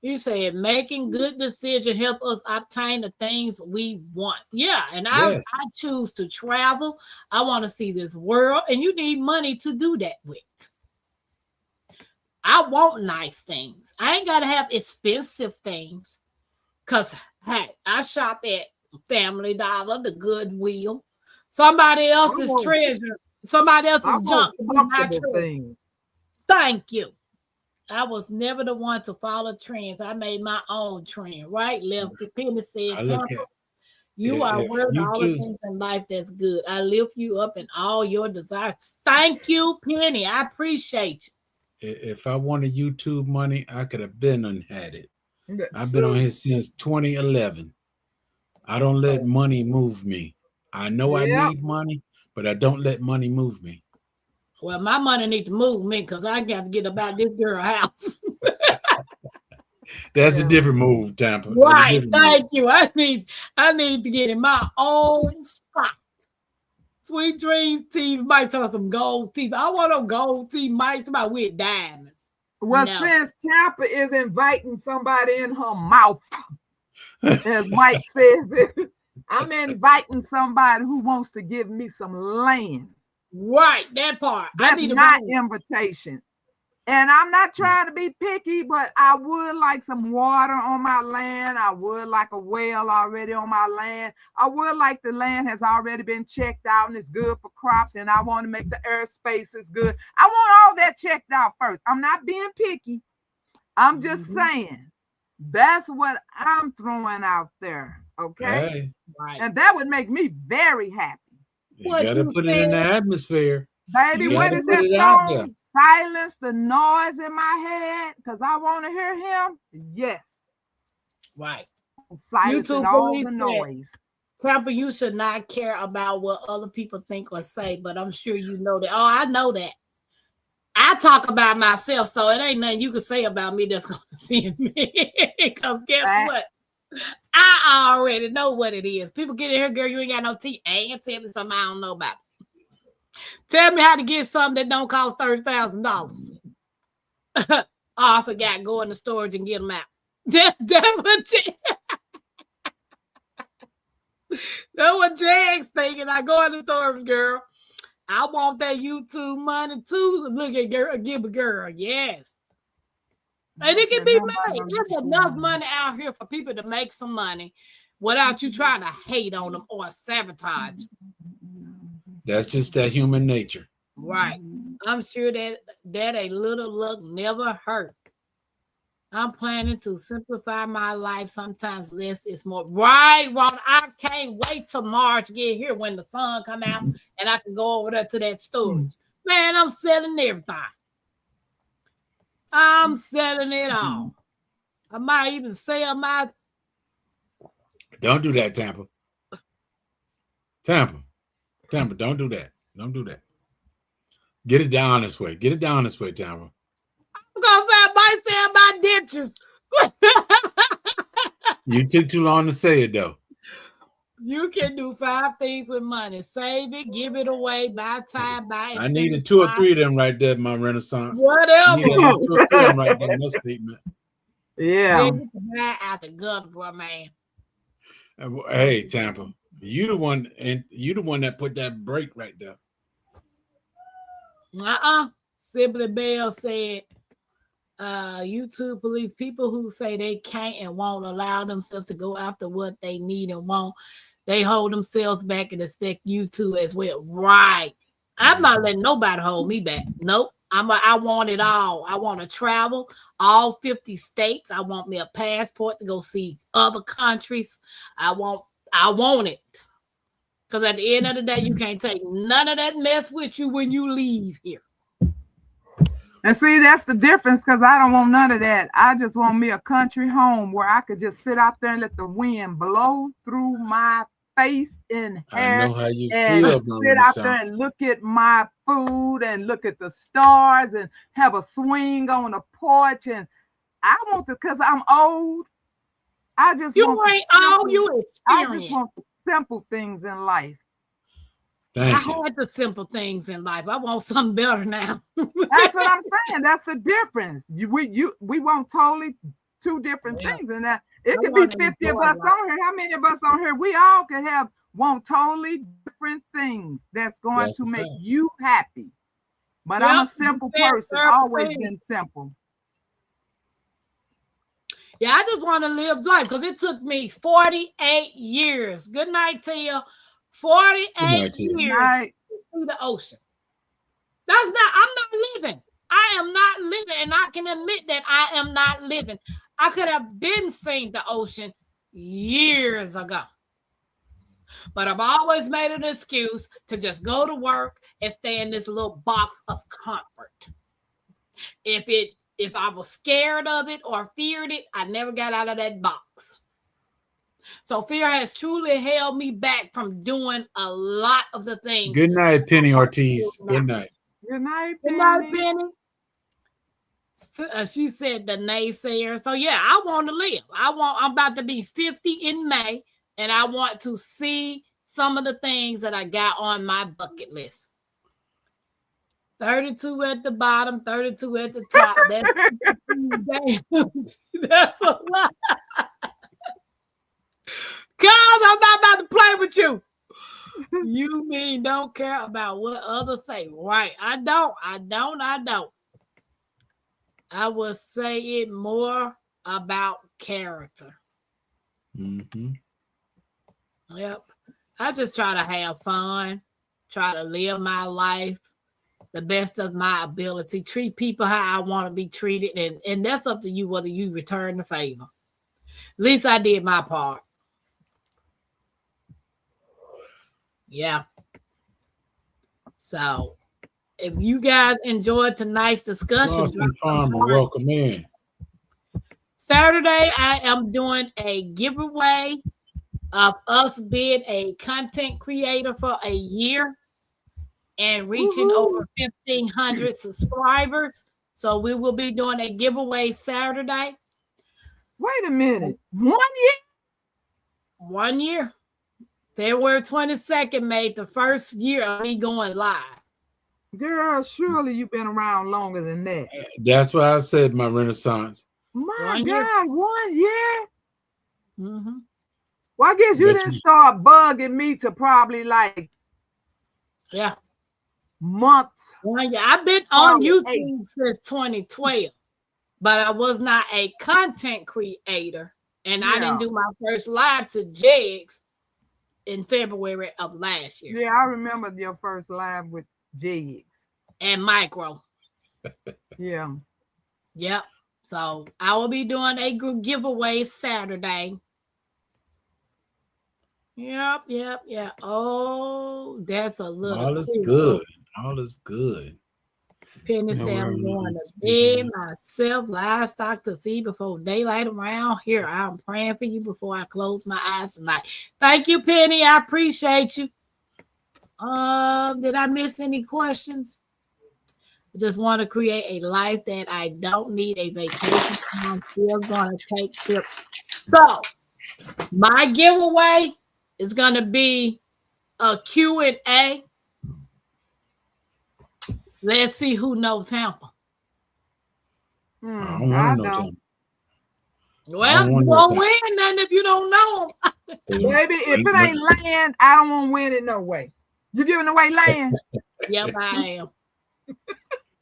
You said making good decisions help us obtain the things we want. Yeah, and I choose to travel. I want to see this world, and you need money to do that with. I want nice things. I ain't got to have expensive things. Because, hey, I shop at Family Dollar, the Goodwill. Somebody else's treasure. Somebody else's junk. Thank you. I was never the one to follow trends. I made my own trend. Right, Lefty? Penny said, you are worth all the things in life that's good. I lift you up in all your desires. Thank you, Penny. I appreciate you. If I wanted YouTube money, I could have been and had it. I've been on here since 2011. I don't let money move me. I know I need money, but I don't let money move me. Well, my money needs to move me because I got to get about this girl's house. That's a different move, Tampa. Right. Thank you. I need to get in my own spot. Sweet dreams teeth. Might tell some gold teeth. I want them gold teeth. Might talk with diamonds. Well, since Tampa is inviting somebody in her mouth, as Mike says it, I'm inviting somebody who wants to give me some land. Right, that part. That's not invitation. And I'm not trying to be picky, but I would like some water on my land. I would like a well already on my land. I would like the land has already been checked out and it's good for crops. And I want to make the earth spaces good. I want all that checked out first. I'm not being picky. I'm just saying that's what I'm throwing out there. Okay. Hey. Right. And that would make me very happy. You got to put it in the atmosphere. Baby, what is that song? Silence the noise in my head because I want to hear him. Yes. Right. Silence all the noise. Tampa, you should not care about what other people think or say, but I'm sure you know that. Oh, I know that. I talk about myself, so it ain't nothing you can say about me that's going to offend me. Because guess what? I already know what it is. People get in here, girl, you ain't got no teeth. Ain't tell me something I don't know about. Tell me how to get something that don't cost $30,000. Oh, I forgot. Go in the storage and get them out. That's what Jack's thinking. I go in the storage, girl. I want that YouTube money too. Look at girl, give a girl. Yes. And it can be made. There's enough money out here for people to make some money without you trying to hate on them or sabotage. That's just that human nature. Right. I'm sure that a little luck never hurt. I'm planning to simplify my life. Sometimes less is more. Right, Ron. I can't wait till March get here when the sun come out and I can go over there to that storage. Man, I'm selling everything. I'm selling it all. I might even sell my. Don't do that, Tampa. Tampa, don't do that. Don't do that. Get it down this way. Get it down this way, Tampa. I'm gonna say I might sell my dentures. You took too long to say it, though. You can do 5 things with money. Save it, give it away, buy time, buy it. I needed 2 or 3 of them right there, my Renaissance. Whatever. 2 or 3 of them right there in that statement. Yeah. Out the gut, boy, man. Hey, Tampa, you the one that put that break right there. Simply Bell said, YouTube police, people who say they can't and won't allow themselves to go after what they need and want, they hold themselves back and expect you to as well. Right. I'm not letting nobody hold me back. Nope. I want it all. I want to travel all 50 states. I want me a passport to go see other countries. I want it. Because at the end of the day, you can't take none of that mess with you when you leave here. And see, that's the difference, because I don't want none of that. I just want me a country home where I could just sit out there and let the wind blow through my face and hair. I know how you and feel, sit out there and look at my food and look at the stars and have a swing on a porch. And I want to, because I'm old. I just You want ain't all you I experience. just want the simple things in life. Thank you. I had the simple things in life. I want something better now. That's what I'm saying. That's the difference. We want totally two different things, and that it could be 50 of us on here. How many of us on here? We all can want totally different things that's going to make you happy. But I'm a simple person. Always been simple. Yeah, I just want to live life because it took me 48 years. Good night, Tia. 48 years to see the ocean. I'm not living. I am not living, and I can admit that I am not living. I could have been seeing the ocean years ago. But I've always made an excuse to just go to work and stay in this little box of comfort. If I was scared of it or feared it, I never got out of that box. So fear has truly held me back from doing a lot of the things. Good night, Penny Ortiz. Good night. Good night, Penny. Good night, Penny. She said the naysayer. So yeah, I want to live. I'm about to be 50 in May, and I want to see some of the things that I got on my bucket list. 32 at the bottom, 32 at the top. That's a lot. Cause I'm not about to play with you. You mean don't care about what others say, right? I don't. I will say it more about character. Mm-hmm. Yep. I just try to have fun, try to live my life the best of my ability, treat people how I want to be treated, and that's up to you whether you return the favor. At least I did my part. Yeah. So if you guys enjoyed tonight's discussion, Lawson Farmer, welcome in. Saturday, I am doing a giveaway of us being a content creator for a year and reaching over 1,500 subscribers. So we will be doing a giveaway Saturday. Wait a minute. 1 year? 1 year. February 22nd made the first year of me going live. Girl, surely you've been around longer than that. That's what I said, my Renaissance. My God, 1 year? Mm-hmm. Well, I guess you didn't start bugging me to probably like months. Well, yeah, I've been on YouTube since 2012, but I was not a content creator, and I didn't do my first live to Jegs in February of last year. Yeah, I remember your first live with Jegs and Micro. Yeah. Yep. So I will be doing a giveaway Saturday. Yep. Oh, that's a little. All is good. All is good. Penny said, I'm going to bed myself, livestock to feed before daylight around here. I'm praying for you before I close my eyes tonight. Thank you, Penny. I appreciate you. Did I miss any questions? I just want to create a life that I don't need a vacation. I'm still going to take trips. So my giveaway is going to be a Q&A. Let's see who knows Tampa. I don't want to know Tampa. Well, you won't win nothing if you don't know them. Baby, if it ain't land, I don't want to win it no way. You giving away land? Yep, I am.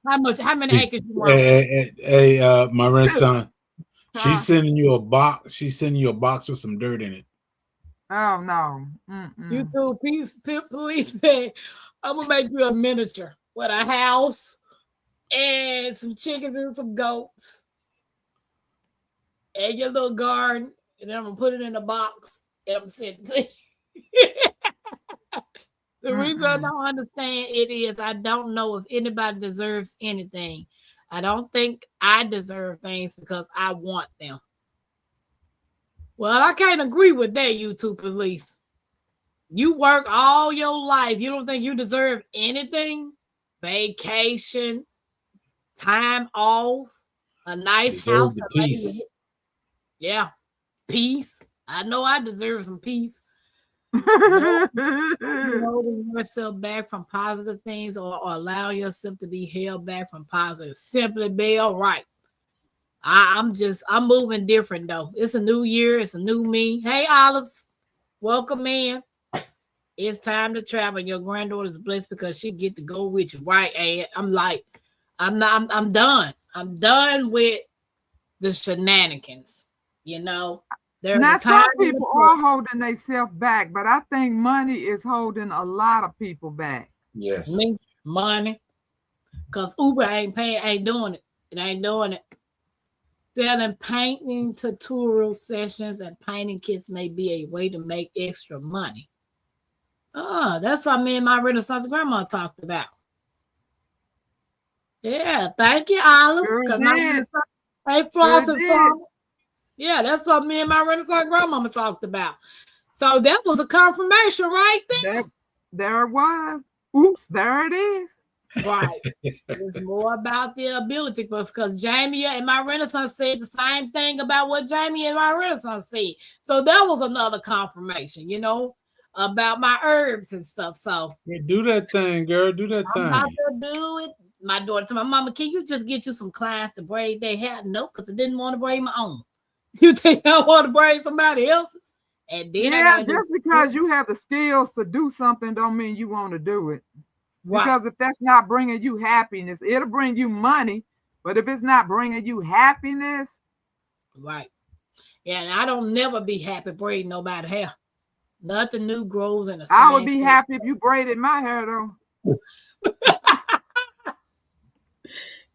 How many acres you want? Hey, my grandson. She's sending you a box. She's sending you a box with some dirt in it. Oh no. You two police say, I'm gonna make you a miniature with a house and some chickens and some goats and your little garden, and then I'm gonna put it in a box and I'm sending it to you. The reason I don't understand it is I don't know if anybody deserves anything. I don't think I deserve things because I want them. Well, I can't agree with that, you two police. You work all your life. You don't think you deserve anything? Vacation, time off, a nice house. The peace. Yeah. peace. I know I deserve some peace. Holding yourself back from positive things or allow yourself to be held back from positive. Simply be all right. I'm moving different though. It's a new year. It's a new me. Hey, Olives, welcome in. It's time to travel. Your granddaughter's blessed because she get to go with you, right? And I'm done. I'm done with the shenanigans. You know, now some people are holding themselves back, but I think money is holding a lot of people back. Yes, money, because Uber ain't doing it. It ain't doing it. Selling painting tutorial sessions and painting kits may be a way to make extra money. Oh, that's what me and my Renaissance grandma talked about. Yeah, thank you, Alice. Hey, Floss and Farmer. Yeah, that's what me and my Renaissance grandmama talked about. So that was a confirmation right there. There it was. Oops, there it is. Right. It's more about the ability because Jamie and my Renaissance said the same thing about what Jamie and my Renaissance said. So that was another confirmation, you know, about my herbs and stuff. So do that thing, girl. Do that thing. I'm about to do it. My daughter to my mama, can you just get you some clients to braid their hair? No, because I didn't want to braid my own. You think I want to braid somebody else's? And then just because you have the skills to do something don't mean you want to do it. Right. Because if that's not bringing you happiness, it'll bring you money. But if it's not bringing you happiness. Right. Yeah, and I don't never be happy braiding nobody's hair. Nothing new grows in the same. I would be happy if you braided my hair, though.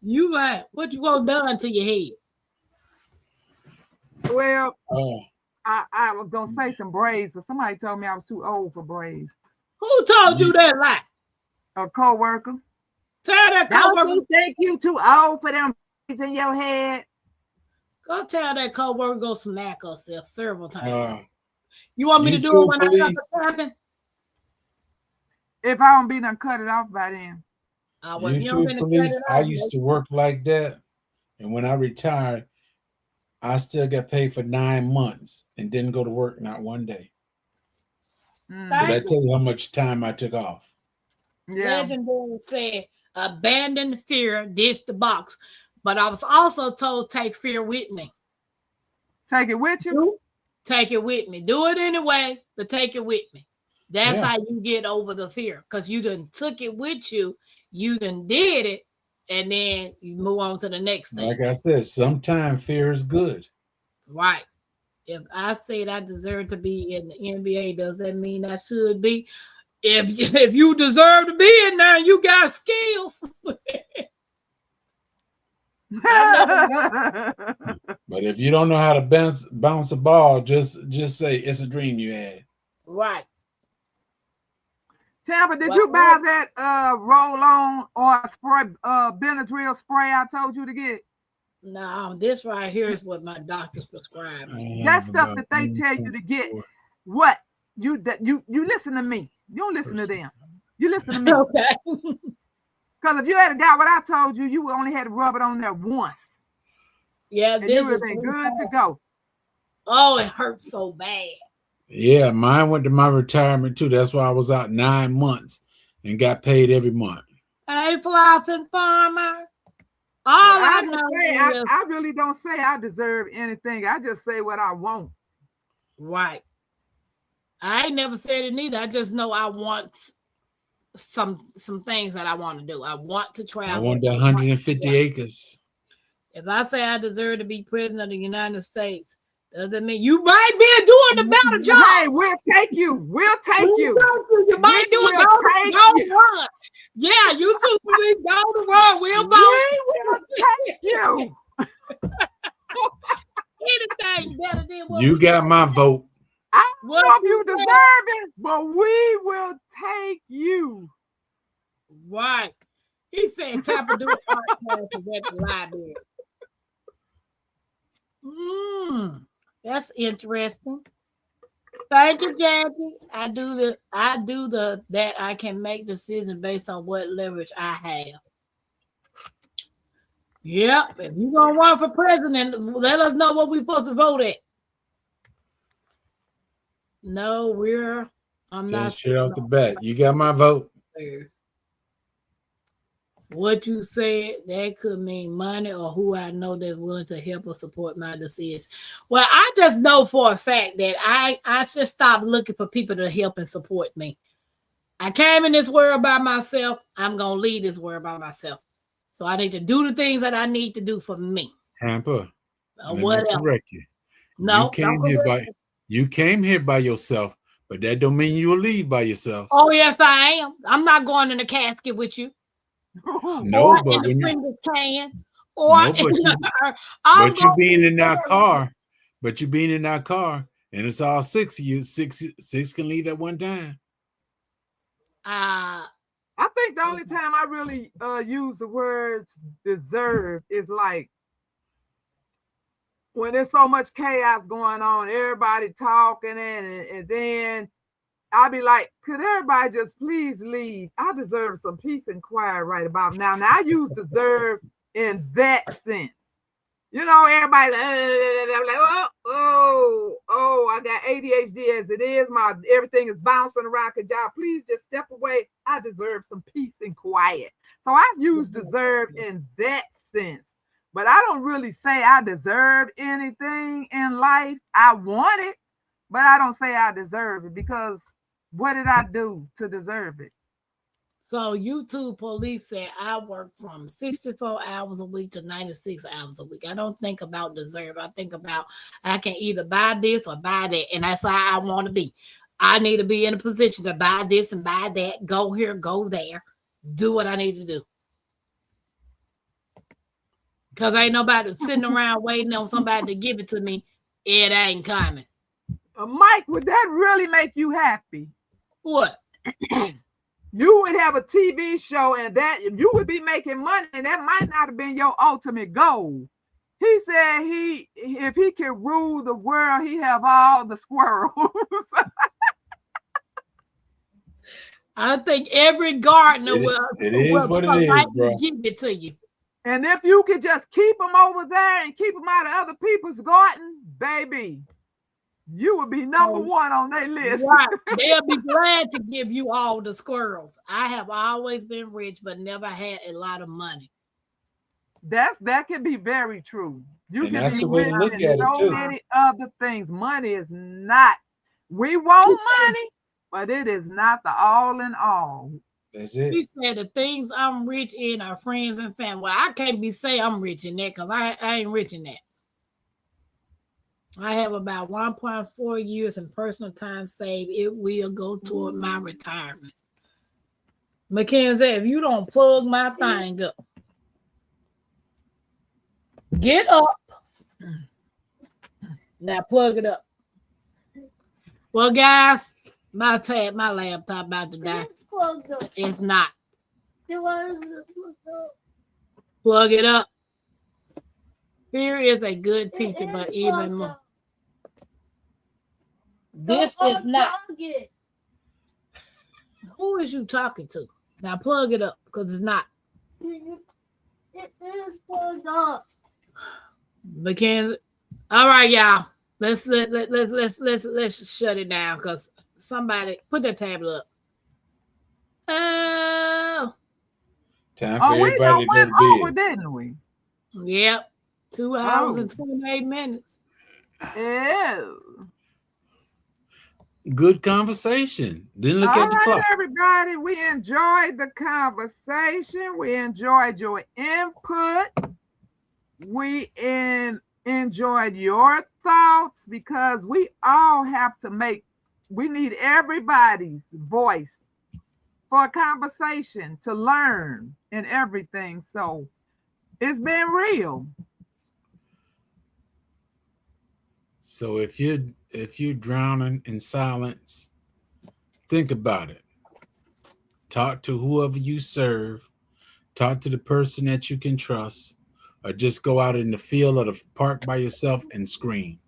You might. What you want done to your head? Well, I was going to say some braids, but somebody told me I was too old for braids. Who told you that lie? A co-worker. Tell that co-worker. Don't you think you too old for them braids in your head? Go tell that co-worker go smack herself several times. You want me to do it when I cut the talking? If I don't be done cut it off by then. YouTube police, I used to work like that. And when I retired, I still got paid for 9 months and didn't go to work not one day. So that tells you how much time I took off. Yeah. Legendary said, abandon fear, ditch the box. But I was also told, take fear with me. Take it with you? Take it with me. Do it anyway, but take it with me. That's how you get over the fear. Because you done took it with you. You done did it. And then you move on to the next thing. Like I said, sometimes fear is good. Right. If I said I deserve to be in the NBA, does that mean I should be? If you deserve to be in there, you got skills. But if you don't know how to bounce a ball, just say it's a dream you had. Right. Tampa, did you buy that roll-on or spray Benadryl spray I told you to get? No, this right here is what my doctors prescribed me. That stuff that they tell you to get. What? You listen to me. You don't listen to them. You listen to me. Okay. Because if you had got what I told you, you only had to rub it on there once. Yeah, and this is good to go. Oh, it hurts so bad. Yeah, mine went to my retirement too. That's why I was out 9 months and got paid every month. Hey, Floss and Farmer. I really don't say I deserve anything. I just say what I want. Right. I ain't never said it neither. I just know I want some things that I want to do. I want to travel. I want the 150 acres. If I say I deserve to be president of the United States, doesn't mean you might be doing the better job. Hey, we'll take you. We'll take you. You might do it. Go run. Yeah, you two please go to run. We'll vote. We will take you. Anything better than what you got my vote. I don't know if you deserve it, but we will take you. Right. He said, "Time to do it podcast at the library." That's interesting. Thank you, Jackie. I do that I can make decisions based on what leverage I have. Yep. If you're gonna run for president, let us know what we're supposed to vote at. No, I'm not straight off the bat. You got my vote. What you said, that could mean money or who I know that's willing to help or support my decision. Well, I just know for a fact that I just stopped looking for people to help and support me. I came in this world by myself. I'm going to leave this world by myself. So I need to do the things that I need to do for me. Tampa, let Whatever. me correct you. No, you came here by yourself, but that don't mean you will leave by yourself. Oh, yes, I am. I'm not going in the casket with you. No, or but in when the you can, or no, but you being in that car, and it's all six of you. Six can leave at one time. I think the only time I really use the words deserve is like when there's so much chaos going on, everybody talking, and then I'll be like, could everybody just please leave? I deserve some peace and quiet right about now. Now I use deserve in that sense. You know, everybody like, I got ADHD as it is. Everything is bouncing around. Could y'all please just step away? I deserve some peace and quiet. So I use deserve in that sense. But I don't really say I deserve anything in life. I want it, but I don't say I deserve it because what did I do to deserve it? So YouTube police said I work from 64 hours a week to 96 hours a week. I don't think about deserve. I think about I can either buy this or buy that. And that's how I want to be. I need to be in a position to buy this and buy that, go here, go there, do what I need to do. Because ain't nobody sitting around waiting on somebody to give it to me. It ain't coming. Mike, would that really make you happy? What? You would have a TV show and that you would be making money, and that might not have been your ultimate goal. He said if he could rule the world, he have all the squirrels. I think every gardener will give it to you. And if you could just keep them over there and keep them out of other people's garden, baby, you would be number one on their list. Right. They'll be glad to give you all the squirrels. I have always been rich, but never had a lot of money. That can be very true. You that's can the be way to look at it so too. many other things. Money is not. We want money, but it is not the all in all. That's it. He said the things I'm rich in are friends and family. Well, I can't say I'm rich in that because I ain't rich in that. I have about 1.4 years in personal time saved. It will go toward my retirement. Mackenzie, if you don't plug my thing up, get up. Now plug it up. Well, guys, my laptop about to die. It's not. Plug it up. Fear is a good teacher, but even more. This is not. Who is you talking to? Now plug it up because it's not. It is plugged up. Mackenzie. All right, y'all. Let's shut it down because somebody put their tablet up. Oh. Time for everybody to go to bed. Didn't we? Yep. 2 hours and 28 minutes. Ew. Good conversation. Didn't look at the clock. Everybody, we enjoyed the conversation. We enjoyed your input. We enjoyed your thoughts because we all have to we need everybody's voice for a conversation to learn and everything. So it's been real. So if you're drowning in silence, think about it. Talk to whoever you serve. Talk to the person that you can trust, or just go out in the field or the park by yourself and scream.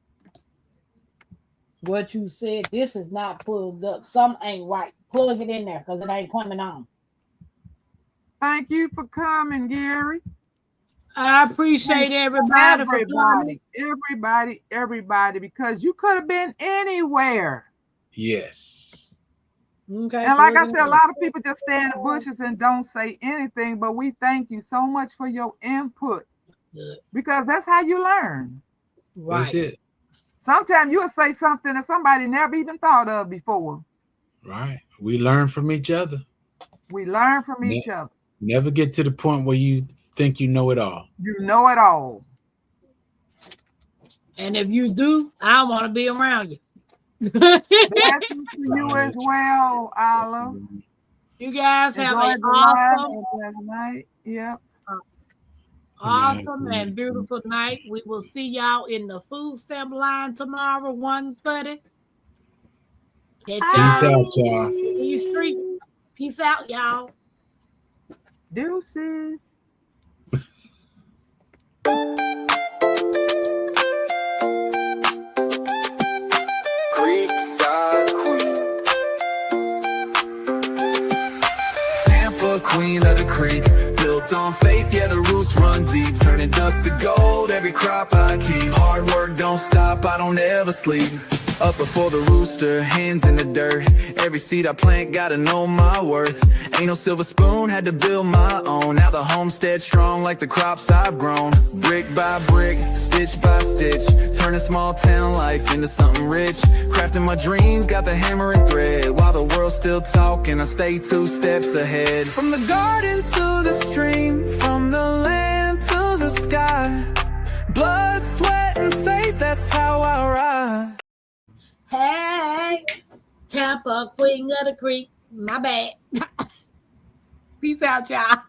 What you said, this is not plugged up. Something ain't right. Plug it in there because it ain't coming on. Thank you for coming, Gary. I appreciate everybody, everybody, because you could have been anywhere. Yes. Okay. And like I said, a lot of people just stay in the bushes and don't say anything, but we thank you so much for your input. Good. Because that's how you learn. Right. That's it. Sometimes you'll say something that somebody never even thought of before. Right. We learn from each other. We learn from each other. Never get to the point where you think you know it all. You know it all. And if you do, I want to be around you. Blessings to you as well, Isla. You guys have an awesome night. Yep. Awesome and beautiful night. We will see y'all in the food stamp line tomorrow, 1:30. Peace out, y'all. In the street. Peace out, y'all. Deuces. Creekside Queen, Tampa Queen of the creek, built on faith, yeah, the roots run deep, turning dust to gold, every crop I keep, hard work don't stop, I don't ever sleep, up before the rooster, hands in the dirt, every seed I plant, gotta know my worth, ain't no silver spoon, had to build my own, now the homestead strong like the crops I've grown, brick by brick, stitch by stitch, turning small town life into something rich, crafting my dreams, got the hammer and thread, while the world's still talking, I stay 2 steps ahead, from the garden to the stream, from the land to the sky, blood, sweat, and faith, that's how I ride. Hey, Tampa Queen of the Creek. My bad. Peace out, y'all.